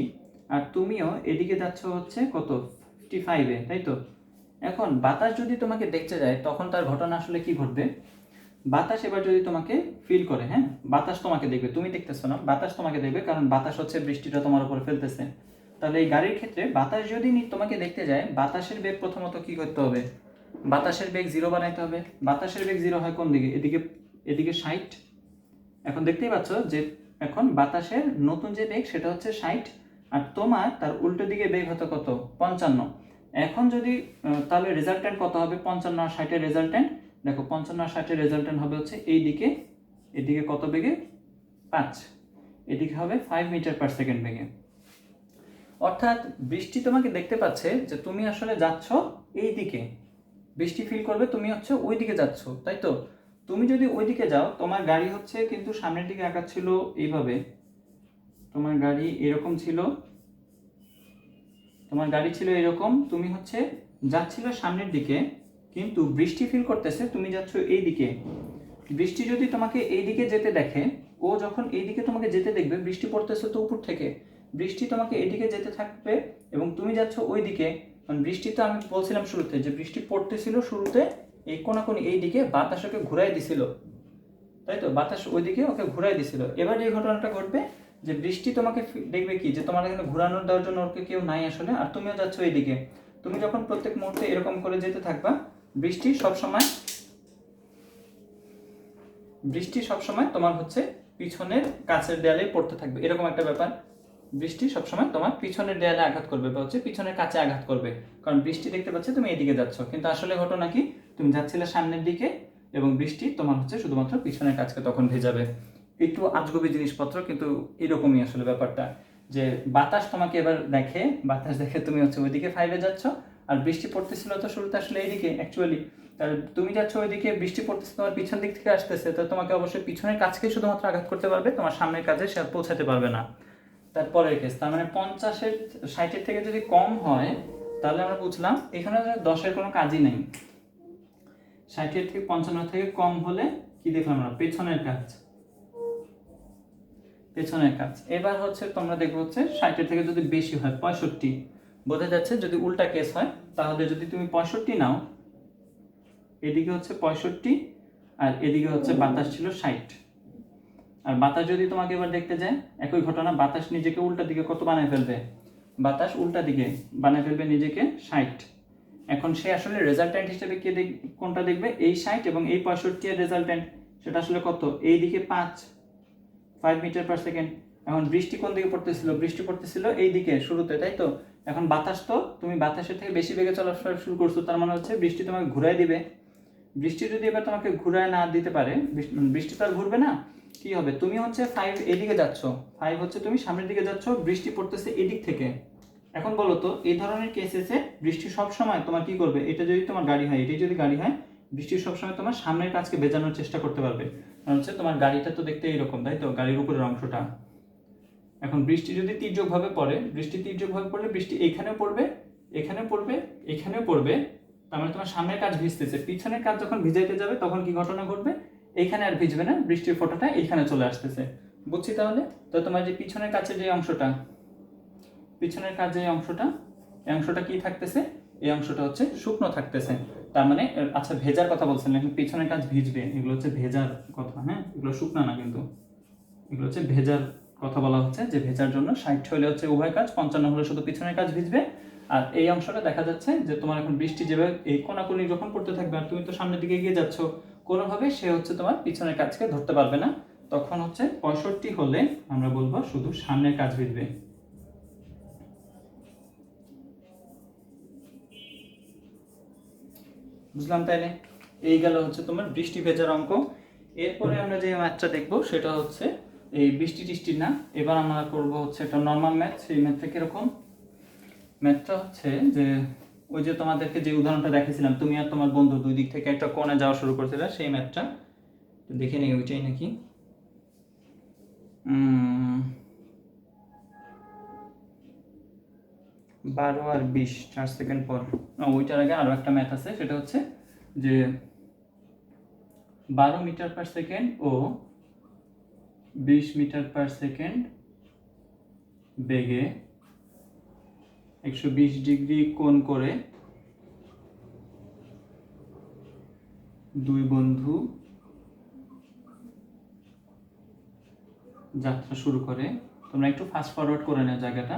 Speaker 1: আর তুমিও এদিকে যাচ্ছ হচ্ছে কত 55-এ, তাই তো। এখন বাতাস যদি তোমাকে দেখতে যায় তখন তার ঘটনা আসলে কি ঘটবে, বাতাস এবার যদি তোমাকে ফিল করে, হ্যাঁ বাতাস তোমাকে দেখবে, তুমি দেখতেছো না, বাতাস তোমাকে দেখবে, কারণ বাতাস হচ্ছে বৃষ্টিটা তোমার উপর ফেলতেছে। তাহলে এই গাড়ির ক্ষেত্রে বাতাস যদি তোমাকে দেখতে যায়, বাতাসের বেগ প্রথমত কি করতে হবে, বাতাসের বেগ 0 বানাইতে হবে। বাতাসের বেগ 0 হয় কোন দিকে, এদিকে 60। এখন দেখতেই পাচ্ছ যে এখন বাতাসের নতুন যে বেগ সেটা হচ্ছে 60, আর তোমার তার উল্টো দিকে বেগ হতো কত 55। এখন যদি তাহলে রেজাল্টেন্ট কত হবে, 55 আর 60-এর রেজাল্টেন্ট দেখো, 55 আর 60-এর রেজাল্টেন্ট হবে হচ্ছে এদিকে কত বেগে 5, এদিকে হবে 5 মিটার পার সেকেন্ড বেগে। অর্থাৎ বৃষ্টি তোমাকে দেখতে পাচ্ছে যে তুমি আসলে যাচ্ছ এই দিকে, বৃষ্টি ফিল করবে তুমি হচ্ছে ওই দিকে যাচ্ছ, তাই তো। তুমি যদি ওই দিকে যাও, তোমার গাড়ি হচ্ছে কিন্তু সামনের দিকে আগাচ্ছিল এইভাবে, তোমার গাড়ি এরকম ছিল, এরকম, তুমি হচ্ছে যাচ্ছিল সামনের দিকে, কিন্তু বৃষ্টি ফিল করতেছে তুমি যাচ্ছ এই দিকে। বৃষ্টি যদি তোমাকে এই দিকে যেতে দেখে, ও যখন এই দিকে তোমাকে যেতে দেখবে, বৃষ্টি পড়তেছে তো উপর থেকে, বৃষ্টি তোমাকে এদিকে যেতে থাকবে এবং তুমি যাচ্ছ ওই দিকে। কারণ বৃষ্টি তো আমি বলছিলাম শুরুতে যে বৃষ্টি পড়তেছিল শুরুতে এই কোনাকুনি এই দিকে, বাতাস ওকে ঘুরাই দিছিল, তাই তো, বাতাস ওই দিকে ওকে ঘুরাই দিছিল। এবার যে ঘটনাটা ঘটবে যে বৃষ্টি তোমাকে দেখবে কি যে তোমার এখানে ঘোরানোর দেওয়ার জন্য ওকে কেউ নাই আসলে, আর তুমিও যাচ্ছ এইদিকে। তুমি যখন প্রত্যেক মুহূর্তে এরকম করে যেতে থাকবা, বৃষ্টি সবসময় তোমার হচ্ছে পিছনের কাছের দেয়ালে পড়তে থাকবে, এরকম একটা ব্যাপার। বৃষ্টি সবসময় তোমার পিছনের দেয়ালে আঘাত করবে বা হচ্ছে পিছনের কাছে আঘাত করবে, কারণ বৃষ্টি দেখতে পাচ্ছে তুমি এদিকে যাচ্ছ, কিন্তু আসলে ঘটনা কি, তুমি যাচ্ছিলে সামনের দিকে এবং বৃষ্টি তোমার হচ্ছে শুধুমাত্র পিছনের কাছকে তখন ভেজাবে। একটু আজগুবি জিনিসপত্র, কিন্তু এরকমই আসলে ব্যাপারটা, যে বাতাস তোমাকে এবার বাতাস দেখে তুমি হচ্ছে ওইদিকে 5-এ যাচ্ছ, আর বৃষ্টি পড়তেছিল তো শুরুতে আসলে এইদিকে অ্যাকচুয়ালি, তাহলে তুমি যাচ্ছ ওইদিকে, বৃষ্টি পড়তেছে তোমার পিছন দিক থেকে আসতেছে, তো তোমাকে অবশ্যই পিছনের কাছকে শুধুমাত্র আঘাত করতে পারবে, তোমার সামনের কাছে সে পৌঁছাতে পারবে না। তারপরের কেস, তার মানে 50-60 থেকে যদি কম হয়, তাহলে আমরা বুঝলাম এখানে 10-এর কোনো কাজই নেই। 60 থেকে 55 থেকে কম হলে কি দেখলাম আমরা, পেছনের কাজ। এবার হচ্ছে তোমরা দেখবো হচ্ছে 60 থেকে যদি বেশি হয় 65, বোঝা যাচ্ছে যদি উল্টা কেস হয়, তাহলে যদি তুমি 65 নাও, এদিকে হচ্ছে 65 আর এদিকে হচ্ছে বাতাস ছিল 60, আর বাতাস যদি তোমাকে এবার দেখতে যায় একই ঘটনা, বাতাস নিজেকে উল্টা দিকে কত বানায় ফেলবে, বাতাস উল্টা দিকে বানায় ফেলবে নিজেকে 60। এখন সে আসলে রেজাল্ট্যান্ট হিসেবে কোনটা দেখবে, এই 60 এবং এই 65 এর রেজাল্ট্যান্ট, সেটা আসলে কত, এই দিকে 5 মিটার পার সেকেন্ড। এখন বৃষ্টি কোন দিকে পড়তেছিল, বৃষ্টি পড়তেছিল এই দিকে শুরুতে, তাই তো। এখন বাতাস তো তুমি বাতাসের থেকে বেশি বেগে চলাফেরা শুরু করছো, তার মানে হচ্ছে বৃষ্টি তোমাকে ঘুরাই দিবে। বৃষ্টি যদি এবার তোমাকে ঘুরায় না দিতে পারে, বৃষ্টি তো আর ঘুরবে না, কি হবে, তুমি হচ্ছে 5 এদিকে যাচ্ছ, 5 হচ্ছে তুমি সামনের দিকে যাচ্ছ, বৃষ্টি পড়তেছে এদিক থেকে। এখন বলো তো এই ধরনের কেসেসে বৃষ্টি সবসময় তোমার কি করবে, এটা যদি তোমার গাড়ি হয়, এটাই যদি গাড়ি হয়, বৃষ্টি সবসময় তোমার সামনের কাছকে ভেজানোর চেষ্টা করতে পারবে, কারণ হচ্ছে তোমার গাড়িটা তো দেখতে এইরকম, তাই তো, গাড়ির উপরের অংশটা। এখন বৃষ্টি যদি তীর্যকভাবে পড়ে, বৃষ্টি এইখানেও পড়বে, এখানেও পড়বে, এখানেও পড়বে, তার মানে তোমার সামনের কাজ ভিজতেছে, পিছনের কাজ যখন ভিজাইতে যাবে তখন কি ঘটনা ঘটবে, এইখানে আর ভিজবে না, বৃষ্টির ফোঁটাটা এইখানে চলে আসতেছে। বুঝছি তাহলে? তো তোমার যে পিছনের কাছে যে অংশটা, এই অংশটা কি থাকতেছে, এই অংশটা হচ্ছে শুকনো থাকতেছে, তার মানে আচ্ছা ভেজার কথা বলছেন, এখন পিছনের কাজ ভিজবে, এগুলো হচ্ছে ভেজার কথা, হ্যাঁ, এগুলো শুকনো না, কিন্তু এগুলো হচ্ছে ভেজার কথা বলা হচ্ছে, যে ভেজার জন্য 60 হলে হচ্ছে উভয় কাজ, 55 হলে শুধু পিছনের কাজ ভিজবে। আর এই অংশটা দেখা যাচ্ছে যে তোমার এখন বৃষ্টি যেভাবে এই কোনাকুনি যখন পড়তে থাকবে, আর তুমি তো সামনের দিকে এগিয়ে যাচ্ছ, কোনোভাবে সে হচ্ছে তোমার পিছনের কাজকে ধরতে পারবে না, তখন হচ্ছে 65 হলে আমরা বলবো শুধু সামনের কাজ ভিজবে। বুঝলাম তাইলে? এই গেল হচ্ছে তোমার বৃষ্টি ভেজার অঙ্ক। এরপরে আমরা যে ম্যাথটা দেখবো সেটা হচ্ছে এই বৃষ্টি টিষ্টি না, এবার আমরা করবো হচ্ছে একটা নর্মাল ম্যাথ। সেই ম্যাথটা কিরকম, ম্যাথটা হচ্ছে যে ওই যে তোমাদেরকে যে উদাহরণটা দেখেছিলাম, তুমি আর তোমার বন্ধু দুই দিক থেকে একটা কোণে যাওয়া শুরু করছিলে, সেই ম্যাথটা দেখে নিই ওইটাই নাকি। 12 আর 20 4 সেকেন্ড পর, ওইটার আগে আরো একটা ম্যাথ আছে, সেটা হচ্ছে যে 12 মিটার পার সেকেন্ড ও 20 মিটার পার সেকেন্ড বেগে 120 ডিগ্রি কোণ করে দুই বন্ধু যাত্রা শুরু করে। তোমরা একটু ফাস্ট ফরওয়ার্ড করে নাও জায়গাটা।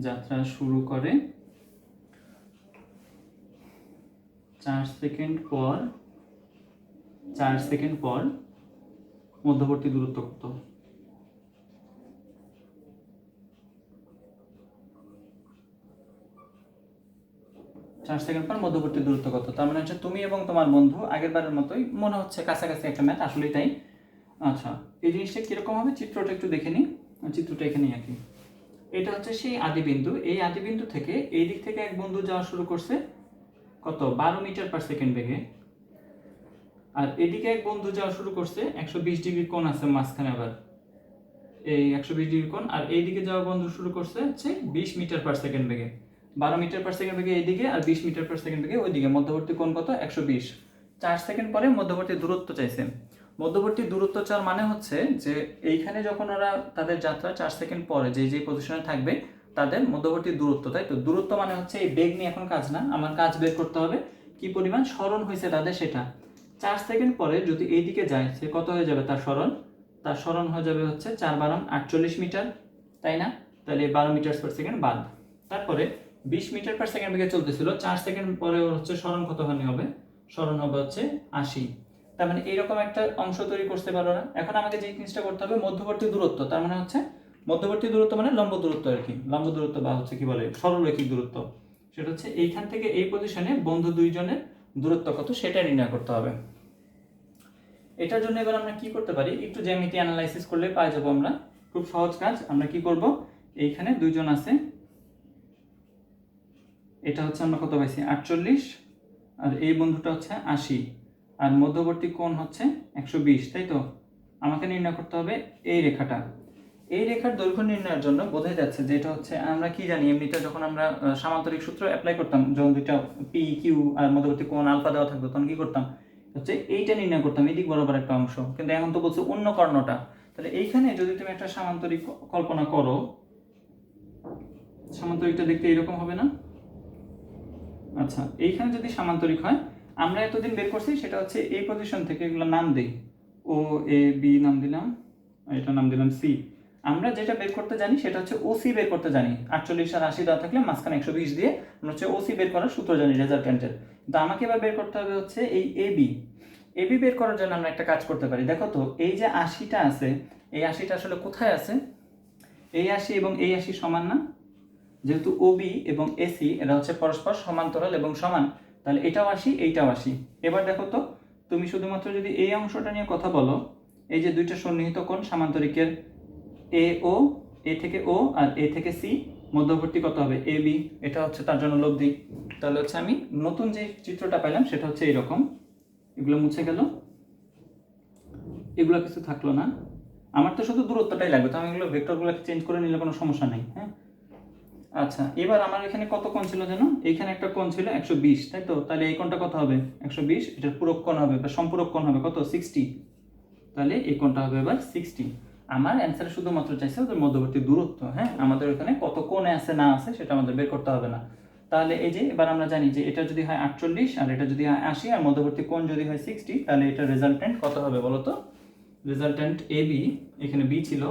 Speaker 1: যাত্রা শুরু করে 4 সেকেন্ড পর মধ্যবর্তী দূরত্ব কত? 4 সেকেন্ড পর মধ্যবর্তী দূরত্ব কত? তার মানে হচ্ছে তুমি এবং তোমার বন্ধু আগেরবারের মতোই মনে হচ্ছে কাছাকাছি একটা ম্যাথ, আসলেই তাই। আচ্ছা, এই জিনিসটা কিরকম হবে চিত্রটা একটু দেখে নিই। চিত্রটা এখানেই আঁকি। এটা হচ্ছে সেই আদিবিন্দু, এই আদিবিন্দু থেকে এই দিক থেকে এক বন্ধু যাওয়া শুরু করছে কত, 12 মিটার পার সেকেন্ড বেগে, আর এদিকে এক বন্ধু যাওয়া শুরু করছে 120 ডিগ্রি কোণ আছে মাঝখানে, আবার এই 120 ডিগ্রি কোণ, আর এইদিকে যাওয়া বন্ধু শুরু করছে হচ্ছে 20 মিটার পার সেকেন্ড বেগে। 12 মিটার পার সেকেন্ড বেগে এইদিকে, আর 20 মিটার পার সেকেন্ড বেগে ওইদিকে, মধ্যবর্তী কোণ কত, 120। 4 সেকেন্ড পরে মধ্যবর্তী দূরত্ব চাইছে। মধ্যবর্তী দূরত্ব চাওয়ার মানে হচ্ছে যে এইখানে যখন ওরা তাদের যাত্রা 4 সেকেন্ড পরে যে পজিশনে থাকবে তাদের মধ্যবর্তী দূরত্ব, তাই তো। দূরত্ব মানে হচ্ছে এই বেগ নিয়ে এখন কাজ না, আমার কাজ বের করতে হবে কি পরিমাণ সরণ হয়েছে তাদের সেটা। 4 সেকেন্ড পরে যদি এইদিকে যায় সে কত হয়ে যাবে তার সরণ, তার সরণ হয়ে যাবে হচ্ছে 4 বারাম 48 মিটার, তাই না? তাহলে 12 মিটার পার সেকেন্ড বাদ। তারপরে 20 মিটার পার সেকেন্ড বেগে চলতেছিল, 4 সেকেন্ড পরে ওর হচ্ছে সরণ কতখানি হবে? সরণ হবে হচ্ছে 80। তার মানে এইরকম একটা অংশ তৈরি করতে পারো না? এখন আমাকে যে জিনিসটা করতে হবে মধ্যবর্তী দূরত্ব, তার মানে হচ্ছে মধ্যবর্তী দূরত্ব মানে লম্ব দূরত্ব আর কি, লম্ব দূরত্ব বা হচ্ছে কি বলে সরলরৈখিক দূরত্ব, সেটা হচ্ছে এইখান থেকে এই পজিশনে বন্ধু দুইজনের দূরত্ব কত সেটা নির্ণয় করতে হবে। এটার জন্য এবার আমরা কি করতে পারি, একটু জ্যামিতি অ্যানালাইসিস করলে পাই যাবো আমরা। খুব সহজ কাজ। আমরা কি করব, এইখানে দুইজন আছে, এটা হচ্ছে আমরা কত পাইছি 48, আর এই বন্ধুটা হচ্ছে 80, আর মধ্যবর্তী কোণ হচ্ছে 120, তাই তো? আমাকে নির্ণয় করতে হবে এই রেখাটা। এই রেখার দৈর্ঘ্য নির্ণয়ের জন্য বোঝা যাচ্ছে যে এটা হচ্ছে, আমরা কি জানি এমনিতে যখন আমরা সামান্তরিক সূত্র অ্যাপ্লাই করতাম, যখন দুইটা পি কিউ আর মধ্যবর্তী কোণ আলফা দেওয়া থাকতো, তখন কি করতাম হচ্ছে এইটা নির্ণয় করতাম, এদিক বরাবর একটা অংশ। কিন্তু এখন তো বলছে অন্য কর্ণটা। তাহলে এইখানে যদি তুমি একটা সামান্তরিক কল্পনা করো, সামান্তরিকটা দেখতে এরকম হবে না? আচ্ছা, এইখানে যদি সামান্তরিক হয়, আমরা এতদিন বের করছি সেটা হচ্ছে এই পজিশন থেকে, এগুলো নাম দেই, ও এ বি নাম দিলাম, এটা নাম দিলাম সি। আমরা যেটা বের করতে জানি সেটা হচ্ছে ওসি বের করতে জানি। 48 আর 80 দেওয়া থাকলে মাঝখানে 120 দিয়ে আমরা হচ্ছে ওসি বের করার সূত্র জানি রেজাল্টেন্টের। কিন্তু আমাকে এবার বের করতে হবে হচ্ছে এই এবি। এবি বের করার জন্য আমরা একটা কাজ করতে পারি। দেখো তো, এই যে 80টা আছে, এই 80টা আসলে কোথায় আছে? এই 80 এবং এই 80 সমান না? যেহেতু ওবি এবং এসি এরা হচ্ছে পরস্পর সমান্তরাল এবং সমান, তাহলে এটাও 80 এইটাও 80। এবার দেখো তো, তুমি শুধুমাত্র যদি এই অংশটা নিয়ে কথা বলো, এই যে দুইটা সন্নিহিত কোণ সামান্তরিকের এ ও, এ থেকে ও আর এ থেকে সি, মধ্যবর্তী কত হবে? A B. এটা হচ্ছে তার জন্য লব দিই। তাহলে হচ্ছে আমি নতুন যে চিত্রটা পাইলাম সেটা হচ্ছে এইরকম। এগুলো মুছে গেল, এগুলো কিছু থাকলো না। আমার তো শুধু দূরত্বটাই লাগবে, তো আমি এগুলো ভেক্টরগুলোকে চেঞ্জ করে নিলে কোনো সমস্যা নেই। হ্যাঁ, আচ্ছা, এবার আমার এখানে কত কোণ ছিল যেন? এইখানে একটা কোণ ছিল 120, তাই তো? তাহলে এই কোণটা কত হবে? 120। এটার পূরক কোণ হবে বা সম্পূরক কোণ হবে কত? 60। তাহলে এই কোণটা হবে এবার 60। আমার অ্যান্সার শুধুমাত্র চাইছে ওদের মধ্যবর্তী দূরত্ব। হ্যাঁ, আমাদের এখানে কত কোণে আছে না আছে সেটা আমাদের বের করতে হবে না। তাহলে এই যে এবার আমরা জানি যে এটা যদি হয় 48 আর এটা যদি হয় 80 আর মধ্যবর্তী কোণ যদি হয় 60, তাহলে এটা রেজাল্টেন্ট কত হবে বলো তো? রেজাল্টেন্ট এ বি, এখানে বি ছিল,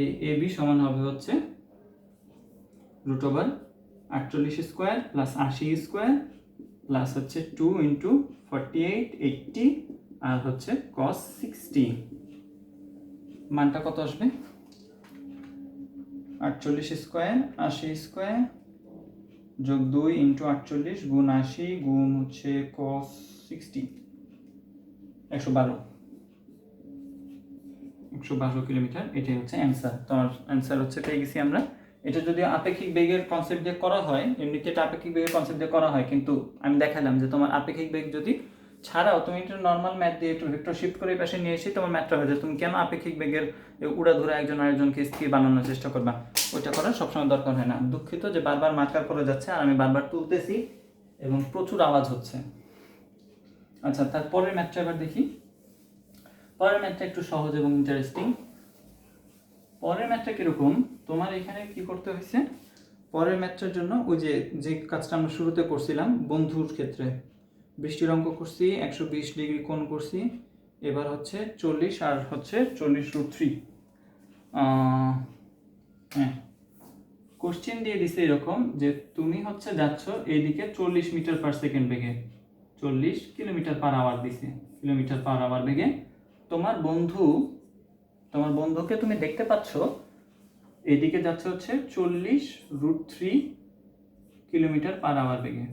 Speaker 1: এই এ বি সমান হবে হচ্ছে √48 স্কোয়ার প্লাস 80 স্কোয়ার প্লাস হচ্ছে 2 ইন্টু 48 80 আর হচ্ছে cos 60। মানটা কত আসবে? 48 স্কোয়ার 80 স্কোয়ার যোগ 2 ইন্টু 48 গুণ 80 গুণ হচ্ছে cos 60, 112 কিলোমিটার। এটাই হচ্ছে অ্যান্সার। তোমার অ্যান্সার হচ্ছে পেয়ে গেছি আমরা। এটা যদি আপেক্ষিক বেগের কনসেপ্ট দিয়ে করা হয়, এমনিতে এটা আপেক্ষিক বেগের কনসেপ্ট দিয়ে করা হয়, কিন্তু আমি দেখালাম যে তোমার আপেক্ষিক বেগ যদি ছাড়াও তুমি একটু নর্মাল ম্যাথ দিয়ে একটু ভেক্টর শিফট করে পাশে নিয়ে এসে তোমার ম্যাথটা হয়ে যায়। তুমি কেন আপেক্ষিক বেগের উড়াধুরা একজন আরেকজনকে স্থির বানানোর চেষ্টা করবা? ওইটা করার সবসময় দরকার হয় না। দুঃখিত যে বারবার মার্কার করে যাচ্ছে আর আমি বারবার তুলতেছি এবং প্রচুর আওয়াজ হচ্ছে। আচ্ছা, তারপরের ম্যাথটা এবার দেখি। পরের ম্যাথটা একটু সহজ এবং ইন্টারেস্টিং। পরের ম্যাথটা কিরকম, তোমার এখানে কি করতে হয়েছে? পরের ম্যাথটার জন্য ওই যে কাজটা আমরা শুরুতে করছিলাম বন্ধুর ক্ষেত্রে, বৃষ্টির অঙ্ক করছি, 120 ডিগ্রি কোণ করছি, এবার হচ্ছে 40 আর হচ্ছে 40√3। হ্যাঁ, কোশ্চেন দিয়ে দিছে এরকম যে তুমি হচ্ছে যাচ্ছ এইদিকে 40 মিটার পার সেকেন্ড বেগে, 40 কিলোমিটার পার আওয়ার দিছে, কিলোমিটার পার আওয়ার বেগে। তোমার বন্ধুকে তুমি দেখতে পাচ্ছ এদিকে যাচ্ছে হচ্ছে 40√3 কিলোমিটার পার আওয়ার বেগে।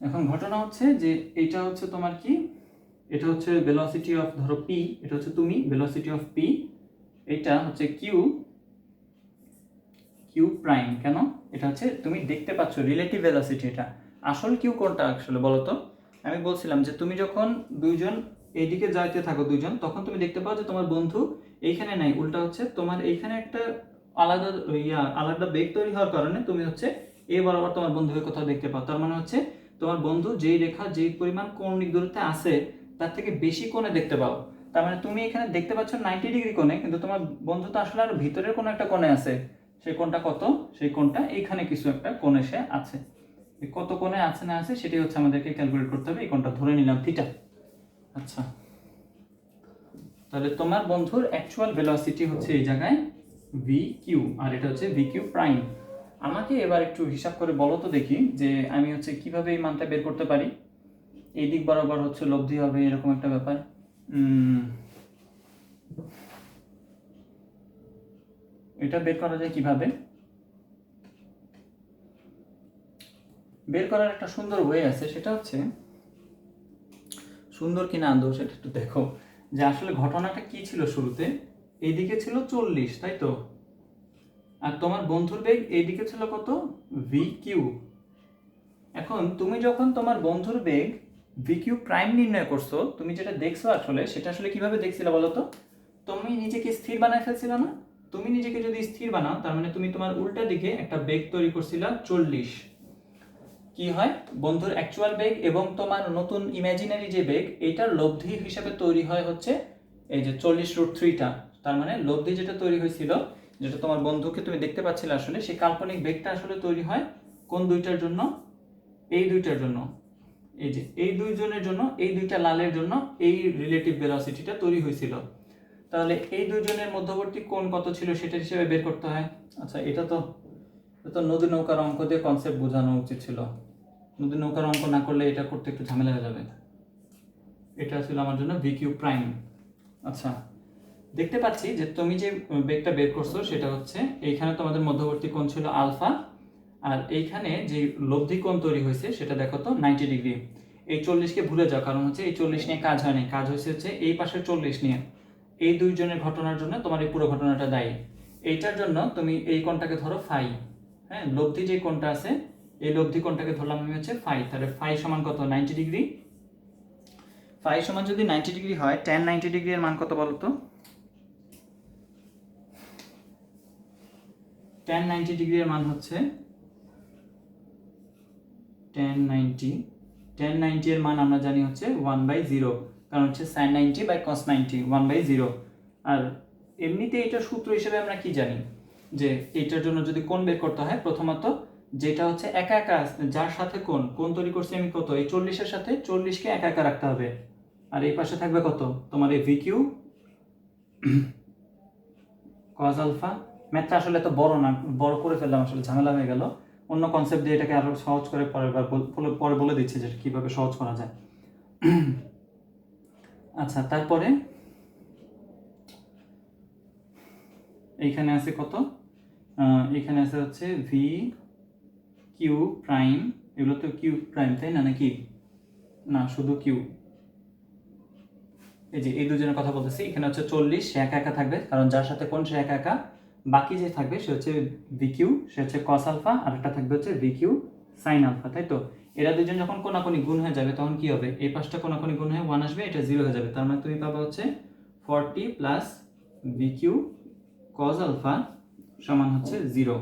Speaker 1: এখন ঘটনা হচ্ছে যে এটা হচ্ছে তোমার কি, এটা হচ্ছে ভেলোসিটি অফ, ধরো পি, এটা হচ্ছে তুমি ভেলোসিটি অফ পি, এটা হচ্ছে কিউ প্রাইম। কেন? এটা হচ্ছে তুমি দেখতে পাচ্ছ রিলেটিভ ভেলোসিটি। এটা আসল কিউ কোনটা আসলে বলো তো? আমি বলছিলাম যে তুমি যখন দুইজন এইদিকে যাইতে থাকো দুইজন, তখন তুমি দেখতে পাও যে তোমার বন্ধু এইখানে নাই, উল্টা হচ্ছে তোমার এইখানে একটা আলাদা বেগ তৈরি হওয়ার কারণে তুমি হচ্ছে এই বরাবর তোমার বন্ধুকে কোথাও দেখতে পাও। তার মানে হচ্ছে তোমার বন্ধু যেই রেখা যেই পরিমাণ কৌণিক দূরত্বে আছে তার থেকে বেশি কোণে দেখতে পাও। তার মানে তুমি এখানে দেখতে পাচ্ছ 90 ডিগ্রি কোণে, কিন্তু তোমার বন্ধু তো আসলে আর ভিতরের কোনো একটা কোণে আছে। সেই কোণটা কত? সেই কোণটা এইখানে কিছু একটা কোণে সে আছে। কত কোণে আছে না আছে সেটাই হচ্ছে আমাদেরকে ক্যালকুলেট করতে হবে। এই কোণটা ধরে নিলাম থিটা। আচ্ছা, তাহলে তোমার বন্ধুর অ্যাকচুয়াল ভেলোসিটি হচ্ছে এই জায়গায় ভি কিউ, আর এটা হচ্ছে ভি কিউ প্রাইম। আমাকে এবার একটু হিসাব করে বলো তো দেখি যে আমি হচ্ছে কিভাবে এই মানটা বের করতে পারি। এই দিক বরাবর হচ্ছে লব্ধি হবে এরকম একটা ব্যাপার। এটা বের করা যায় কিভাবে? বের করার একটা সুন্দর ওয়ে আছে, সেটা হচ্ছে সুন্দর কিনা আদৌ সেটা একটু দেখো যে আসলে ঘটনাটা কি ছিল। শুরুতে এইদিকে ছিল 40, তাই তো, আর তোমার বন্ধুর বেগ এইদিকে ছিল কত, ভি কিউ। এখন তুমি যখন তোমার বন্ধুর বেগ ভি কিউ প্রাইম নির্ণয় করছো, তুমি যেটা দেখছো আসলে সেটা আসলে কিভাবে দেখছিলে বলো তো? তুমি নিজেকে স্থির বানায় ফেলছিল না? তুমি নিজেকে যদি স্থির বানাও তার মানে তুমি তোমার উল্টা দিকে একটা বেগ তৈরি করছিলা 40। কি হয়, বন্ধুর অ্যাকচুয়াল বেগ এবং তোমার নতুন ইমাজিনারি যে বেগ এটার লব্ধি হিসাবে তৈরি হয় হচ্ছে এই যে 40√3টা। তার মানে লব্ধি যেটা তৈরি হয়েছিল, যেটা তোমার বন্ধুকে তুমি দেখতে পাচ্ছিলে আসলে, সেই কাল্পনিক বেগটা আসলে তৈরি হয় কোন দুইটার জন্য? এই দুইটার জন্য। এই যে এই দুইজনের জন্য, এই দুইটা লালের জন্য এই রিলেটিভ ভেলোসিটিটা তৈরি হয়েছিল। তাহলে এই দুইজনের মধ্যবর্তী কোণ কত ছিল সেটা হিসেবে বের করতে হয়। আচ্ছা, এটা তো নদী নৌকার অঙ্ক দিয়ে কনসেপ্ট বোঝানো উচিত ছিল। নদী নৌকার অঙ্ক না করলে এটা করতে একটু ঝামেলা হয়ে যাবে। এটা ছিল আমার জন্য ভি কিউ প্রাইম। আচ্ছা, দেখতে পাচ্ছি যে তুমি যে বেগটা বের করছো সেটা হচ্ছে এইখানে তোমাদের মধ্যবর্তী কোণ ছিল আলফা, আর এইখানে যে লব্ধি কোণ তৈরি হয়েছে সেটা দেখো তো 90 ডিগ্রি। এই 40কে ভুলে যাও, কারণ হচ্ছে এই 40 নিয়ে কাজ হয়নি, কাজ হয়েছে হচ্ছে এই পাশের 40 নিয়ে। এই দুইজনের ঘটনার জন্য তোমার এই পুরো ঘটনাটা দায়ী। এইটার জন্য তুমি এই কোণটাকে ধরো ফাই। হ্যাঁ, লব্ধি যে কোণটা আছে এই লব্ধি কোণটাকে ধরলাম আমি হচ্ছে ফাই। তাহলে ফাই সমান কত, 90 ডিগ্রি। ফাই সমান যদি 90 ডিগ্রি হয়, tan 90 ডিগ্রি এর মান কত বলো তো? tan 90 ডিগ্রি এর মান হচ্ছে tan 90 এর মান আমরা জানি হচ্ছে 1/0, কারণ হচ্ছে sin 90 বাই cos 90 1/0। আর এমনিতে এটা সূত্র হিসেবে আমরা কি জানি যে এইটার জন্য যদি কোণ বের করতে হয়, প্রথমত যেটা হচ্ছে একা একা যার সাথে কোণ তৈরি করছি আমি কত, এই 40-এর সাথে 40কে একা একা রাখতে হবে। আর এই পাশে থাকবে কত, তোমার এই ভি কিউ cos আলফা। ম্যাথটা আসলে এত বড় না, বড় করে ফেললাম, আসলে ঝামেলা হয়ে গেল। অন্য কনসেপ্ট দিয়ে এটাকে আরো সহজ করে পরে বলে দিচ্ছি যে কিভাবে সহজ করা যায়। আচ্ছা, তারপরে এইখানে আছে কত, এখানে আছে হচ্ছে ভি কিউ প্রাইম। এগুলো তো কিউ প্রাইম তাই না, নাকি? না, শুধু কিউ। এই যে এই দুজনের কথা বলতেছি, এখানে হচ্ছে 40, সে একা একা থাকবে কারণ যার সাথে কোণ সে একা একা। বাকি যে থাকবে সে হচ্ছে ভি কিউ, সে হচ্ছে cos আলফা, আর একটা থাকবে হচ্ছে ভি কিউ sin আলফা, তাই তো? এরা দুজন যখন কোনাকুনি গুণ হয়ে যাবে তখন কি হবে, এই পাশটা কোনাকুনি গুণ হয়ে 1 আসবে, এটা 0 হয়ে যাবে। তার মানে তুমি পাবে হচ্ছে 40 plus v q cos alpha সমান হচ্ছে 0।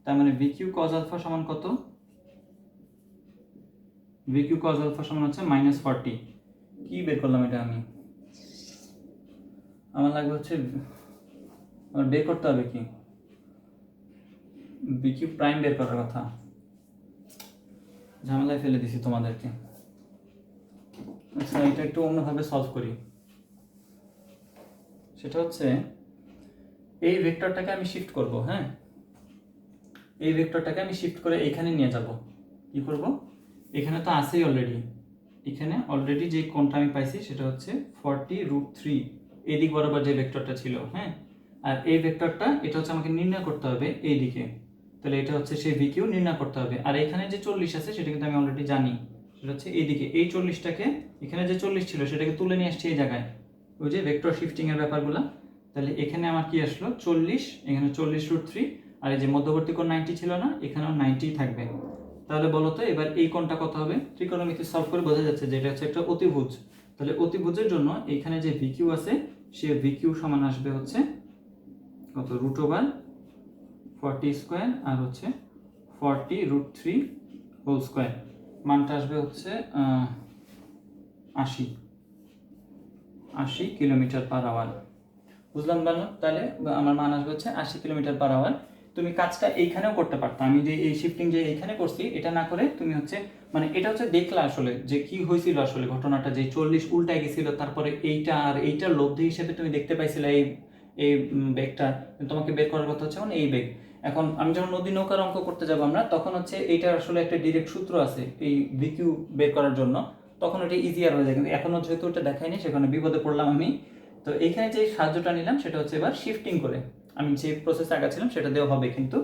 Speaker 1: তার মানে ভি কিউ cos আলফা সমান কত, ভি কিউ cos আলফা সমান হচ্ছে -40। কি বের করলাম এটা আমি? আমার লাগবে হচ্ছে, আমার বের করতে হবে কি, ভি কিউ প্রাইম বের করার কথা। ঝামেলায় ফেলে দিছি তোমাদেরকে। আচ্ছা, এটা একটু অন্যভাবে সলভ করি। সেটা হচ্ছে এই ভেক্টরটাকে আমি শিফট করব। হ্যাঁ, এই ভেক্টরটাকে আমি শিফট করে এখানে নিয়ে যাব। কি করব, এখানে তো আছেই অলরেডি, এখানে অলরেডি যে কোণটা আমি পাইছি সেটা হচ্ছে 40√3, এদিক বরাবর যে ভেক্টরটা ছিল। হ্যাঁ, আর এই ভেক্টরটা এটা হচ্ছে আমাকে নির্ণয় করতে হবে এই দিকে। তাহলে এটা হচ্ছে সেই ভি কিউ নির্ণয় করতে হবে। আর এখানে যে 40 আছে সেটা কিন্তু আমি অলরেডি জানি, সেটা হচ্ছে এইদিকে। এই 40টাকে, এখানে যে 40 ছিল সেটাকে তুলে নিয়ে আসছি এই জায়গায়, ওই যে ভেক্টর শিফটিং এর ব্যাপারগুলো। তাহলে এখানে আমার কি আসলো, 40, এখানে 40√3, আর এই যে মধ্যবর্তী কোণ 90 ছিল না, এখানেও 90 থাকবে। তাহলে বলো তো এবার এই কোণটা কত হবে? ত্রিকোণমিতি সলভ করে বোঝা যাচ্ছে যে এটা হচ্ছে একটা অতিভুজ। তাহলে অতিভুজের জন্য এইখানে যে ভি কিউ আছে সে ভি কিউ সমান আসবে হচ্ছে কত, √40 স্কোয়ার আর হচ্ছে 40√3 হোল স্কোয়ার। মানটা আসবে হচ্ছে 80 কিলোমিটার পার আওয়ার। বুঝলাম বলো? তাহলে আমার মান আসবে হচ্ছে 80 কিলোমিটার পার আওয়ার। তুমি কাজটা এইখানেও করতে পারতো। আমি যে এই শিফটিং যে এইখানে করছি এটা না করে তুমি হচ্ছে মানে এটা হচ্ছে দেখলা আসলে যে কি হয়েছিল আসলে ঘটনাটা, যে 40 উল্টায় গেছিল, তারপরে এইটা আর এইটার লব্ধি হিসেবে তুমি দেখতে পাইছিলে এই এই বেগটা, তোমাকে বের করার কথা হচ্ছে মানে এই বেগ। এখন আমি যখন নদী নৌকার অঙ্ক করতে যাবো আমরা, তখন হচ্ছে এইটার আসলে একটা ডিরেক্ট সূত্র আছে এই ভিকিউ বের করার জন্য, তখন ওটা ইজিয়ার হয়ে যায়। কিন্তু এখনো যেহেতু ওটা দেখায়নি সেখানে বিপদে পড়লাম আমি। তো এইখানে যে সাহায্যটা নিলাম সেটা হচ্ছে এবার শিফটিং করে, আমি যে প্রসেসে আগাচ্ছিলাম সেটা দেওয়া হবে, কিন্তু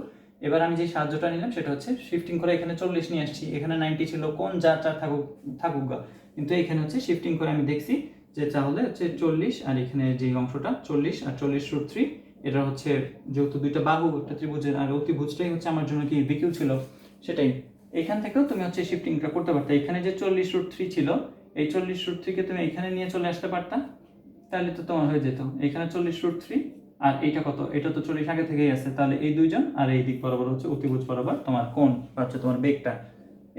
Speaker 1: এবার আমি যে সাহায্যটা নিলাম সেটা হচ্ছে শিফটিং করে এখানে 40 নিয়ে আসছি, এখানে 90 ছিল, কোন যা যা থাকুক থাকুক গা, কিন্তু এখানে হচ্ছে শিফটিং করে আমি দেখছি যে তাহলে হচ্ছে 40, আর এখানে যে অংশটা 40 আর 40√3, এটা হচ্ছে যেহেতু দুইটা বাহু একটা ত্রিভুজের, আর অতিভুজটাই হচ্ছে আমার জন্য কি ভিকিউ ছিল, সেটাই। এখান থেকেও তুমি হচ্ছে শিফটিংটা করতে পারতে। এখানে যে 40√3 ছিল, এই 40√3 কে তুমি এখানে নিয়ে চলে আসতে পারতা, তাহলে তো তোমার হয়ে যেত এখানে 40√3, আর এইটা কত, এটা তো 40 আগে থেকেই আছে, তাহলে এই দুইজন আর এই দিক বরাবর হচ্ছে অতিভুজ বরাবর তোমার কোণ হচ্ছে তোমার বেগটা,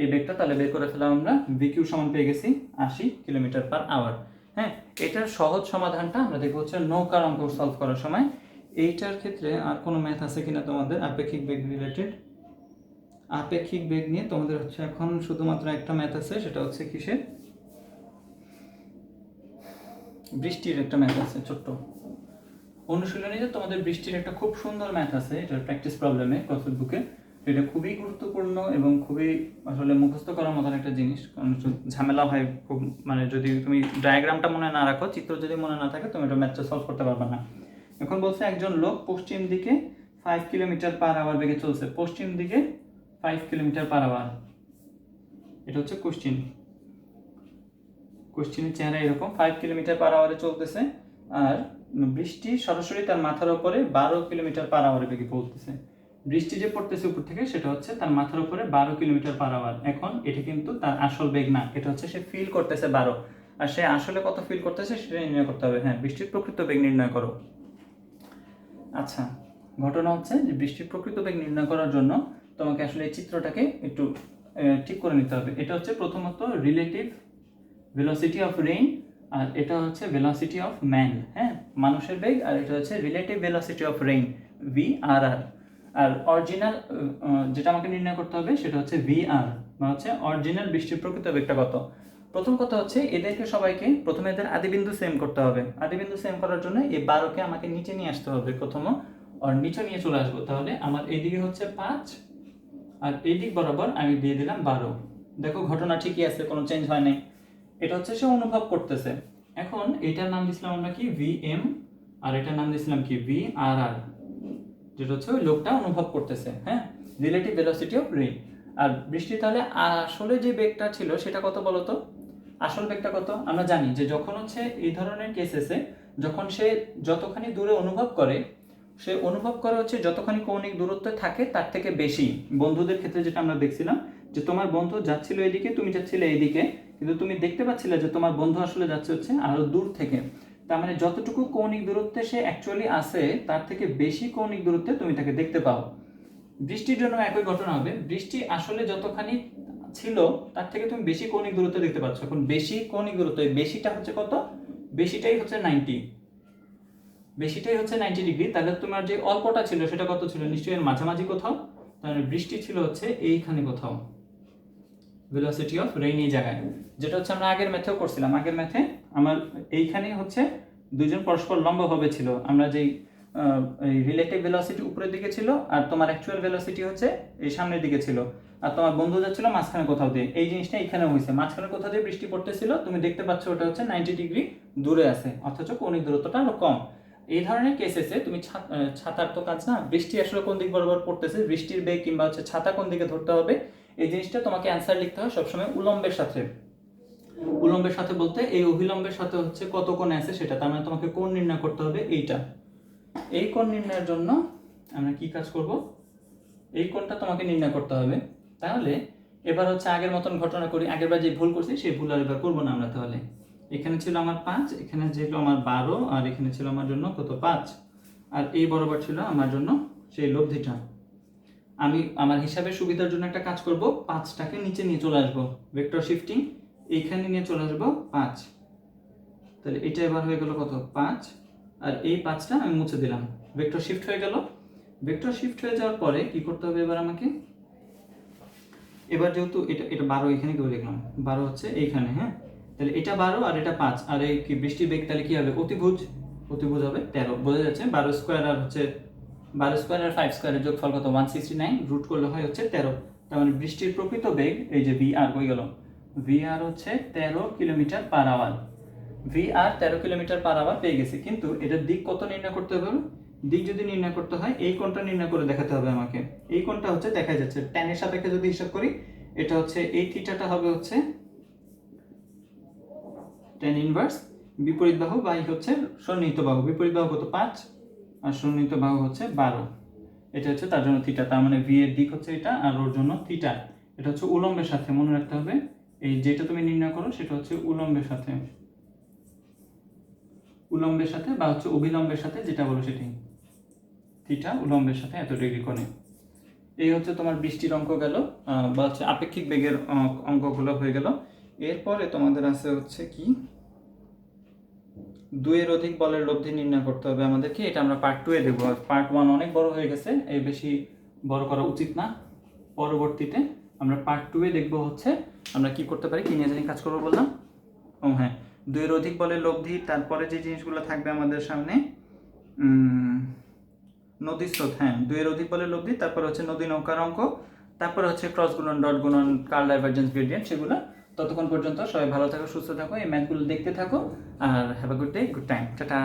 Speaker 1: এই বেগটা তাহলে বের করে ফেলাম আমরা। ভিকিউ সমান পেয়ে গেছি 80 কিলোমিটার/আওয়ার। হ্যাঁ, এটার সহজ সমাধানটা আমরা দেখবো হচ্ছে নৌকার অঙ্ক সলভ করার সময়। এইটার ক্ষেত্রে আর কোনো ম্যাথ আছে কিনা তোমাদের আপেক্ষিক বেগ রিলেটেড? আপেক্ষিক বেগ নিয়ে তোমাদের হচ্ছে এখন শুধুমাত্র একটা ম্যাথ আছে, সেটা হচ্ছে কিসের, বৃষ্টির একটা ম্যাথ আছে ছোট্ট অনুশীলনীতে। তোমাদের বৃষ্টির একটা খুব সুন্দর ম্যাথ আছে, এটার প্র্যাকটিস প্রবলেমে কসুর বুকে। এটা খুবই গুরুত্বপূর্ণ এবং খুবই আসলে মুখস্থ করার মতন একটা জিনিস, কারণ ঝামেলা হয় খুব, মানে যদি তুমি ডায়াগ্রামটা মনে না রাখো, চিত্র যদি মনে না থাকে, তুমি এটা ম্যাথটা সলভ করতে পারবে না। এখন বলছে একজন লোক পশ্চিম দিকে 5 কিলোমিটার/আওয়ার বেগে চলছে, পশ্চিম দিকে 5 কিলোমিটার/আওয়ার, এটা হচ্ছে কোশ্চেনের চেহারা এরকম 5 কিলোমিটার/আওয়ারে চলতেছে, আর বৃষ্টি সরাসরি তার মাথার উপরে 12 কিলোমিটার/আওয়ারে বেগে পড়তেছে। বৃষ্টি যে পড়তেছে উপর থেকে সেটা হচ্ছে তার মাথার উপরে 12 কিলোমিটার/আওয়ার। এখন এটা কিন্তু তার আসল বেগ না, এটা হচ্ছে সে ফিল করতেছে 12, আর সে আসলে কত ফিল করতেছে সেটা নির্ণয় করতে হবে। হ্যাঁ, বৃষ্টির প্রকৃত বেগ নির্ণয় করো। আচ্ছা, ঘটনা হচ্ছে যে বৃষ্টির প্রকৃত বেগ নির্ণয় করার জন্য তোমাকে আসলে এই চিত্রটাকে একটু ঠিক করে নিতে হবে। এটা হচ্ছে প্রথমত রিলেটিভ ভেলোসিটি অফ রেইন, আর এটা হচ্ছে ভেলোসিটি অফ ম্যান, হ্যাঁ মানুষের বেগ, আর এটা হচ্ছে relative velocity of rain VRR। আর অরিজিনাল যেটা আমাকে নির্ণয় করতে হবে সেটা হচ্ছে VR, বা হচ্ছে অরিজিনাল বৃষ্টির প্রকৃত বেগটা কত। প্রথম কথা হচ্ছে এদেরকে সবাইকে প্রথমে এদের আদিবিন্দু সেম করতে হবে। আদিবিন্দু সেম করার জন্য এই 12কে আমাকে নিচে নিয়ে আসতে হবে প্রথম, আর নিচে নিয়ে চলে আসবো। তাহলে আমার এইদিকে হচ্ছে 5, আর এই দিক বরাবর আমি দিয়ে দিলাম 12। দেখো ঘটনা ঠিকই আছে, কোনো চেঞ্জ হয় নাই। এটা হচ্ছে সে অনুভব করতেছে। এখন এটার নাম দিছিলাম আমরা কি VM, আর এটার নাম দিছিলাম কি VRR, যেটা হচ্ছে ওই লোকটা অনুভব করতেছে। হ্যাঁ, রিলেটিভ ভেলোসিটি অফ রেইন। আর বৃষ্টি তাহলে আসলে যে বেগটা ছিল সেটা কত বলতো? আসল বেগটা কত? আমরা জানি যে যখন হচ্ছে এই ধরনের কেসেসে যখন সে যতখানি দূরে অনুভব করে, সে অনুভব করে হচ্ছে যতখানি কৌণিক দূরত্বে থাকে তার থেকে বেশি। বন্ধুদের ক্ষেত্রে যেটা আমরা দেখছিলাম যে তোমার বন্ধু যাচ্ছিল এদিকে, তুমি যাচ্ছিলে এইদিকে, কিন্তু তুমি দেখতে পাচ্ছিলে যে তোমার বন্ধু আসলে যাচ্ছে হচ্ছে আরো দূর থেকে। তার মানে যতটুকু কৌণিক দূরত্বে সে অ্যাকচুয়ালি আছে তার থেকে বেশি কৌণিক দূরত্বে তুমি তাকে দেখতে পাও। বৃষ্টির জন্য একই ঘটনা হবে, বৃষ্টি আসলে যতখানি ছিল তার থেকে তুমি বেশি কৌণিক দূরত্ব দেখতে পাচ্ছ। এখন বেশি কৌণিক দূরত্ব, বেশিটা হচ্ছে কত? বেশিটাই হচ্ছে 90, বেশিটাই হচ্ছে 90 ডিগ্রি। তাহলে তোমার যে অল্পটা ছিল সেটা কত ছিল? নিশ্চয়ই এর মাঝামাঝি কোথাও। তাহলে বৃষ্টি ছিল হচ্ছে এইখানে কোথাও, ভেলোসিটি অফ রেইন এই জায়গায়, যেটা হচ্ছে আমরা আগের ম্যাথেও করছিলাম। আগের ম্যাথে আমার এইখানেই হচ্ছে দুজন পরস্পর লম্বভাবে ছিল, আমরা যেই এই রিলেটিভ ভেলোসিটি উপরের দিকে ছিল, আর তোমার অ্যাকচুয়াল ভেলোসিটি হচ্ছে এই সামনের দিকে ছিল, আর তোমার বন্ধু যাচ্ছিল মাঝখানে কোথাও দিয়ে। এই জিনিসটা এখানে হয়েছে, মাঝখানে কোথাও দিয়ে বৃষ্টি পড়তেছিল, তুমি দেখতে পাচ্ছ ওটা হচ্ছে 90 ডিগ্রি দূরে আছে, অথচ কৌণিক দূরত্বটা আরো কম। এই ধরনের কেসেসে তুমি ছাতার তো কাজ না, বৃষ্টি আসলে কোন দিক বরাবর পড়তেছে, বৃষ্টির বেগ কিংবা হচ্ছে ছাতা কোন দিকে ধরতে হবে, এই জিনিসটা তোমাকে অ্যান্সার লিখতে হয় সবসময় উলম্বের সাথে। উলম্বের সাথে বলতে এই অভিলম্বের সাথে হচ্ছে কত কোণ আছে সেটা, তার মানে তোমাকে কোণ নির্ণয় করতে হবে এইটা। এই কোণ নির্ণয়ের জন্য আমরা কি কাজ করব? এই কোণটা তোমাকে নির্ণয় করতে হবে। তাহলে এবার হচ্ছে আগের মতন ঘটনা করি, আগেরবার যে ভুল করছি সেই ভুল আর এবার করবো না আমরা। তাহলে এখানে ছিল আমার 5, এখানে ছিল আমার 12, আর এখানে ছিল আমার জন্য কত 5, আর এই বরাবর ছিল আমার জন্য সেই লব্ধিটা। আমি আমার হিসাবের সুবিধার জন্য একটা কাজ করব, 5টাকে নিচে নিয়ে চলে আসবো, ভেক্টর শিফটিং এইখানে নিয়ে চলে আসবো 5। তাহলে এটা এবার হয়ে গেল কত 5, আর এই 5টা আমি মুছে দিলাম, ভেক্টর শিফট হয়ে গেল। ভেক্টর শিফট হয়ে যাওয়ার পরে কি করতে হবে এবার আমাকে, এবার যেহেতু এটা এটা 12 এখানে কেউ লিখলাম, 12 হচ্ছে এইখানে, হ্যাঁ, তাহলে এটা 12 আর এটা 5, আর এই কি বৃষ্টির বেগ তাহলে কি হবে, অতিভুজ, অতিভুজ হবে 13, বোঝা যাচ্ছে। 12 স্কোয়ার আর হচ্ছে 12 স্কোয়ার আর 5 স্কোয়ারের যোগফল কত, 169, রুট করলে হয় হচ্ছে 13। তার মানে বৃষ্টির প্রকৃত বেগ এই যে VR হয়ে গেল, VR হচ্ছে 13 kilometre per hour, VR 13 kilometre per hour পেয়ে গেছে। কিন্তু এটার দিক কত নির্ণয় করতে হবে, দিক যদি নির্ণয় করতে হয় এই কোণটা নির্ণয় করে দেখাতে হবে আমাকে। এই কোণটা হচ্ছে দেখা যাচ্ছে tan এর সাপেক্ষে যদি হিসাব করি, এটা হচ্ছে এই থিটাটা হবে হচ্ছে tan ইনভার্স বিপরীত বাহু বাই হচ্ছে সন্নিহিত বাহু, বিপরীত বাহু কত 5 আর সন্নিহিত বাহু হচ্ছে 12, এটা হচ্ছে তার জন্য থিটা। তার মানে ভি এর দিক হচ্ছে এটা আর ওর জন্য থিটা। এটা হচ্ছে উলম্বের সাথে, মনে রাখতে হবে এই যেটা তুমি নির্ণয় করো সেটা হচ্ছে উলম্বের সাথে, উলম্বের সাথে বা হচ্ছে অভিলম্বের সাথে, যেটা বলো সেটাই, থিটা উলম্বের সাথে এত ডিগ্রি কোণে। এই হচ্ছে তোমার বৃষ্টির অঙ্ক গেল, বা হচ্ছে আপেক্ষিক বেগের অঙ্কগুলো হয়ে গেল। এরপরে তোমাদের আছে হচ্ছে কি, দুইয়ের অধিক বলের লব্ধি নির্ণয় করতে হবে আমাদেরকে। এটা আমরা পার্ট 2 এ দেখব, পার্ট 1 অনেক বড় হয়ে গেছে, এই বেশি বড় করা উচিত না। পরবর্তীতে আমরা পার্ট 2 এ দেখব হচ্ছে আমরা কি করতে পারি, কি নিয়ে জানি কাজ করবো বললাম, ও হ্যাঁ, দুইয়ের অধিক বলের লব্ধি, তারপরে যে জিনিসগুলো থাকবে আমাদের সামনে, নদী স্রোত, হ্যাঁ, দুইয়ের অধিক বলের লব্ধি, তারপর হচ্ছে নদী নৌকার অঙ্ক, তারপর হচ্ছে ক্রস গুণন, ডট গুণন, কার্ল ডাইভারজেন্স গ্রেডিয়েন্ট, সেগুলো। ততক্ষণ পর্যন্ত সবাই ভালো থাকো, সুস্থ থাকো, এই ম্যাথগুলো দেখতে থাকো, আর have a good day, good time, tata.